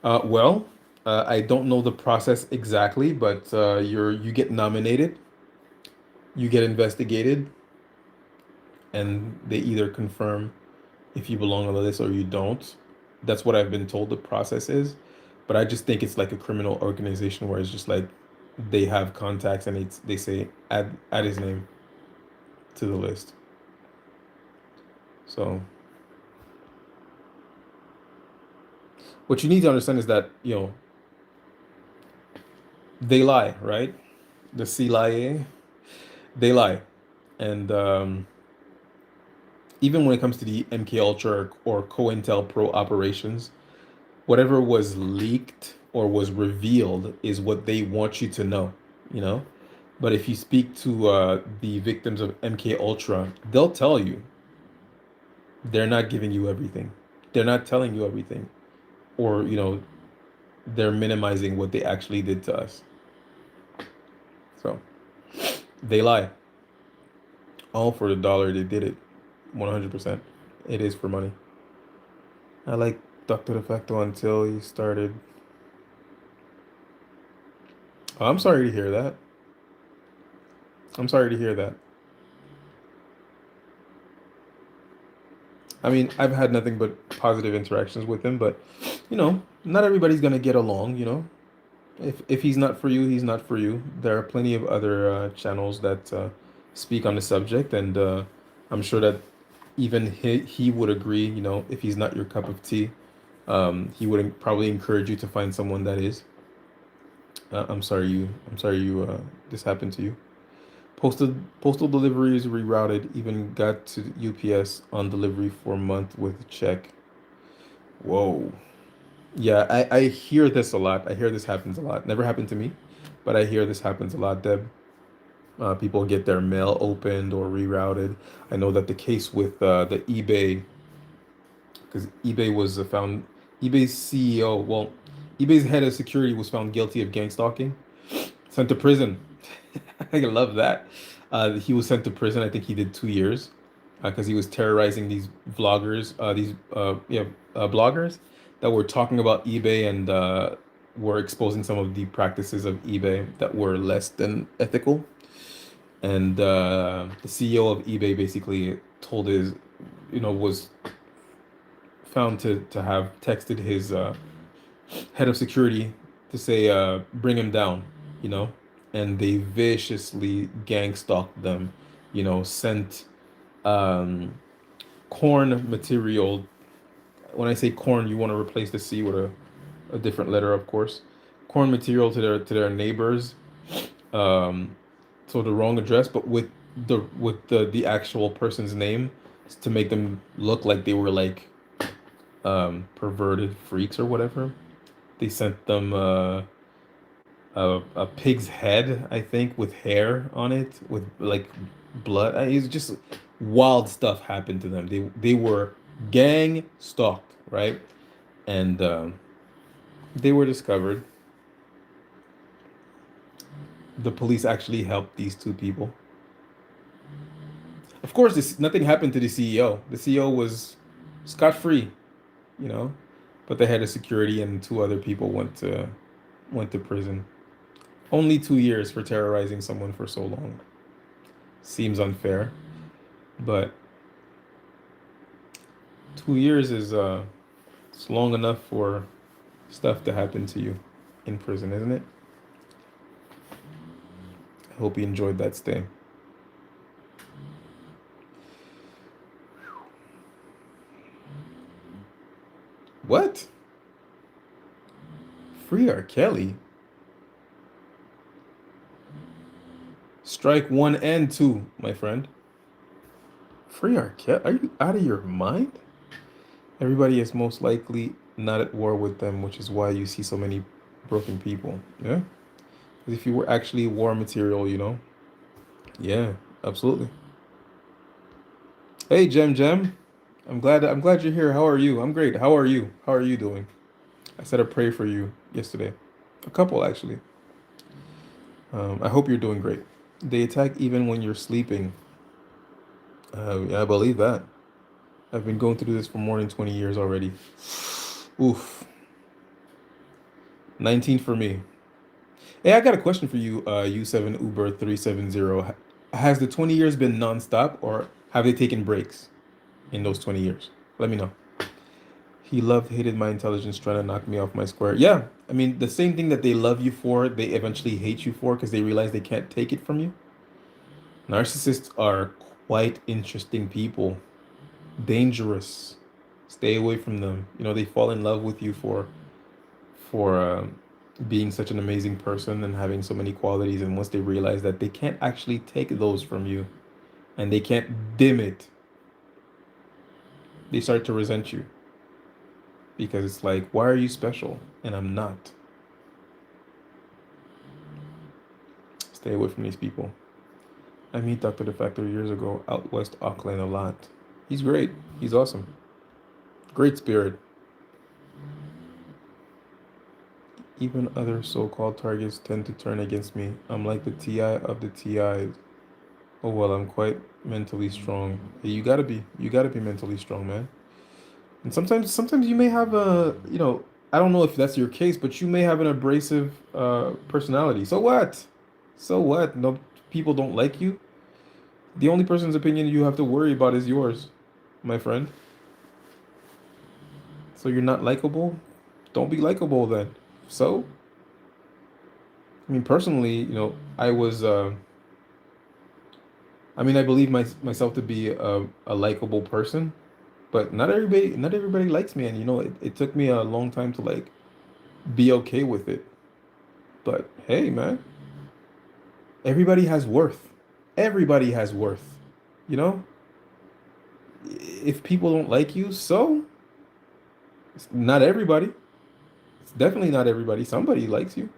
Well, I don't know the process exactly, but you get nominated, you get investigated, and they either confirm if you belong on the list or you don't. That's what I've been told the process is. But I just think it's like a criminal organization where it's just like they have contacts and they say add his name to the list. So what you need to understand is that, they lie, right? The CIA, they lie. And even when it comes to the MK Ultra or COINTELPRO operations, whatever was leaked or was revealed is what they want you to know, you know? But if you speak to the victims of MK Ultra, they'll tell you. They're not giving you everything. They're not telling you everything, or they're minimizing what they actually did to us. So they lie. All for the dollar. They did it. 100%. It is for money. I like Dr. De Facto until he started. Oh, I'm sorry to hear that. I'm sorry to hear that. I mean, I've had nothing but positive interactions with him, but not everybody's gonna get along. If he's not for you, he's not for you. There are plenty of other channels that speak on the subject, and I'm sure that even he would agree. If he's not your cup of tea, he would probably encourage you to find someone that is. I'm sorry you this happened to you. Postal deliveries rerouted, even got to UPS on delivery for a month with a check. Whoa. Yeah, I hear this a lot. I hear this happens a lot. Never happened to me, but I hear this happens a lot, Deb. People get their mail opened or rerouted. I know that the case with the eBay, because eBay was found, eBay's CEO, well, eBay's head of security was found guilty of gang stalking, sent to prison. I love that. He was sent to prison. I think he did 2 years because he was terrorizing these vloggers, bloggers that were talking about eBay and were exposing some of the practices of eBay that were less than ethical. And the CEO of eBay basically told his, was found to have texted his head of security to say, bring him down, you know, and they viciously gang stalked them, sent um, corn material. When I say corn, you want to replace the C with a different letter, of course. Corn material to their neighbors, um, so the wrong address, but with the actual person's name to make them look like they were like perverted freaks or whatever. They sent them a pig's head, I think, with hair on it, with like blood. It's just wild stuff happened to them. They were gang stalked, right? And they were discovered. The police actually helped these two people. Of course, nothing happened to the CEO. The CEO was scot free, you know, but the head of security and two other people went to prison. Only 2 years for terrorizing someone for so long. Seems unfair, but 2 years is it's long enough for stuff to happen to you in prison, isn't it? I hope you enjoyed that stay. What? Free R. Kelly? Strike one and two, my friend. Free R. Kelly? Are you out of your mind? Everybody is most likely not at war with them, which is why you see so many broken people. Yeah? 'Cause if you were actually war material, Yeah, absolutely. Hey, Jem. I'm glad you're here. How are you? I'm great. How are you? How are you doing? I said a prayer for you yesterday. A couple actually. I hope you're doing great. They attack even when you're sleeping. Yeah, I believe that. I've been going through this for more than 20 years already. Oof. 19 for me. Hey, I got a question for you, U7 Uber 370. Has the 20 years been nonstop or have they taken breaks in those 20 years? Let me know. He loved, hated my intelligence, trying to knock me off my square. Yeah, I mean, the same thing that they love you for, they eventually hate you for because they realize they can't take it from you. Narcissists are quite interesting people, dangerous. Stay away from them. They fall in love with you for being such an amazing person and having so many qualities. And once they realize that they can't actually take those from you and they can't dim it, they start to resent you because it's like, why are you special? And I'm not. Stay away from these people. I meet Dr. DeFacto years ago out west Auckland a lot. He's great. He's awesome. Great spirit. Even other so-called targets tend to turn against me. I'm like the TI of the TIs. Oh well, I'm quite mentally strong. Hey, you gotta be mentally strong, man. And sometimes you may have I don't know if that's your case, but you may have an abrasive personality. So what? So what? No, people don't like you. The only person's opinion you have to worry about is yours, my friend. So you're not likable? Don't be likable then. So, I mean, personally, I believe myself to be a likable person, but not everybody likes me, and it took me a long time to like be okay with it. But hey, man, everybody has worth. Everybody has worth. You know, if people don't like you, so it's not everybody. It's definitely not everybody. Somebody likes you.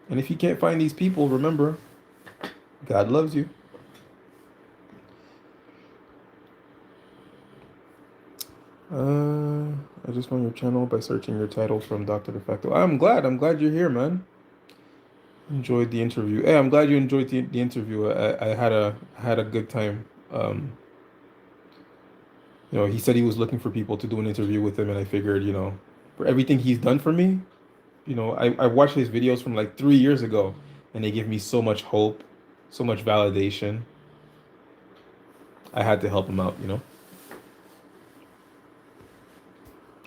And if you can't find these people, remember, God loves you. Uh, I just found your channel by searching your title from Dr. DeFacto. I'm glad. I'm glad you're here, man. Enjoyed the interview. Hey, I'm glad you enjoyed the interview. I had a good time. He said he was looking for people to do an interview with him, and I figured, for everything he's done for me, I watched his videos from like 3 years ago, and they give me so much hope, so much validation. I had to help him out.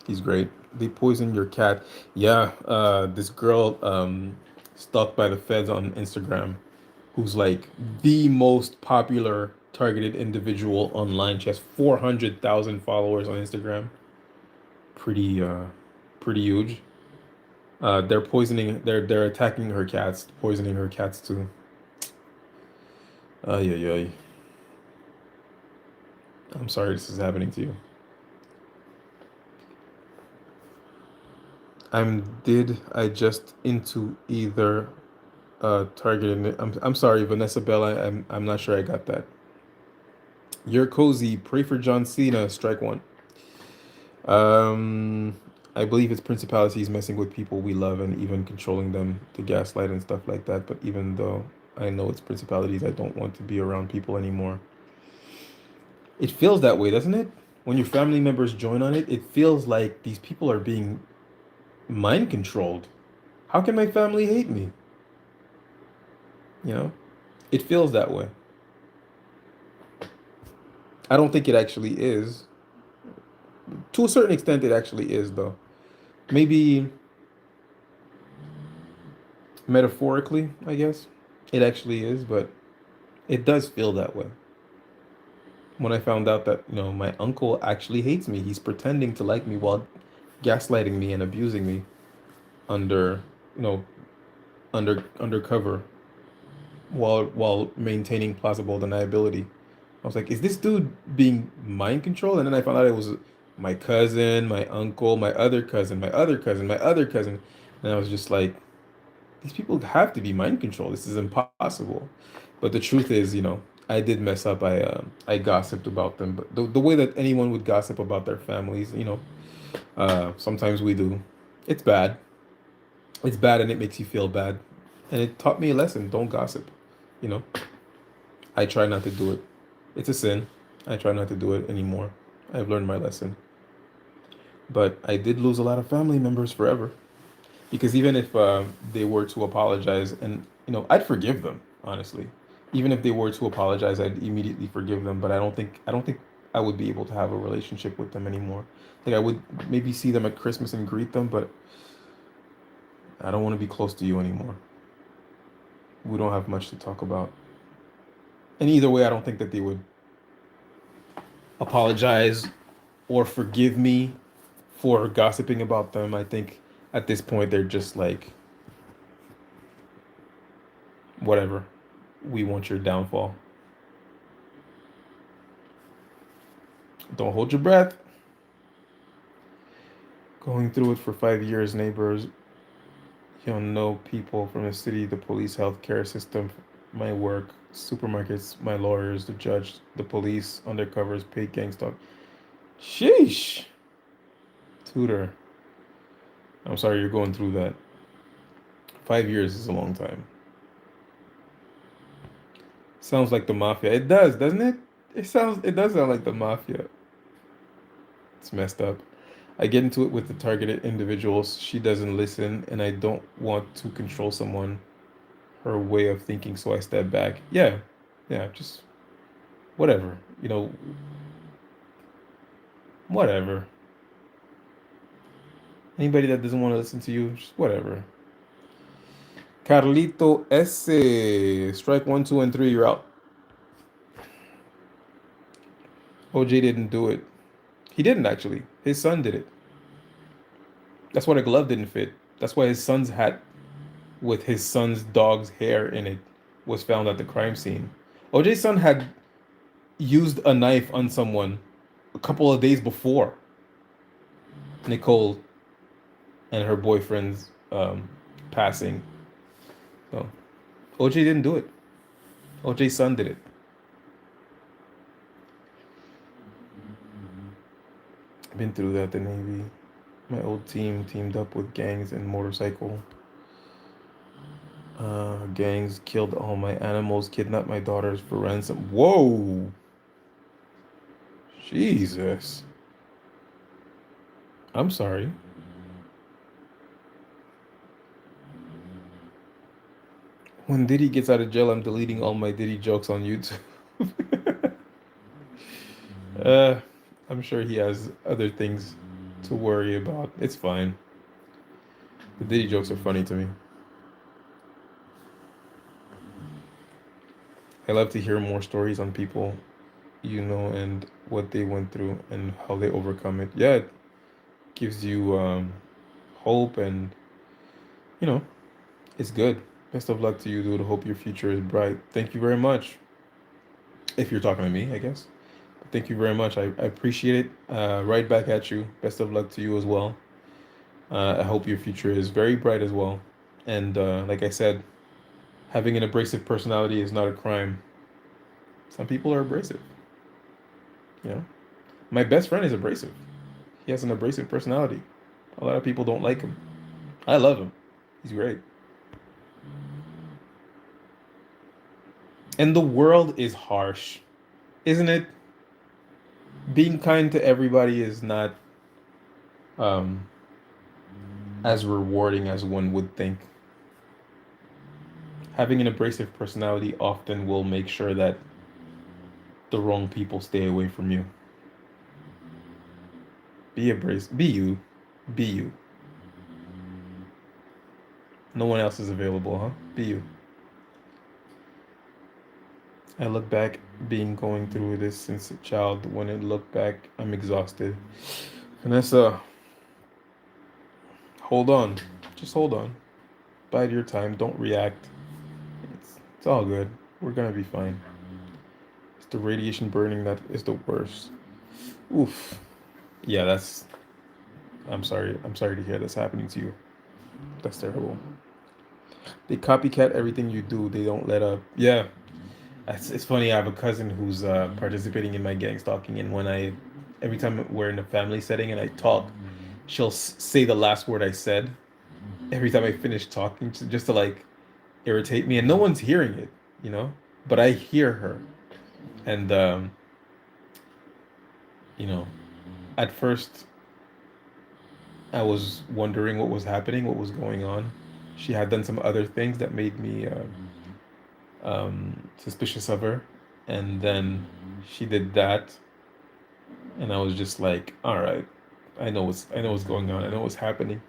He's great. They poisoned your cat. Yeah, this girl stalked by the feds on Instagram, who's like the most popular targeted individual online. She has 400,000 followers on Instagram. Pretty pretty huge. They're attacking her cats, poisoning her cats too. Ay ay ay. I'm sorry this is happening to you. Did I just into either targeted. I'm sorry, Vanessa Bell. I'm not sure I got that. You're cozy. Pray for John Cena. Strike one. Um, I believe it's principalities messing with people we love and even controlling them to gaslight and stuff like that. But even though I know it's principalities, I don't want to be around people anymore. It feels that way, doesn't it? When your family members join on it, it feels like these people are being mind controlled. How can my family hate me? You know, it feels that way. I don't think it actually is. To a certain extent, it actually is, though. Maybe metaphorically, I guess. It actually is, but it does feel that way. When I found out that, my uncle actually hates me, he's pretending to like me while gaslighting me and abusing me under, you know, undercover while maintaining plausible deniability. I was like, is this dude being mind controlled? And then I found out it was my cousin, my uncle, my other cousin, my other cousin, my other cousin. And I was just like, these people have to be mind controlled. This is impossible. But the truth is, I did mess up. I gossiped about them, but the way that anyone would gossip about their families, sometimes we do. It's bad. It's bad, and it makes you feel bad. And it taught me a lesson. Don't gossip. You know, I try not to do it. It's a sin. I try not to do it anymore. I've learned my lesson. But I did lose a lot of family members forever. Because even if they were to apologize, and I'd forgive them, honestly. Even if they were to apologize, I'd immediately forgive them. But I don't think I would be able to have a relationship with them anymore. Like I would maybe see them at Christmas and greet them, but I don't want to be close to you anymore. We don't have much to talk about. And either way, I don't think that they would apologize or forgive me for gossiping about them. I think at this point they're just like, whatever. We want your downfall. Don't hold your breath. Going through it for 5 years, neighbors, people from the city, the police, healthcare system. my work, supermarkets, my lawyers, the judge, the police, undercovers, paid gang stalk. Sheesh. Tutor. I'm sorry you're going through that. 5 years is a long time. Sounds like the mafia. It does, doesn't it? It does sound like the mafia. It's messed up. I get into it with the targeted individuals. She doesn't listen, and I don't want to control someone, her way of thinking, so I step back. Yeah, yeah, just whatever. Whatever. Anybody that doesn't want to listen to you, just whatever. Carlito S. Strike one, two, and three. You're out. OJ didn't do it. He didn't actually. His son did it. That's why the glove didn't fit. That's why his son's hat with his son's dog's hair in it was found at the crime scene. OJ's son had used a knife on someone a couple of days before Nicole and her boyfriend's passing. So OJ didn't do it. OJ's son did it. Been through that, the Navy. My old team teamed up with gangs and motorcycle. Gangs killed all my animals, kidnapped my daughters for ransom. Whoa! Jesus. I'm sorry. When Diddy gets out of jail, I'm deleting all my Diddy jokes on YouTube. uh, I'm sure he has other things to worry about. It's fine. The Diddy jokes are funny to me. I love to hear more stories on people, and what they went through and how they overcome it. Yeah, it gives you hope, and you know, it's good. Best of luck to you, dude. Hope your future is bright. Thank you very much. If you're talking to me, I guess. But thank you very much. I appreciate it. Right back at you. Best of luck to you as well. I hope your future is very bright as well. And like I said, having an abrasive personality is not a crime. Some people are abrasive. You know, my best friend is abrasive. He has an abrasive personality. A lot of people don't like him. I love him. He's great. And the world is harsh, isn't it? Being kind to everybody is not um, as rewarding as one would think. Having an abrasive personality often will make sure that the wrong people stay away from you. Be abrasive. Be you. Be you. No one else is available, huh? Be you. I look back being going through this since a child. When I look back, I'm exhausted. Vanessa, hold on. Just hold on. Bide your time. Don't react. It's all good. We're gonna be fine. It's the radiation burning that is the worst. Oof. Yeah, that's. I'm sorry. I'm sorry to hear this happening to you. That's terrible. They copycat everything you do. They don't let up. Yeah, it's funny. I have a cousin who's participating in my gang stalking, and every time we're in a family setting and I talk, she'll say the last word I said every time I finish talking, just to like irritate me, and no one's hearing it, but I hear her, and you know, at first I was wondering what was happening, what was going on. She had done some other things that made me suspicious of her, and then she did that, and I was just like, all right, I know what's going on. I know what's happening.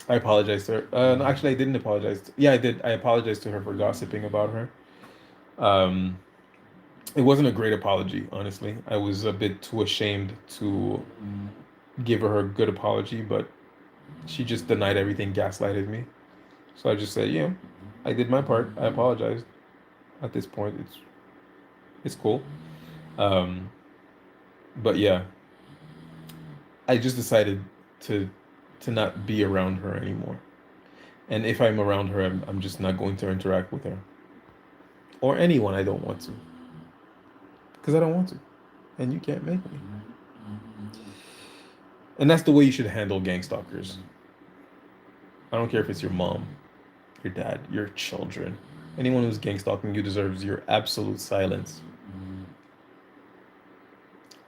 I apologized to her. No, actually, I didn't apologize. Yeah, I did. I apologized to her for gossiping about her. Um, it wasn't a great apology, honestly. I was a bit too ashamed to give her a good apology, but she just denied everything, gaslighted me. So I just said, yeah, I did my part. I apologized. At this point, it's cool. Um, but yeah, I just decided to to not be around her anymore. And if I'm around her, I'm just not going to interact with her. or anyone I don't want to, because I don't want to, and you can't make me. And that's the way you should handle gang stalkers. I don't care if it's your mom, your dad, your children. Anyone who's gang stalking you deserves your absolute silence.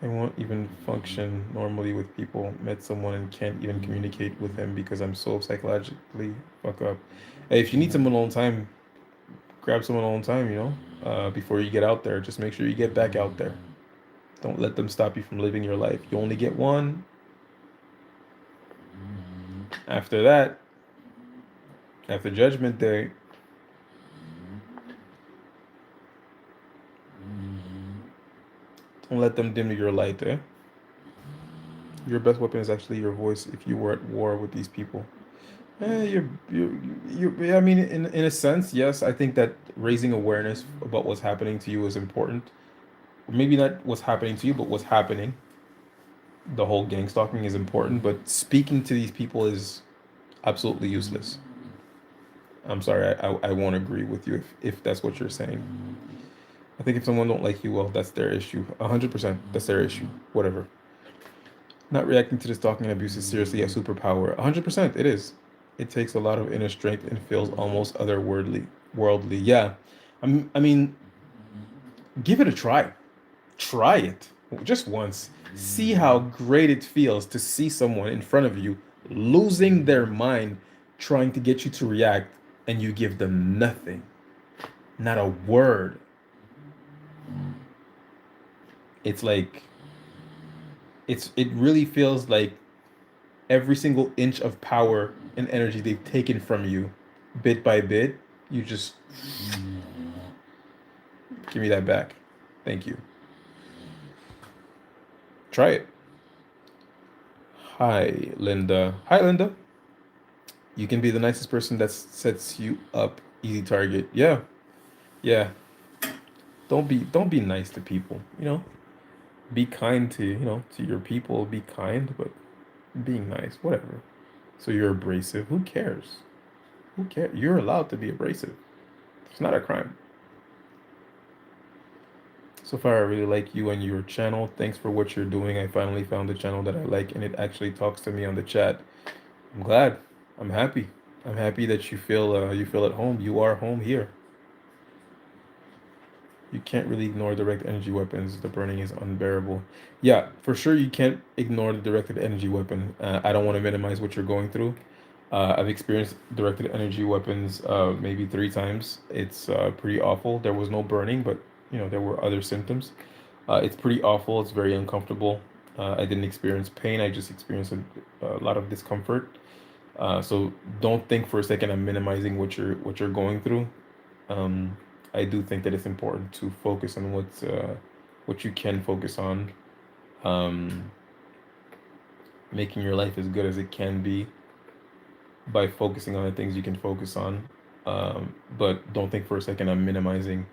I won't even function normally with people. Met someone and can't even communicate with him because I'm so psychologically fuck up. Hey, if you need some alone time, grab some alone time, before you get out there. Just make sure you get back out there. Don't let them stop you from living your life. You only get one. After that, after Judgment Day, don't let them dim your light, eh? Your best weapon is actually your voice if you were at war with these people. I mean, in a sense, yes, I think that raising awareness about what's happening to you is important. Maybe not what's happening to you, but what's happening. The whole gang stalking is important, but speaking to these people is absolutely useless. I'm sorry, I won't agree with you if that's what you're saying. I think if someone don't like you, well, that's their issue. 100%, that's their issue. Whatever. Not reacting to the stalking and abuse is seriously a superpower. 100%, it is. It takes a lot of inner strength and feels almost otherworldly. Worldly, yeah. I mean, give it a try. Try it just once. See how great it feels to see someone in front of you losing their mind, trying to get you to react, and you give them nothing, not a word. It's like it really feels like every single inch of power and energy they've taken from you, bit by bit, you just give me that back. Thank you. Try it. Hi, Linda. Hi, Linda. You can be the nicest person that sets you up. Easy target. Yeah, yeah. Don't be nice to people. Be kind to your people. Be kind, but being nice, whatever. So you're abrasive. Who cares? Who cares? You're allowed to be abrasive. It's not a crime. So far, I really like you and your channel. Thanks for what you're doing. I finally found a channel that I like, and it actually talks to me on the chat. I'm glad. I'm happy. I'm happy that you feel at home. You are home here. You can't really ignore direct energy weapons. The burning is unbearable. Yeah, for sure you can't ignore the directed energy weapon. I don't want to minimize what you're going through. I've experienced directed energy weapons maybe 3 times. It's pretty awful. There was no burning, but there were other symptoms. It's pretty awful. It's very uncomfortable. I didn't experience pain. I just experienced a lot of discomfort. So don't think for a second I'm minimizing what you're going through. Um, I do think that it's important to focus on what you can focus on, um, making your life as good as it can be by focusing on the things you can focus on. But don't think for a second I'm minimizing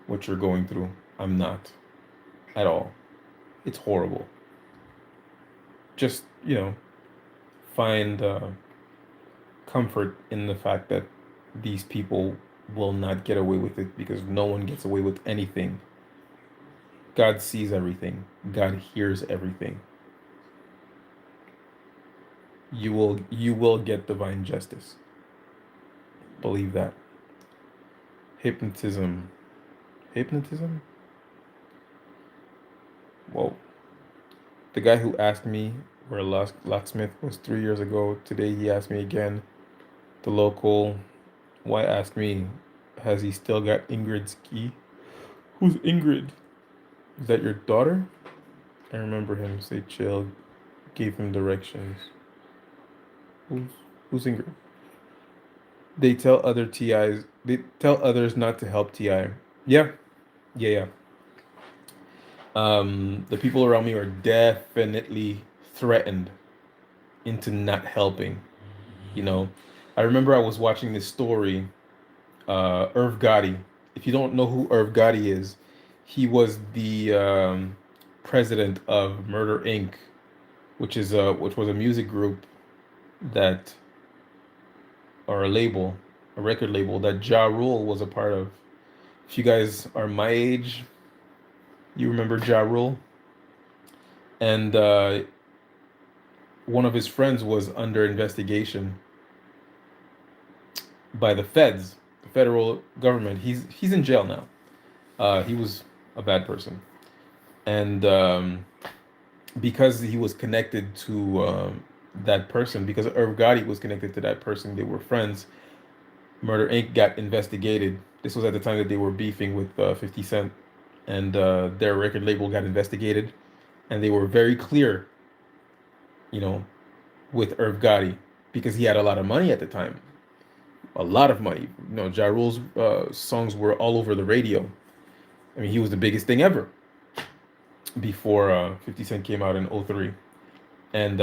what you're going through. I'm not at all. It's horrible. Just, find comfort in the fact that these people will not get away with it because no one gets away with anything. God sees everything. God hears everything. You will get divine justice. Believe that. Hypnotism. Hypnotism? Whoa. The guy who asked me where a locksmith was 3 years ago, today he asked me again. The local, why ask me? Has he still got Ingrid's key? Who's Ingrid? Is that your daughter? I remember him say chill, gave him directions. Who's who's Ingrid? They tell others not to help Ti. Yeah, yeah, yeah. The people around me are definitely threatened into not helping. You know, I remember I was watching this story, Irv Gotti. If you don't know who Irv Gotti is, he was the president of Murder Inc., which was a music group that, or a label, a record label that Ja Rule was a part of. If you guys are my age, you remember Ja Rule, and one of his friends was under investigation by the feds, the federal government. He's in jail now. He was a bad person, and because he was connected to that person, because Irv Gotti was connected to that person, they were friends. Murder Inc. got investigated. This was at the time that they were beefing with 50 Cent, and their record label got investigated, and they were very clear, you know, with Irv Gotti because he had a lot of money at the time, a lot of money. You know, Ja Rule's songs were all over the radio. I mean, he was the biggest thing ever before 50 Cent came out in '03, and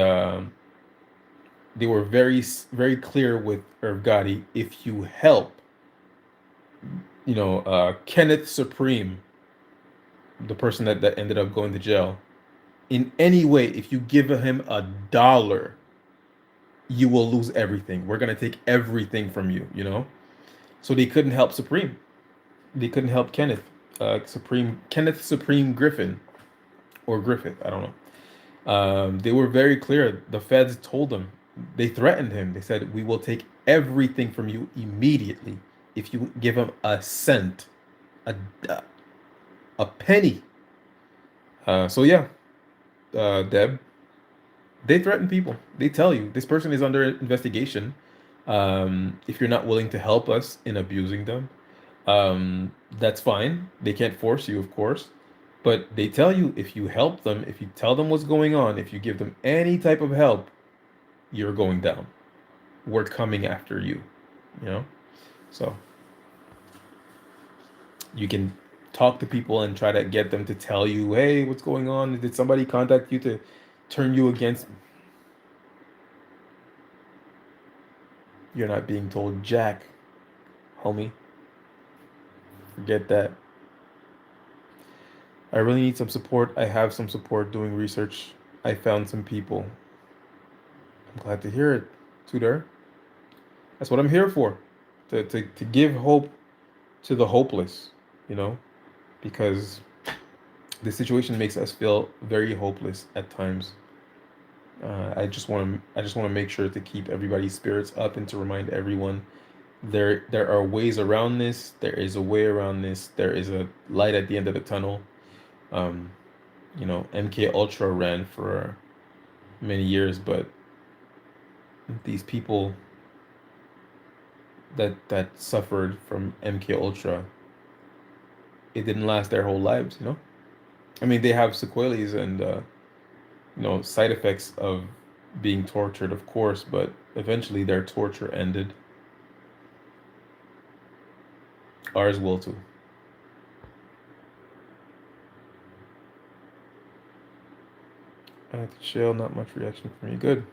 they were very clear with Irv Gotti. If you help, Kenneth Supreme, the person that ended up going to jail, in any way, if you give him $1, you will lose everything. We're gonna take everything from you, you know? So they couldn't help Supreme. They couldn't help Kenneth. Kenneth Supreme Griffin or Griffith, I don't know. They were very clear. The feds told them, they threatened him. They said, "We will take everything from you immediately if you give him a cent, a a penny." So yeah, Deb, they threaten people. They tell you this person is under investigation. If you're not willing to help us in abusing them, that's fine. They can't force you, of course, but they tell you if you help them, if you tell them what's going on, if you give them any type of help, you're going down. We're coming after you, you know? So you can talk to people and try to get them to tell you, hey, what's going on? Did somebody contact you to turn you against me? You're not being told jack, homie. Forget that. I really need some support. I have some support doing research. I found some people. I'm glad to hear it, Tudor. That's what I'm here for. To give hope to the hopeless, you know? Because the situation makes us feel very hopeless at times. I just want to make sure to keep everybody's spirits up and to remind everyone there are ways around this. There is a way around this. There is a light at the end of the tunnel. Um, MK Ultra ran for many years, but these people that suffered from MK Ultra, it didn't last their whole lives, you know? I mean, they have sequelae and side effects of being tortured, of course, but eventually their torture ended. Ours will too. At the chill, not much reaction from you. Good.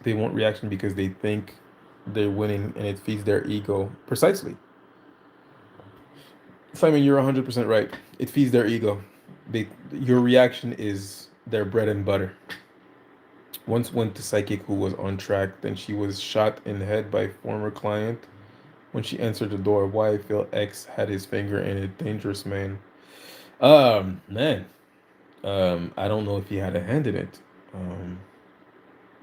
They want reaction because they think they're winning and it feeds their ego. Precisely. Simon, you're 100% right. It feeds their ego. Your reaction is their bread and butter. Once went to psychic who was on track, then she was shot in the head by former client. When she answered the door, why I feel X had his finger in it. Dangerous man. Man. I don't know if he had a hand in it. Um,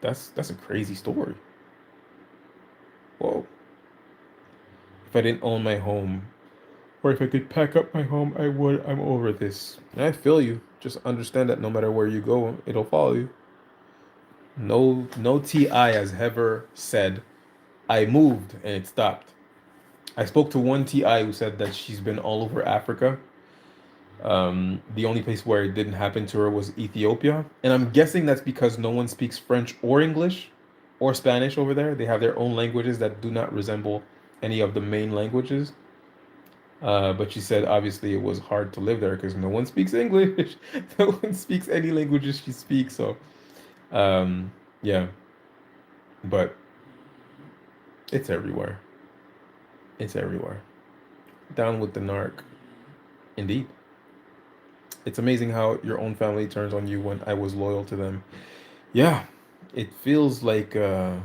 that's a crazy story. Whoa. If I didn't own my home, or if I could pack up my home, I would. I'm over this. And I feel you. Just understand that no matter where you go, it'll follow you. No TI has ever said, I moved and it stopped. I spoke to one TI who said that she's been all over Africa. The only place where it didn't happen to her was Ethiopia. And I'm guessing that's because no one speaks French or English or Spanish over there. They have their own languages that do not resemble any of the main languages. But she said obviously it was hard to live there because no one speaks English. No one speaks any languages she speaks. So, yeah, but it's everywhere. It's everywhere. Down with the narc. Indeed. It's amazing how your own family turns on you when I was loyal to them. Yeah, it feels like you're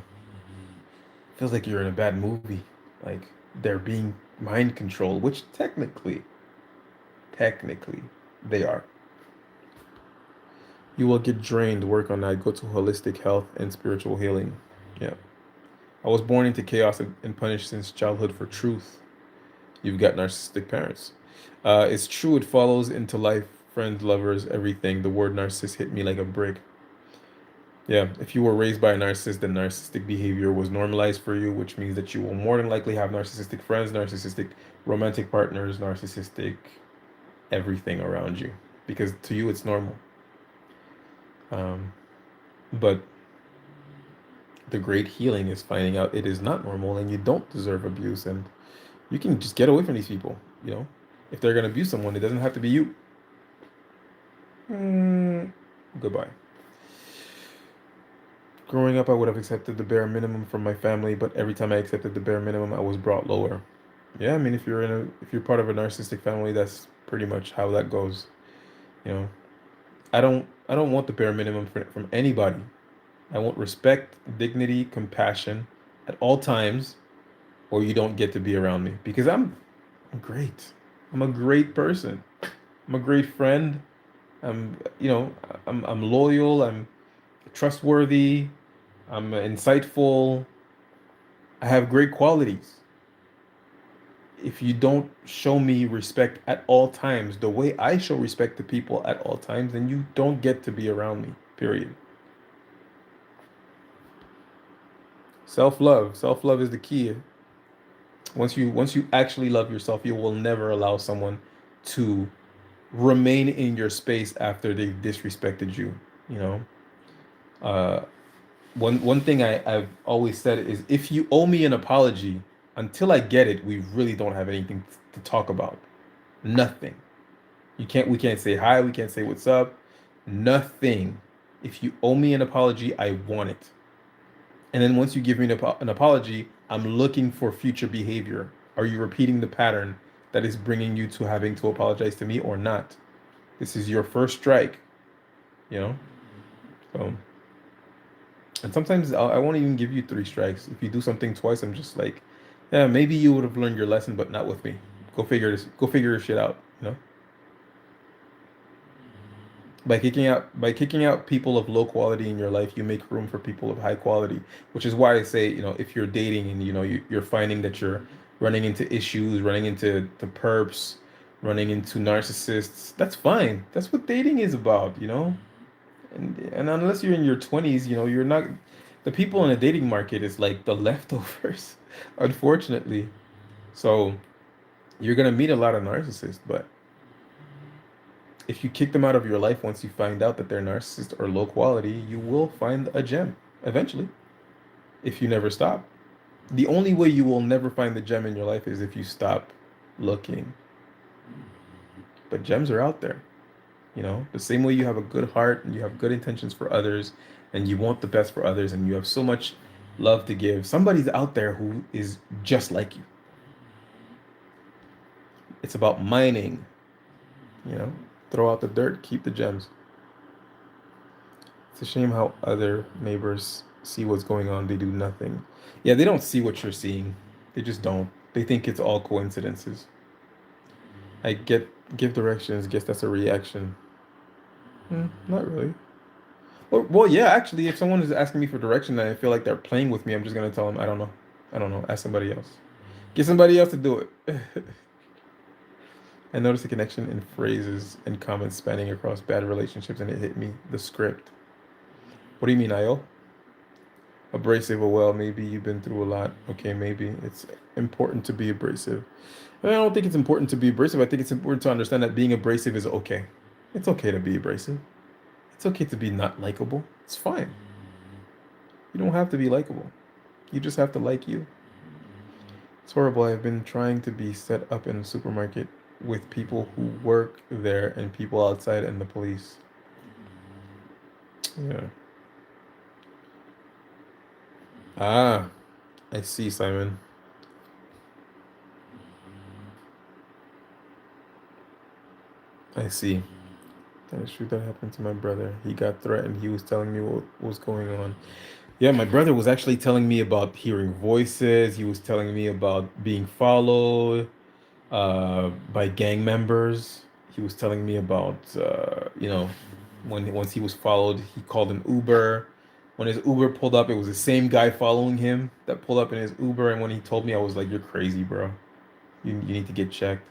in a bad movie. Like they're being mind control, which technically, they are. You will get drained, work on that, go to holistic health and spiritual healing. Yeah. I was born into chaos and punished since childhood for truth. You've got narcissistic parents. It's true, it follows into life, friends, lovers, everything. The word narcissist hit me like a brick. Yeah, if you were raised by a narcissist, then narcissistic behavior was normalized for you, which means that you will more than likely have narcissistic friends, narcissistic romantic partners, narcissistic everything around you, because to you it's normal. Um, but the great healing is finding out it is not normal and you don't deserve abuse, and you can just get away from these people. If they're gonna abuse someone, it doesn't have to be you. Goodbye. Growing up, I would have accepted the bare minimum from my family, but every time I accepted the bare minimum, I was brought lower. Yeah, I mean, if you're part of a narcissistic family, that's pretty much how that goes. You know, I don't want the bare minimum from anybody. I want respect, dignity, compassion at all times, or you don't get to be around me because I'm great. I'm a great person. I'm a great friend. I'm loyal. I'm trustworthy. I'm insightful. I have great qualities. If you don't show me respect at all times, the way I show respect to people at all times, then you don't get to be around me. Period. Self-love. Self-love is the key. Once you actually love yourself, you will never allow someone to remain in your space after they've disrespected you. You know, uh, one thing I've always said is if you owe me an apology, until I get it, we really don't have anything to talk about. Nothing. We can't say hi, we can't say what's up. Nothing. If you owe me an apology, I want it. And then once you give me an apology, I'm looking for future behavior. Are you repeating the pattern that is bringing you to having to apologize to me or not? This is your first strike, you know? So, and sometimes I won't even give you three strikes. If you do something twice, I'm just like, yeah, maybe you would have learned your lesson, but not with me. Go figure your shit out, you know? By kicking out people of low quality in your life, you make room for people of high quality, which is why I say, if you're dating and you're finding that you're running into issues, running into the perps, running into narcissists, that's fine. That's what dating is about. And unless you're in your 20s, you're not, the people in the dating market is like the leftovers, unfortunately. So you're gonna meet a lot of narcissists, but if you kick them out of your life once you find out that they're narcissist or low quality, you will find a gem eventually if you never stop. The only way you will never find the gem in your life is if you stop looking. But gems are out there. The same way you have a good heart and you have good intentions for others and you want the best for others and you have so much love to give, somebody's out there who is just like you. It's about mining, you know, throw out the dirt, keep the gems. It's a shame how other neighbors see what's going on. They do nothing. Yeah, they don't see what you're seeing. They just don't. They think it's all coincidences. I give directions. Guess that's a reaction. Not really. Well, yeah. Actually, if someone is asking me for direction and I feel like they're playing with me, I'm just gonna tell them I don't know. I don't know. Ask somebody else. Get somebody else to do it. I noticed a connection in phrases and comments spanning across bad relationships, and it hit me. The script. What do you mean, Io? Abrasive, well, maybe you've been through a lot. Okay, maybe it's important to be abrasive. And I don't think it's important to be abrasive. I think it's important to understand that being abrasive is okay. It's okay to be abrasive. It's okay to be not likable. It's fine. You don't have to be likable. You just have to like you. It's horrible. I've been trying to be set up in a supermarket with people who work there and people outside and the police. Yeah. Ah, I see, Simon. I see. That is true. That happened to my brother. He got threatened. He was telling me what was going on. Yeah, my brother was actually telling me about hearing voices. He was telling me about being followed by gang members. He was telling me about when once he was followed, he called an Uber. When his Uber pulled up, it was the same guy following him that pulled up in his Uber. And when he told me, I was like, "You're crazy, bro. You need to get checked."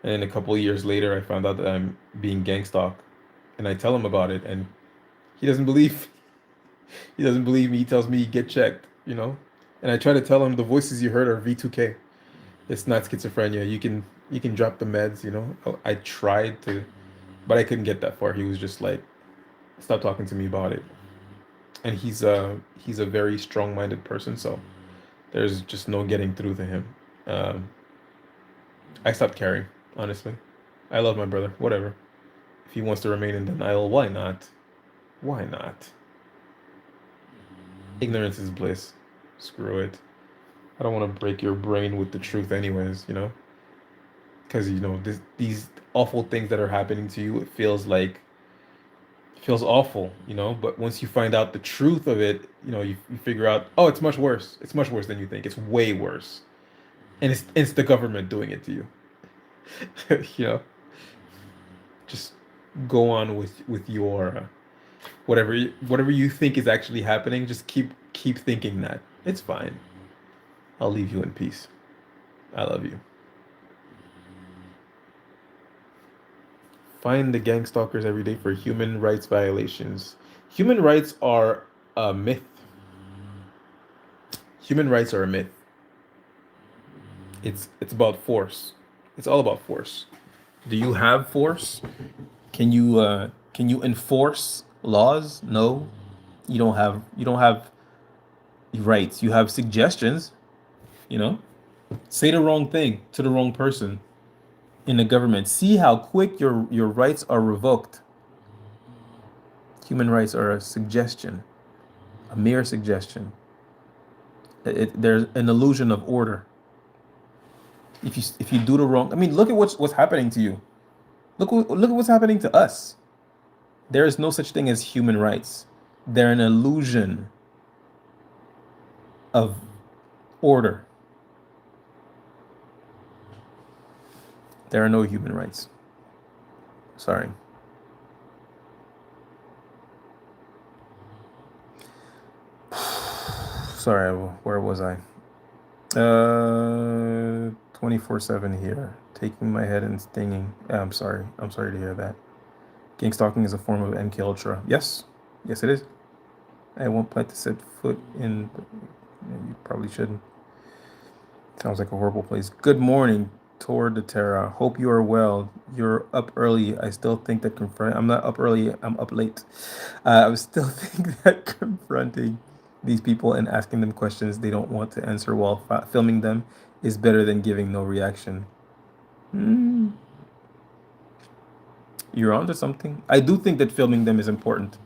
And then a couple of years later, I found out that I'm being gang stalked, and I tell him about it, and he doesn't believe. He doesn't believe me. He tells me get checked, And I try to tell him the voices you heard are V2K. It's not schizophrenia. You can drop the meds. I tried to, but I couldn't get that far. He was just like, stop talking to me about it. And he's a very strong-minded person, so there's just no getting through to him. Um, I stopped caring, honestly. I love my brother. Whatever. If he wants to remain in denial, why not? Why not? Ignorance is bliss. Screw it. I don't want to break your brain with the truth, anyways. Because these awful things that are happening to you, it feels awful. But once you find out the truth of it, you figure out, oh, it's much worse. It's much worse than you think. It's way worse, and it's the government doing it to you. you know, just go on with your whatever you think is actually happening. Just keep thinking that it's fine. I'll leave you in peace. I love you. Find the gang stalkers every day for human rights violations. Human rights are a myth. Human rights are a myth. It's about force. It's all about force. Do you have force? Can you enforce laws? No. You don't have rights. You have suggestions, you know? Say the wrong thing to the wrong person in the government. See how quick your rights are revoked. Human rights are a suggestion, a mere suggestion. There's an illusion of order. If you do the wrong, I mean, look at what's happening to you. Look at what's happening to us. There is no such thing as human rights. They're an illusion of order. There are no human rights. Sorry. Sorry, where was I? 24/7 here. Taking my head and stinging. I'm sorry. I'm sorry to hear that. Gang stalking is a form of MK Ultra. Yes. Yes, it is. I won't plan to set foot in. You probably shouldn't. Sounds like a horrible place. Good morning, Tor de Terra. Hope you are well. You're up early. I still think that I'm not up early. I'm up late. I was still think that confronting these people and asking them questions they don't want to answer while filming them is better than giving no reaction. Hmm. You're onto something. I do think that filming them is important.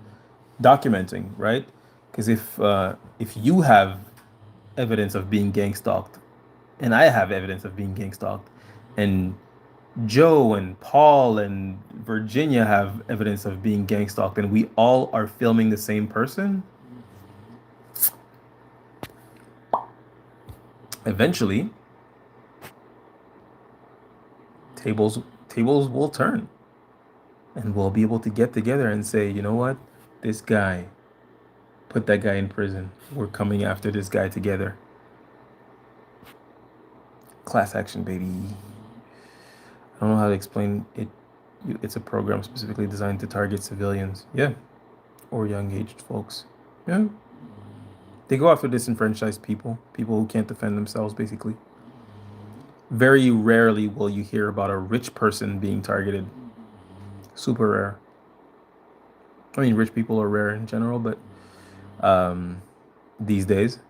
Documenting, right? Because if you have evidence of being gang stalked, and I have evidence of being gang stalked, and Joe and Paul and Virginia have evidence of being gang stalked, and we all are filming the same person, eventually tables will turn, and we'll be able to get together and say, you know what, this guy, put that guy in prison. We're coming after this guy together. Class action, baby. I don't know how to explain it. It's a program specifically designed to target civilians. Yeah. Or young aged folks. Yeah. They go after disenfranchised people who can't defend themselves, basically. Very rarely will you hear about a rich person being targeted. Super rare. I mean, rich people are rare in general, but these days.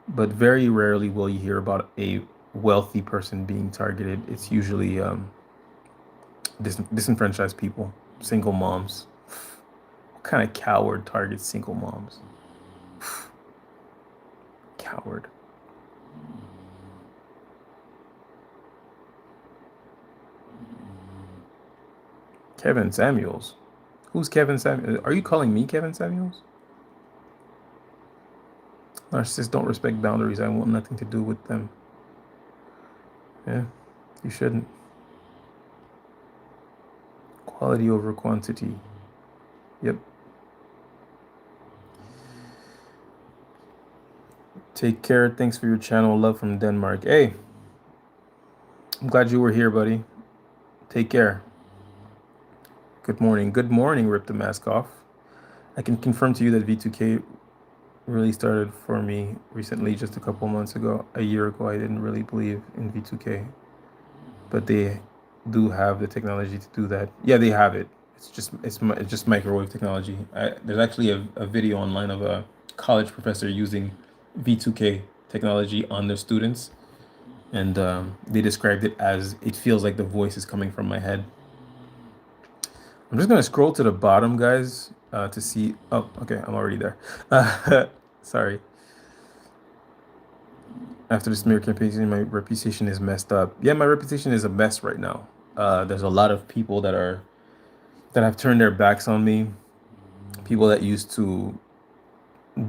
But very rarely will you hear about a wealthy person being targeted. It's usually disenfranchised people, single moms. What kind of coward targets single moms? Coward. Kevin Samuels. Who's Kevin Samuels? Are you calling me Kevin Samuels? Narcissists don't respect boundaries. I want nothing to do with them. Yeah, you shouldn't. Quality over quantity. Yep. Take care. Thanks for your channel. Love from Denmark. Hey, I'm glad you were here, buddy. Take care. Good morning. Good morning, Rip the Mask Off. I can confirm to you that V2K really started for me recently, just a couple months ago. A year ago, I didn't really believe in V2K, but they do have the technology to do that. Yeah, they have it. It's just microwave technology. There's actually a video online of a college professor using V2K technology on their students, and they described it as it feels like the voice is coming from my head. I'm just gonna scroll to the bottom, guys, to see. Oh, okay, I'm already there. Sorry. After the smear campaign, my reputation is messed up. Yeah, my reputation is a mess right now. There's a lot of people that have turned their backs on me. People that used to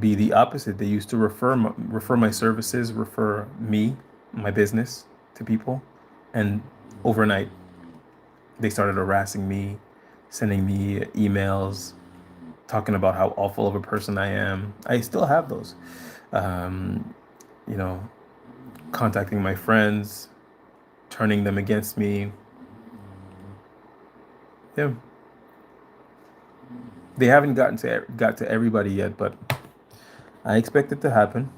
be the opposite. They used to refer my services, refer me, my business to people, and overnight they started harassing me, sending me emails, talking about how awful of a person I am. I still have those. Um, you know, contacting my friends, turning them against me. Yeah, they haven't got to everybody yet, but I expect it to happen.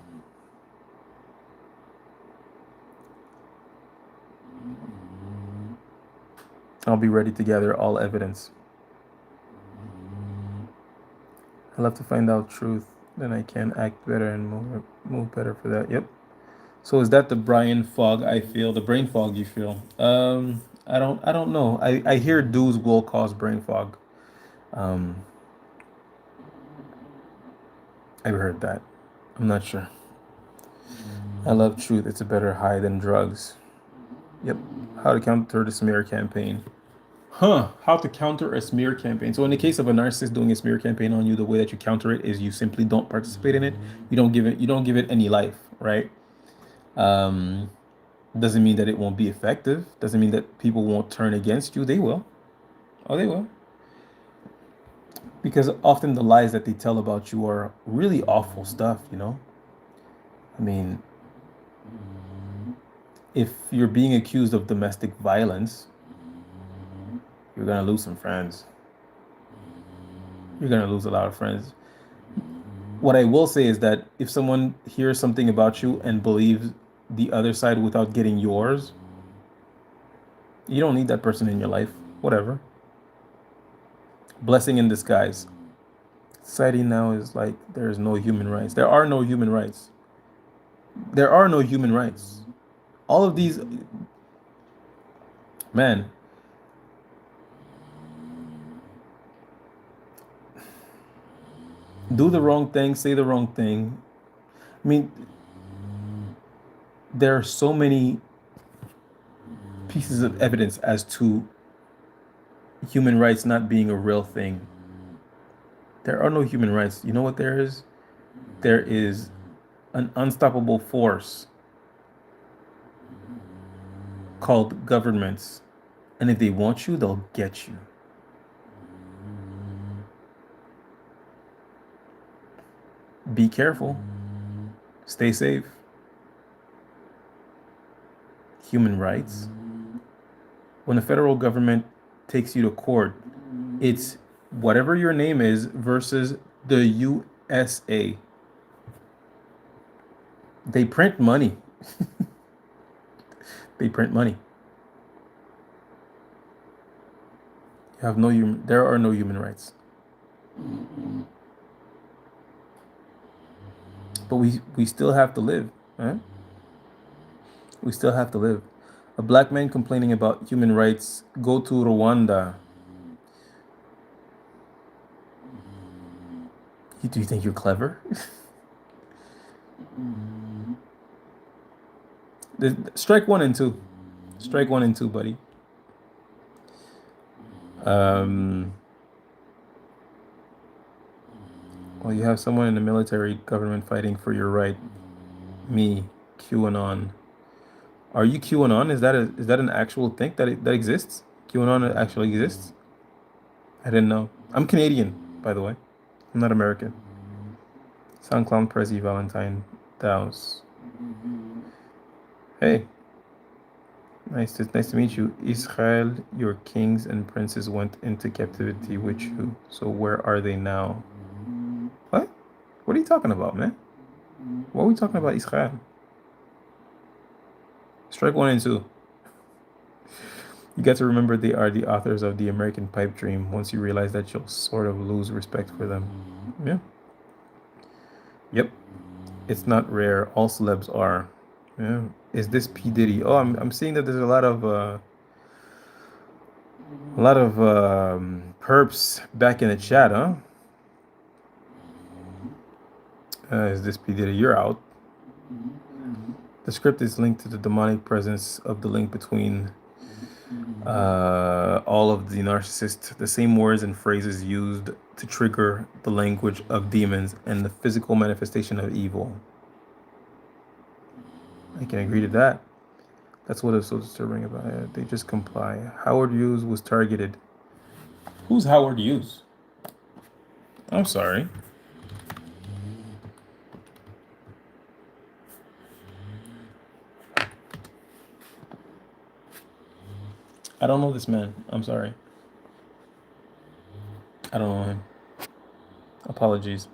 I'll be ready to gather all evidence. I'll have to find out truth, then I can act better and move better for that. Yep. So is that the Brian fog I feel, the brain fog you feel? I don't know. I hear dues will cause brain fog. Um, I've heard that. I'm not sure. I love truth. It's a better high than drugs. Yep. How to counter the smear campaign. Huh. How to counter a smear campaign. So in the case of a narcissist doing a smear campaign on you, the way that you counter it is you simply don't participate in it. You don't give it any life, right? Um, doesn't mean that it won't be effective. Doesn't mean that people won't turn against you. They will. Oh, they will. Because often the lies that they tell about you are really awful stuff, you know? I mean, if you're being accused of domestic violence, you're gonna lose some friends. You're gonna lose a lot of friends. What I will say is that if someone hears something about you and believes the other side without getting yours, you don't need that person in your life. Whatever. Blessing in disguise. Society now is like there's no human rights. There are no human rights. There are no human rights. All of these, man, do the wrong thing, say the wrong thing. I mean, there are so many pieces of evidence as to human rights not being a real thing. There are no human rights. You know what there is? There is an unstoppable force called governments. And if they want you, they'll get you. Be careful. Stay safe. Human rights. When the federal government takes you to court, it's whatever your name is versus the USA. They print money. They print money. You have no human. There are no human rights. But we still have to live. Right? We still have to live. A black man complaining about human rights. Go to Rwanda. Do you think you're clever? Strike one and two. Strike one and two, buddy. Well, you have someone in the military government fighting for your right. Me, QAnon. Are you QAnon? Is that an actual thing that exists? QAnon actually exists? I didn't know. I'm Canadian, by the way. I'm not American. SoundCloud Prezi Valentine Dows. Hey, nice to meet you. Israel, your kings and princes went into captivity with you. So where are they now? What? What are you talking about, man? What are we talking about, Israel? Strike one and two. You got to remember they are the authors of the American pipe dream. Once you realize that, you'll sort of lose respect for them. Yeah. Yep. It's not rare. All celebs are. Yeah. Is this P Diddy? Oh, I'm seeing that there's a lot of perps back in the chat, huh? Is this P Diddy? You're out. The script is linked to the demonic presence of the link between all of the narcissists, the same words and phrases used to trigger the language of demons and the physical manifestation of evil. I can agree to that. That's what is so disturbing about it. They just comply. Howard Hughes was targeted. Who's Howard Hughes? I'm sorry. I don't know this man. I'm sorry. I don't know him. Apologies.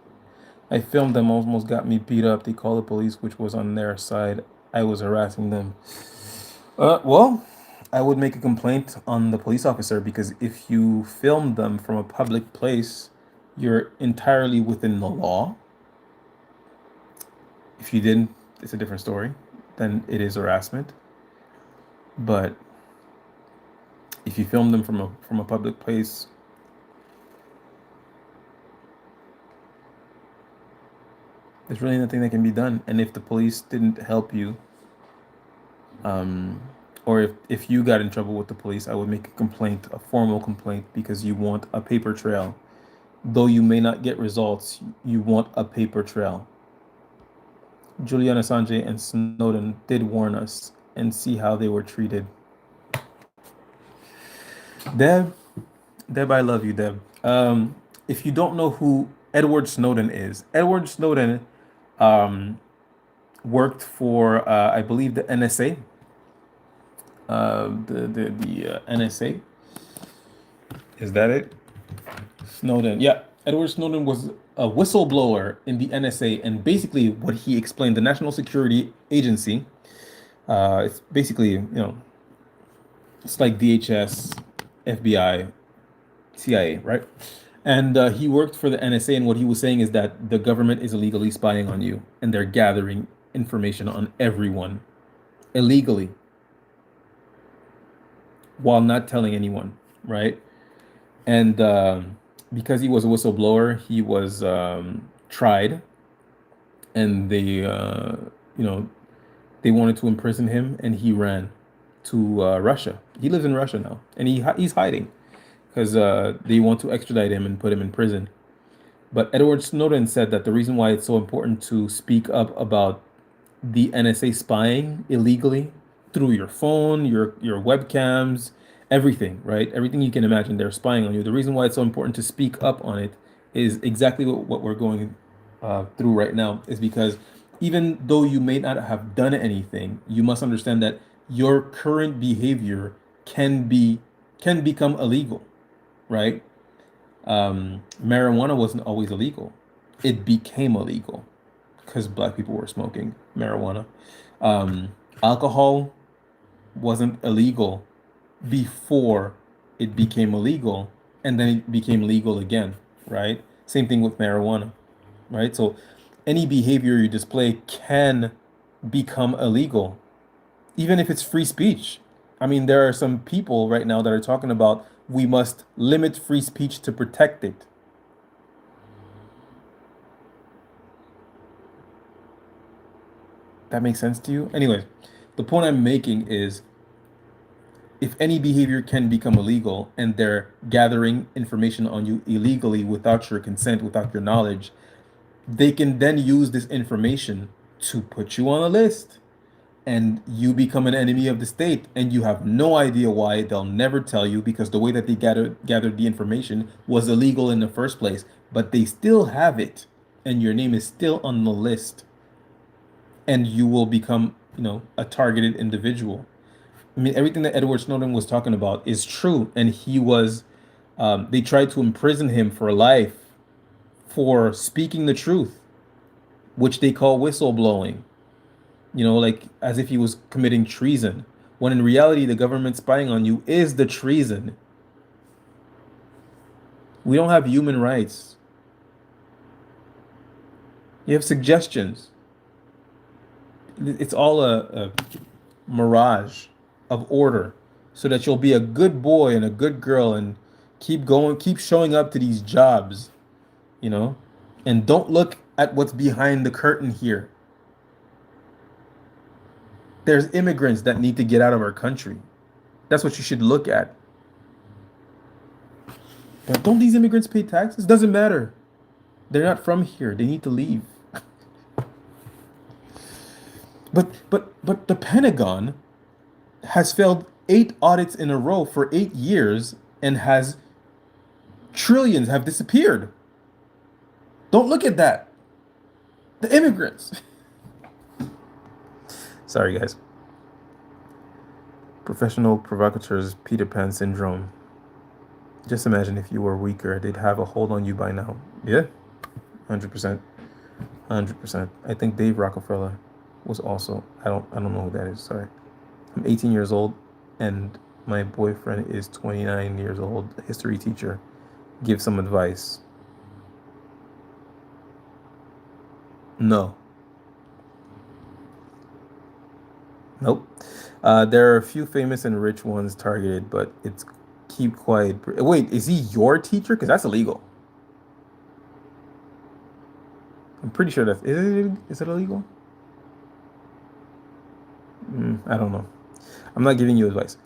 I filmed them, almost got me beat up. They called the police, which was on their side. I was harassing them. Well, I would make a complaint on the police officer because if you filmed them from a public place, you're entirely within the law. If you didn't, it's a different story. Then it is harassment. But if you film them from a public place, there's really nothing that can be done. And if the police didn't help you, or if you got in trouble with the police, I would make a complaint, a formal complaint, because you want a paper trail. Though you may not get results, you want a paper trail. Julian Assange and Snowden did warn us, and see how they were treated. Deb, I love you, Deb. If you don't know who Edward Snowden is, Edward Snowden worked for, I believe, the NSA. The NSA. Is that it? Snowden. Yeah, Edward Snowden was a whistleblower in the NSA, and basically what he explained, the National Security Agency, it's basically, it's like DHS, FBI, CIA, right? And he worked for the NSA, and what he was saying is that the government is illegally spying on you, and they're gathering information on everyone illegally while not telling anyone, right? And because he was a whistleblower, he was tried, and they wanted to imprison him, and he ran to Russia. He lives in Russia now, and he's hiding because they want to extradite him and put him in prison. But Edward Snowden said that the reason why it's so important to speak up about the NSA spying illegally through your phone, your webcams, everything, right? Everything you can imagine, they're spying on you. The reason why it's so important to speak up on it is exactly what we're going through right now, is because even though you may not have done anything, you must understand that your current behavior can become illegal, right? Marijuana wasn't always illegal. It became illegal because black people were smoking marijuana. Alcohol wasn't illegal before it became illegal, and then it became legal again, right? Same thing with marijuana, right? So any behavior you display can become illegal, even if it's free speech. I mean, there are some people right now that are talking about we must limit free speech to protect it. That makes sense to you? Anyways, the point I'm making is if any behavior can become illegal and they're gathering information on you illegally without your consent, without your knowledge, They can then use this information to put you on a list, and you become an enemy of the state, and you have no idea why. They'll never tell you because the way that they gathered the information was illegal in the first place, but they still have it, and your name is still on the list, and you will become, a targeted individual. I mean, everything that Edward Snowden was talking about is true, and they tried to imprison him for life for speaking the truth, which they call whistleblowing, like as if he was committing treason, when in reality, the government spying on you is the treason. We don't have human rights. You have suggestions. It's all a mirage of order so that you'll be a good boy and a good girl and keep going, keep showing up to these jobs, you know, and don't look at what's behind the curtain here. There's immigrants that need to get out of our country. That's what you should look at. But don't these immigrants pay taxes? Doesn't matter. They're not from here. They need to leave. But the Pentagon has failed 8 audits in a row for 8 years and has trillions have disappeared. Don't look at that. The immigrants. Sorry, guys. Professional provocateurs, Peter Pan syndrome. Just imagine if you were weaker, they'd have a hold on you by now. Yeah, 100%. 100%. I think Dave Rockefeller was also, I don't know who that is, sorry. I'm 18 years old and my boyfriend is 29 years old, history teacher. Give some advice. No. Nope. There are a few famous and rich ones targeted, but it's keep quiet. Wait, is he your teacher? Because that's illegal. I'm pretty sure is it illegal? I don't know. I'm not giving you advice.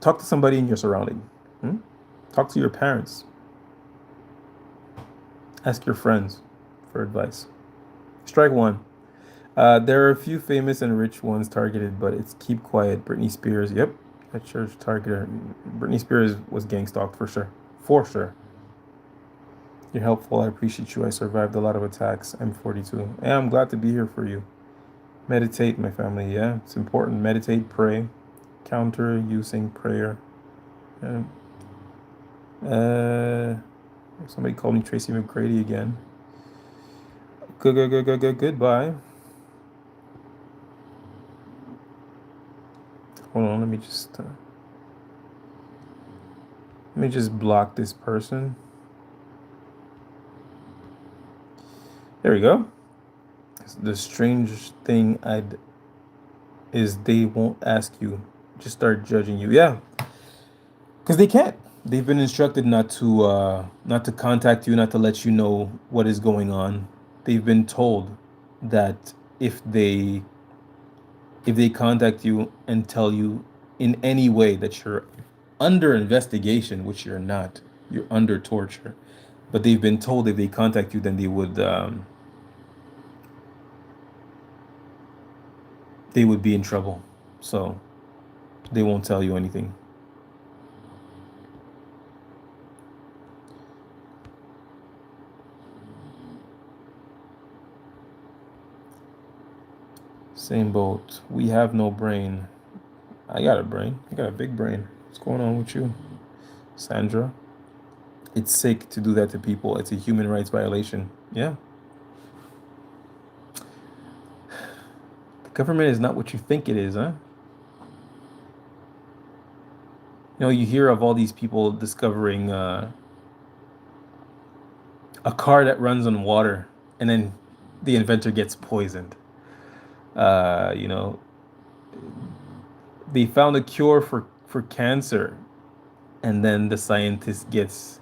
Talk to somebody in your surrounding. Talk to your parents. Ask your friends for advice. Strike one. There are a few famous and rich ones targeted, but it's keep quiet. Britney Spears. Yep, that church targeted. Britney Spears was gang stalked for sure. For sure. You're helpful. I appreciate you. I survived a lot of attacks. I'm 42. Yeah, I'm glad to be here for you. Meditate, my family. Yeah, it's important. Meditate, pray. Counter using prayer. Somebody called me Tracy McGrady again. Goodbye. Hold on, let me just block this person. There we go. The strange thing is they won't ask you, just start judging you. Yeah, because they can't. They've been instructed not to contact you, not to let you know what is going on. They've been told that if they contact you and tell you in any way that you're under investigation, which you're not, you're under torture, but they've been told if they contact you, then they would be in trouble. So they won't tell you anything. Same boat. We have no brain. I got a brain. I got a big brain. What's going on with you, Sandra? It's sick to do that to people. It's a human rights violation. Yeah. The government is not what you think it is, huh? You hear of all these people discovering a car that runs on water, and then the inventor gets poisoned. They found a cure for cancer, and then the scientist gets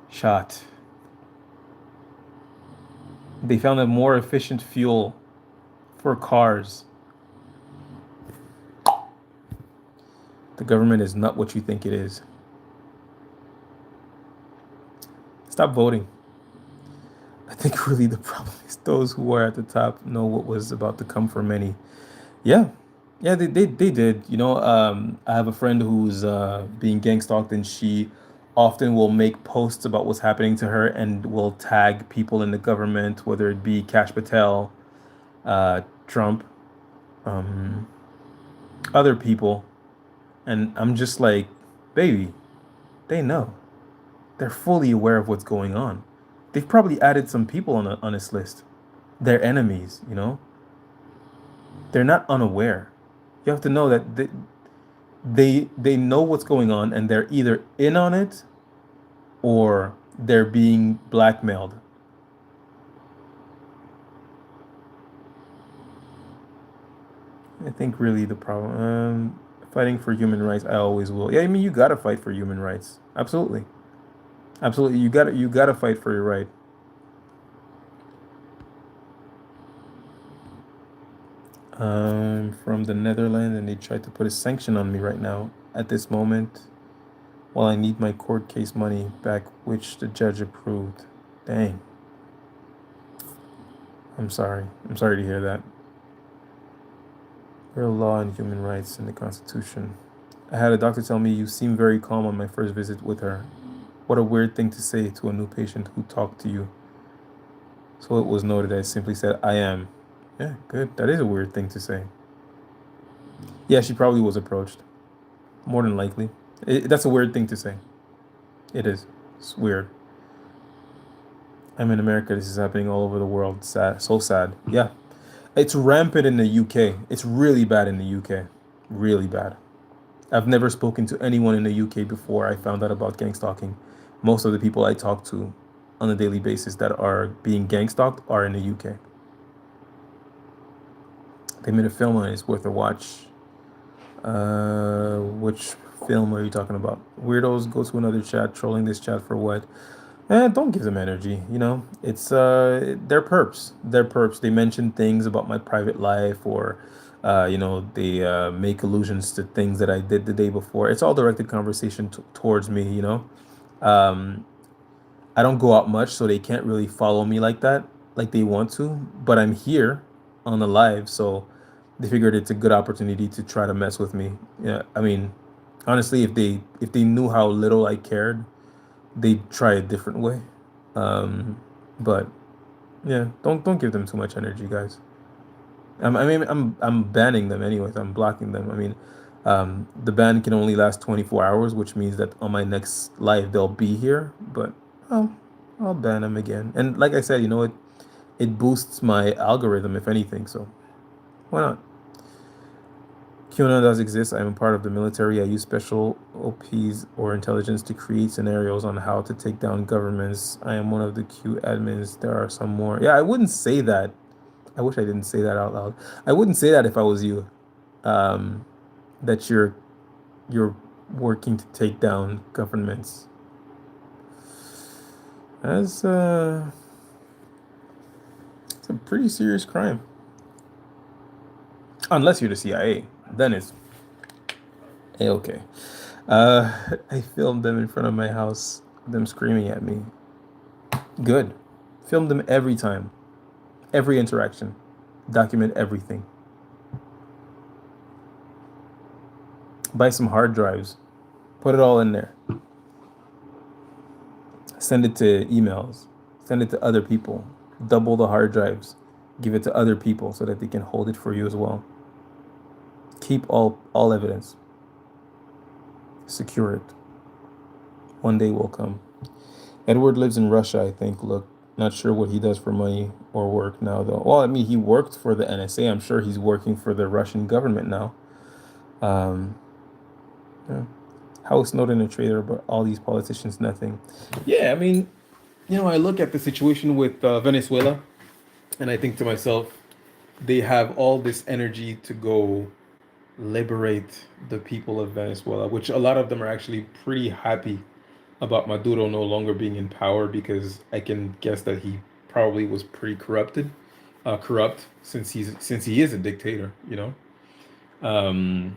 shot. They found a more efficient fuel for cars. The government is not what you think it is. Stop voting. think really the problem is those who are at the top know what was about to come for many. Yeah. Yeah, they did. I have a friend who's being gang stalked, and she often will make posts about what's happening to her and will tag people in the government, whether it be Kash Patel, Trump, um, other people. And I'm just like, baby, they know. They're fully aware of what's going on. They've probably added some people on this list. They're enemies. They're not unaware. You have to know that they know what's going on, and they're either in on it or they're being blackmailed. I think really the problem, fighting for human rights, I always will. Yeah, I mean, you gotta fight for human rights. Absolutely, absolutely. You gotta fight for your right. From the Netherlands, and they tried to put a sanction on me right now at this moment, while I need my court case money back, which the judge approved. Dang. I'm sorry. I'm sorry to hear that. Real law and human rights in the Constitution. I had a doctor tell me you seem very calm on my first visit with her. What a weird thing to say to a new patient who talked to you. So it was noted. I simply said, I am. Yeah, good. That is a weird thing to say. Yeah, she probably was approached. More than likely. That's a weird thing to say. It is. It's weird. I'm in America. This is happening all over the world. Sad. So sad. Yeah. It's rampant in the UK. It's really bad in the UK. Really bad. I've never spoken to anyone in the UK before I found out about gang stalking. Most of the people I talk to on a daily basis that are being gang stalked are in the UK. They made a film on it. It's worth a watch. Which film are you talking about? Weirdos go to another chat, trolling this chat for what? Don't give them energy. It's they're perps. They're perps. They mention things about my private life, or they make allusions to things that I did the day before. It's all directed conversation towards me. Um, I don't go out much, so they can't really follow me like that, like they want to. But I'm here on the live, so they figured it's a good opportunity to try to mess with me. Yeah, I mean, honestly, if they knew how little I cared, they'd try a different way. But yeah, don't give them too much energy, guys. I'm banning them anyways. I'm blocking them. I mean, the ban can only last 24 hours, which means that on my next live they'll be here. But I'll, I'll ban them again. And like I said, it boosts my algorithm if anything. So why not? QAnon does exist. I'm a part of the military. I use special OPs or intelligence to create scenarios on how to take down governments. I am one of the Q admins. There are some more. Yeah, I wouldn't say that. I wish I didn't say that out loud. I wouldn't say that if I was you. Um, that you're working to take down governments. That's it's a pretty serious crime. Unless you're the CIA, then it's okay. I filmed them in front of my house, them screaming at me. Good. Film them every time, every interaction. Document everything. Buy some hard drives. Put it all in there. Send it to emails. Send it to other people. Double the hard drives. Give it to other people so that they can hold it for you as well. Keep all evidence. Secure it. One day will come. Edward lives in Russia, I think. Look, not sure what he does for money or work now, though. Well, I mean, he worked for the NSA. I'm sure he's working for the Russian government now. Um, yeah. How is Snowden a traitor, but all these politicians nothing? Yeah, I mean, I look at the situation with Venezuela, and I think to myself, they have all this energy to go liberate the people of Venezuela, which a lot of them are actually pretty happy about Maduro no longer being in power, because I can guess that he probably was pretty corrupt, since he is a dictator. Um,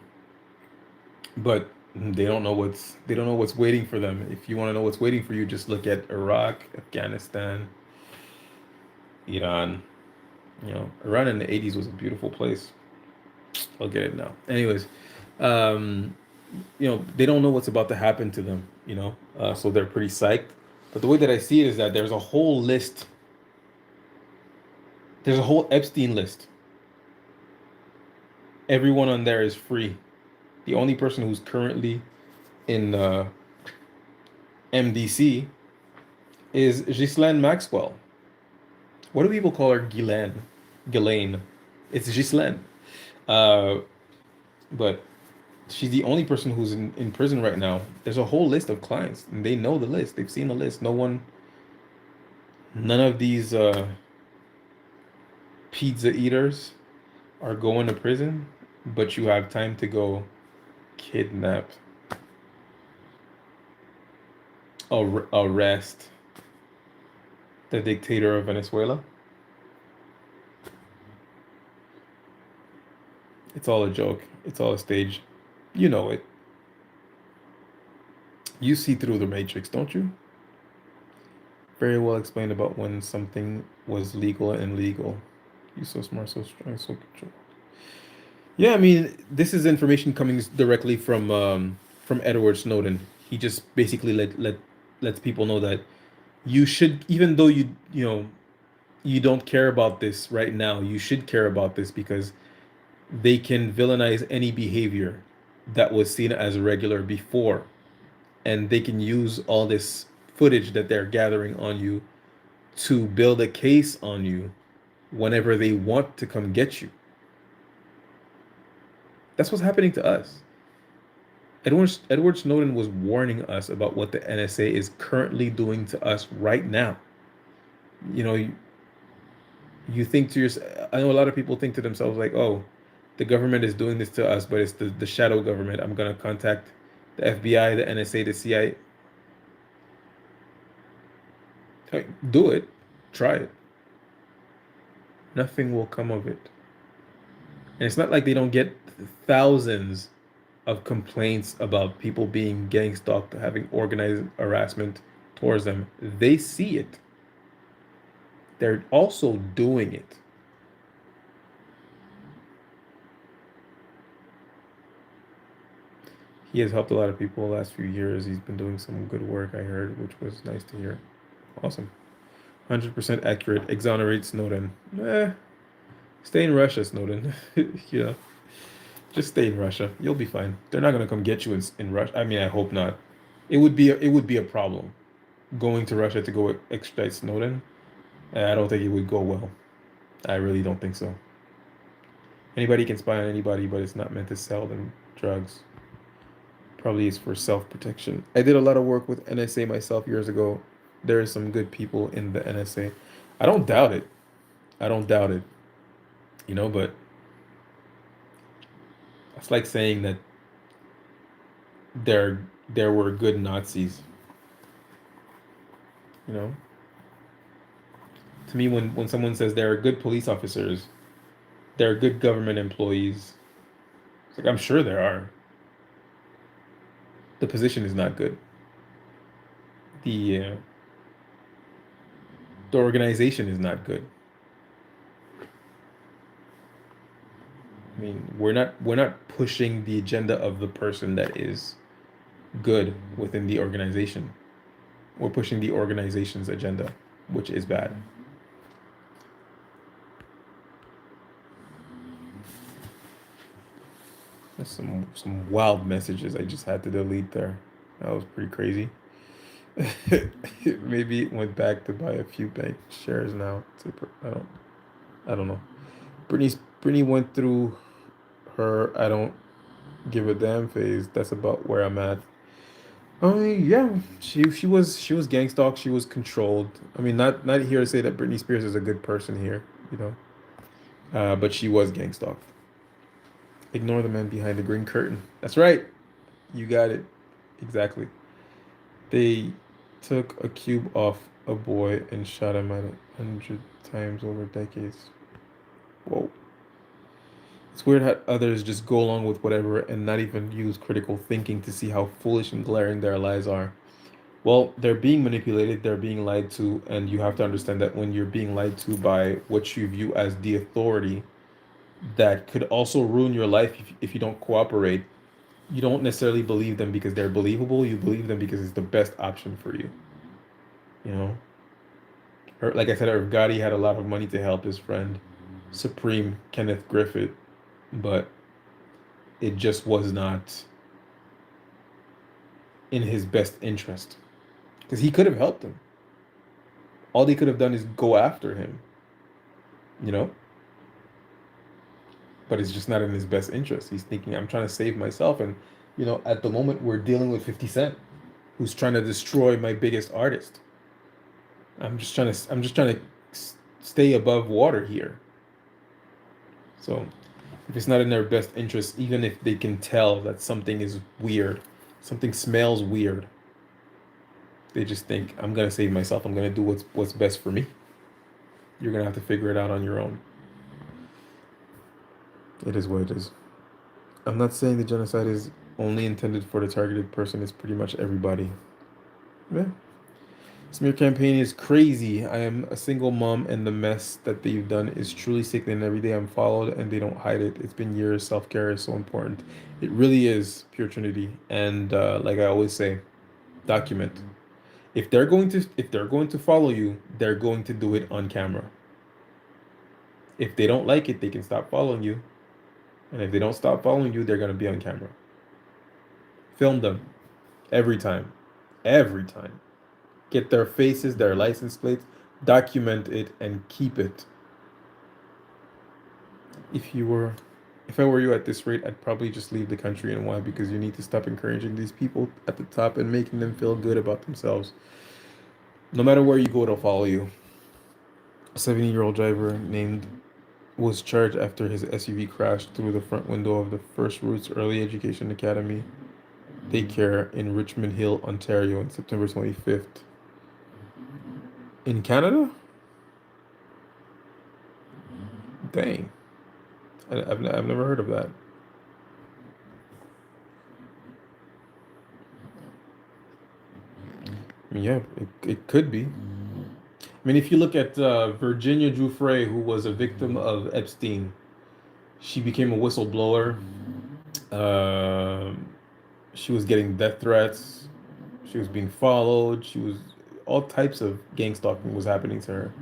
but they don't know what's waiting for them. If you want to know what's waiting for you, just look at Iraq, Afghanistan, Iran. Iran in the 80s was a beautiful place. I'll get it now. Anyways, um, they don't know what's about to happen to them, so they're pretty psyched. But the way that I see it is that there's a whole list, there's a whole Epstein list. Everyone on there is free. The only person who's currently in MDC is Ghislaine Maxwell. What do people call her? Ghislaine. Ghislaine. It's Ghislaine. Uh, but she's the only person who's in prison right now. There's a whole list of clients, and they know the list. They've seen the list. None of these pizza eaters are going to prison, but you have time to go kidnap, arrest the dictator of Venezuela. It's all a joke. It's all a stage. You know it. You see through the matrix, don't you? Very well explained about when something was legal and illegal. You so smart, so strong, so controlled. Yeah, I mean, this is information coming directly from Edward Snowden. He just basically lets people know that you should, even though you don't care about this right now, you should care about this because they can villainize any behavior that was seen as regular before, and they can use all this footage that they're gathering on you to build a case on you whenever they want to come get you. That's what's happening to us. Edward Snowden was warning us about what the NSA is currently doing to us right now. You know, you think to yourself, I know a lot of people think to themselves like, oh, the government is doing this to us, but it's the shadow government. I'm going to contact the FBI, the NSA, the CIA. Do it. Try it. Nothing will come of it. And it's not like they don't get thousands of complaints about people getting stalked, having organized harassment towards them. They see it. They're also doing it. He has helped a lot of people the last few years. He's been doing some good work, I heard, which was nice to hear. Awesome. 100% accurate. Exonerate Snowden. Stay in Russia, Snowden. Just stay in Russia. You'll be fine. They're not gonna come get you in Russia. I mean, I hope not. It would be a problem going to Russia to go extradite Snowden. I don't think it would go well. I really don't think so. Anybody can spy on anybody, but it's not meant to sell them drugs. Probably is for self-protection. I did a lot of work with NSA myself years ago. There are some good people in the NSA. I don't doubt it. I don't doubt it. But it's like saying that there were good Nazis. To me, when someone says there are good police officers, there are good government employees, it's like I'm sure there are. The position is not good. The organization is not good. I mean, we're not pushing the agenda of the person that is good within the organization. We're pushing the organization's agenda, which is bad. There's some wild messages I just had to delete there. That was pretty crazy. Maybe it went back to buy a few bank shares now. I don't know. Brittany went through her I don't give a damn phase. That's about where I'm at. I mean, yeah, she was gang stalked. She was controlled. I mean, not here to say that Britney Spears is a good person here, but she was gang stalked. Ignore the man behind the green curtain. That's right. You got it. Exactly. They took a cube off a boy and shot him at 100 times over decades. Whoa. It's weird how others just go along with whatever and not even use critical thinking to see how foolish and glaring their lies are. Well, they're being manipulated, they're being lied to, and you have to understand that when you're being lied to by what you view as the authority, that could also ruin your life if you don't cooperate. You don't necessarily believe them because they're believable. You believe them because it's the best option for you. You know, like I said, Gotti had a lot of money to help his friend, Supreme Kenneth Griffith, but it just was not in his best interest because he could have helped him. All they could have done is go after him, you know, but it's just not in his best interest. He's thinking, I'm trying to save myself. And, at the moment, we're dealing with 50 Cent, who's trying to destroy my biggest artist. I'm just trying to stay above water here. So if it's not in their best interest, even if they can tell that something is weird, something smells weird, they just think, I'm gonna save myself. I'm gonna do what's best for me. You're gonna have to figure it out on your own. It is what it is. I'm not saying the genocide is only intended for the targeted person. It's pretty much everybody. Yeah. Smear campaign is crazy. I am a single mom, and the mess that they've done is truly sickening. Every day I'm followed, and they don't hide it. It's been years. Self-care is so important. It really is, pure Trinity. And like I always say, document. If they're going to follow you, they're going to do it on camera. If they don't like it, they can stop following you. And if they don't stop following you, they're gonna be on camera. Film them every time. Every time. Get their faces, their license plates, document it, and keep it. If you were, if I were you at this rate, I'd probably just leave the country. And why? Because you need to stop encouraging these people at the top and making them feel good about themselves. No matter where you go, they'll follow you. A 70-year-old driver named was charged after his SUV crashed through the front window of the First Roots Early Education Academy daycare in Richmond Hill, Ontario, on September 25th. In Canada? Dang. I've never heard of that. I mean, yeah, it could be. I mean, if you look at Virginia Giuffre, who was a victim of Epstein, she became a whistleblower. Um, she was getting death threats. She was being followed. All types of gang stalking was happening to her.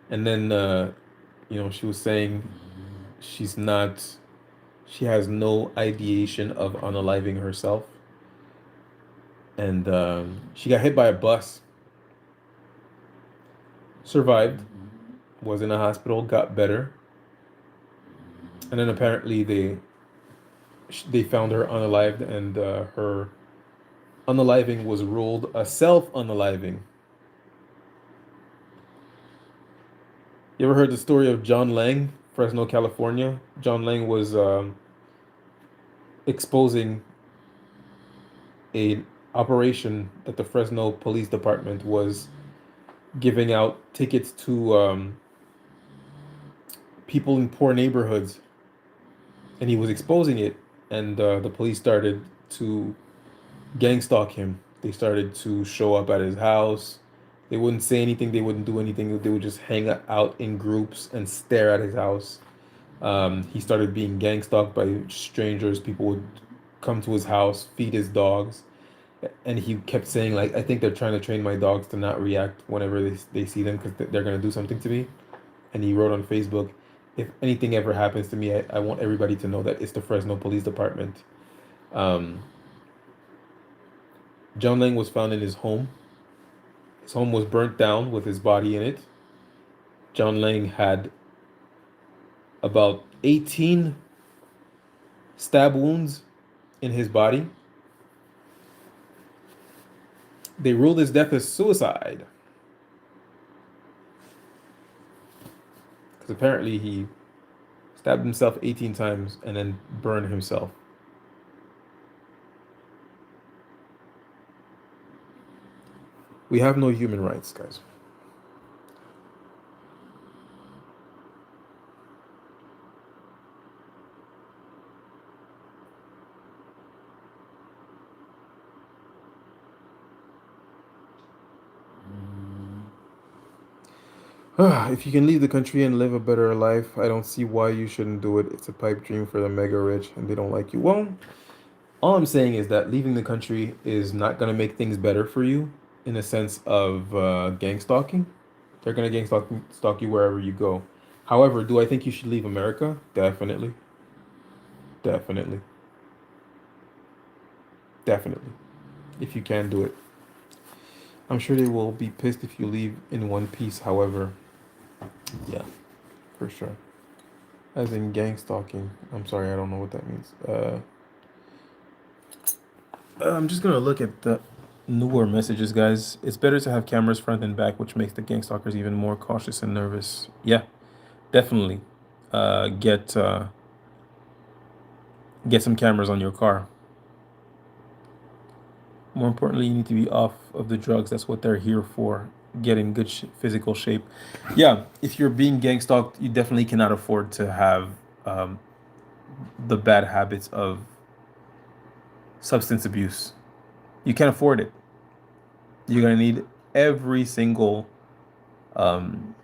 And then, she was saying she's not, she has no ideation of unaliving herself. And she got hit by a bus, survived, was in a hospital, got better. And then apparently they found her unalived, and her unaliving was ruled a self-unaliving. You ever heard the story of John Lang, Fresno, California? John Lang was exposing a operation that the Fresno Police Department was giving out tickets to people in poor neighborhoods, and he was exposing it, and the police started to gang stalk him. They started to show up at his house. They wouldn't say anything. They wouldn't do anything. They would just hang out in groups and stare at his house. He started being gang stalked by strangers. People would come to his house, feed his dogs, and he kept saying, like, I think they're trying to train my dogs to not react whenever they see them because they're gonna do something to me. And he wrote on Facebook, if anything ever happens to me, I want everybody to know that it's the Fresno Police Department. Um, John Lang was found in his home. His home was burnt down with his body in it. John Lang had about 18 stab wounds in his body. They ruled his death as suicide because apparently he stabbed himself 18 times and then burned himself. We have no human rights, guys. If you can leave the country and live a better life, I don't see why you shouldn't do it. It's a pipe dream for the mega rich and they don't like you. Well, all I'm saying is that leaving the country is not going to make things better for you in a sense of gang stalking. They're going to stalk you wherever you go. However, do I think you should leave America? Definitely. Definitely. Definitely. If you can do it. I'm sure they will be pissed if you leave in one piece. However, yeah, for sure. As in gang stalking. I'm sorry, I don't know what that means. I'm just gonna look at the newer messages, guys. It's better to have cameras front and back, which makes the gang stalkers even more cautious and nervous. Yeah, definitely. Uh, get uh, get some cameras on your car. More importantly, you need to be off of the drugs. That's what they're here for. Get in good physical shape. Yeah, if you're being gang stalked, you definitely cannot afford to have um, the bad habits of substance abuse. You can't afford it. You're gonna need every single um,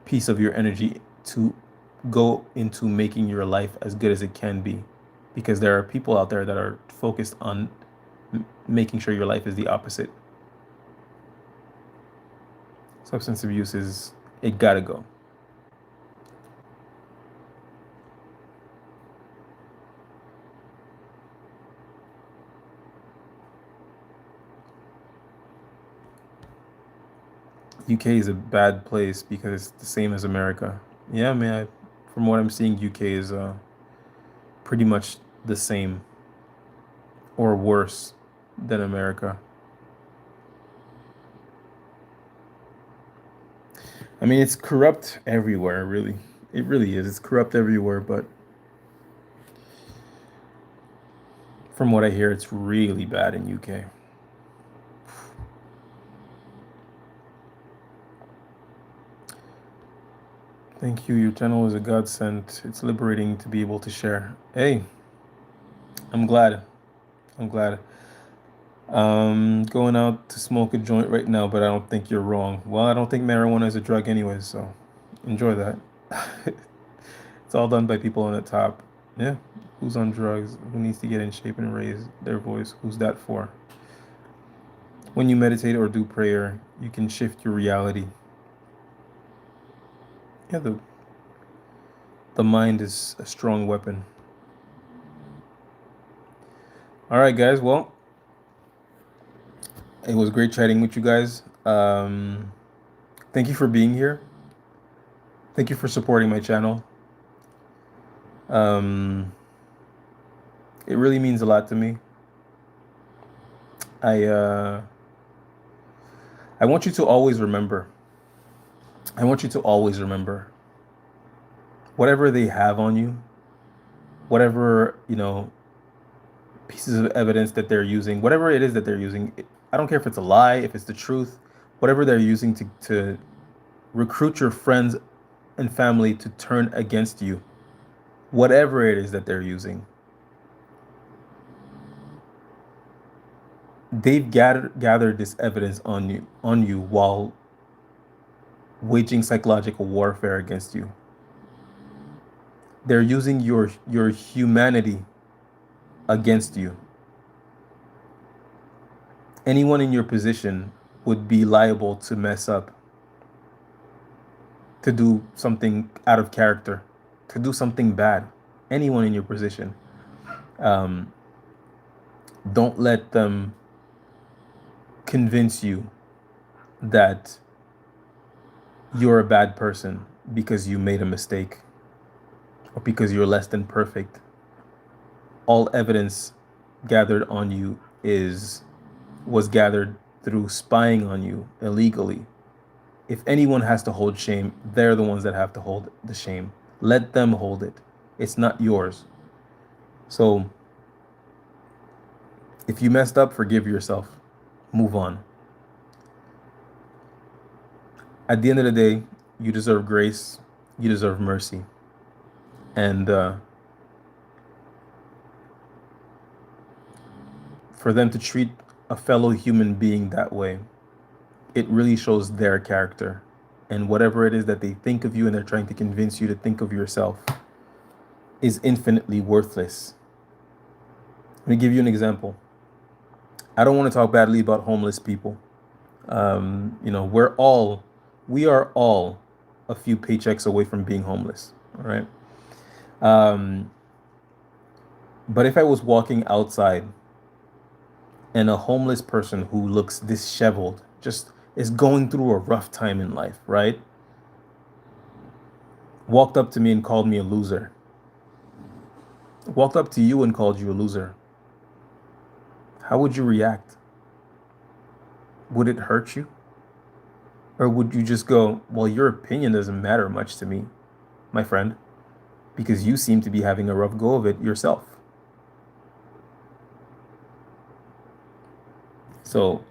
piece of your energy to go into making your life as good as it can be, because there are people out there that are focused on making sure your life is the opposite. Substance abuse is, it gotta go. UK is a bad place because it's the same as America. Yeah, man. From what I'm seeing, UK is pretty much the same or worse than America. I mean, it's corrupt everywhere, really. It really is. It's corrupt everywhere, but from what I hear, it's really bad in UK. Thank you. Your channel is a godsend. It's liberating to be able to share. Hey, I'm glad. I'm glad. Going out to smoke a joint right now, but I don't think you're wrong. Well, I don't think marijuana is a drug anyway, so enjoy that. It's all done by people on the top. Yeah. Who's on drugs? Who needs to get in shape and raise their voice? Who's that for? When you meditate or do prayer, you can shift your reality. Yeah, the mind is a strong weapon. All right, guys. Well, it was great chatting with you guys. Thank you for being here. Thank you for supporting my channel. Um, it really means a lot to me. I uh, I want you to always remember. I want you to always remember whatever they have on you, whatever, pieces of evidence that they're using, whatever it is that they're using. I don't care if it's a lie, if it's the truth, whatever they're using to recruit your friends and family to turn against you, whatever it is that they're using. They've gathered this evidence on you while waging psychological warfare against you. They're using your humanity against you. Anyone in your position would be liable to mess up, to do something out of character, to do something bad. Anyone in your position. Um, don't let them convince you that you're a bad person because you made a mistake or because you're less than perfect. All evidence gathered on you was gathered through spying on you illegally. If anyone has to hold shame, they're the ones that have to hold the shame. Let them hold it. It's not yours. So if you messed up, forgive yourself. Move on. At the end of the day, you deserve grace. You deserve mercy. And for them to treat a fellow human being that way, it really shows their character. And whatever it is that they think of you and they're trying to convince you to think of yourself is infinitely worthless. Let me give you an example. I don't want to talk badly about homeless people. You know, we are all a few paychecks away from being homeless. All right. Um, but if I was walking outside and a homeless person who looks disheveled just is going through a rough time in life, right? Walked up to me and called me a loser. Walked up to you and called you a loser. How would you react? Would it hurt you? Or would you just go, well, your opinion doesn't matter much to me, my friend, because you seem to be having a rough go of it yourself. So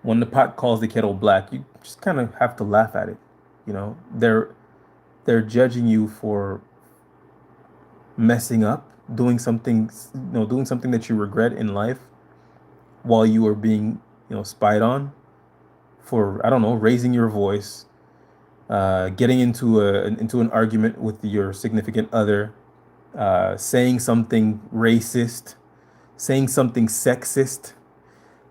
when the pot calls the kettle black, you just kind of have to laugh at it. You know, they're judging you for messing up, doing something, doing something that you regret in life while you are being, spied on for, I don't know, raising your voice, getting into an argument with your significant other, saying something racist, saying something sexist,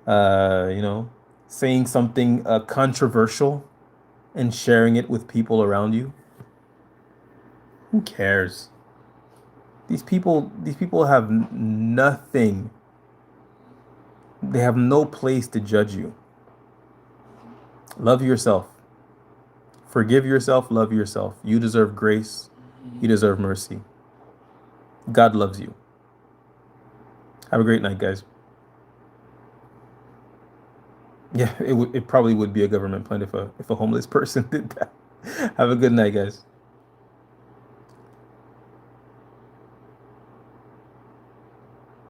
you know, saying something controversial and sharing it with people around you. Who cares? These people have nothing. They have no place to judge you. Love yourself. Forgive yourself, love yourself. You deserve grace. You deserve mercy. God loves you. Have a great night, guys. Yeah, it probably would be a government plan if a homeless person did that. Have a good night, guys.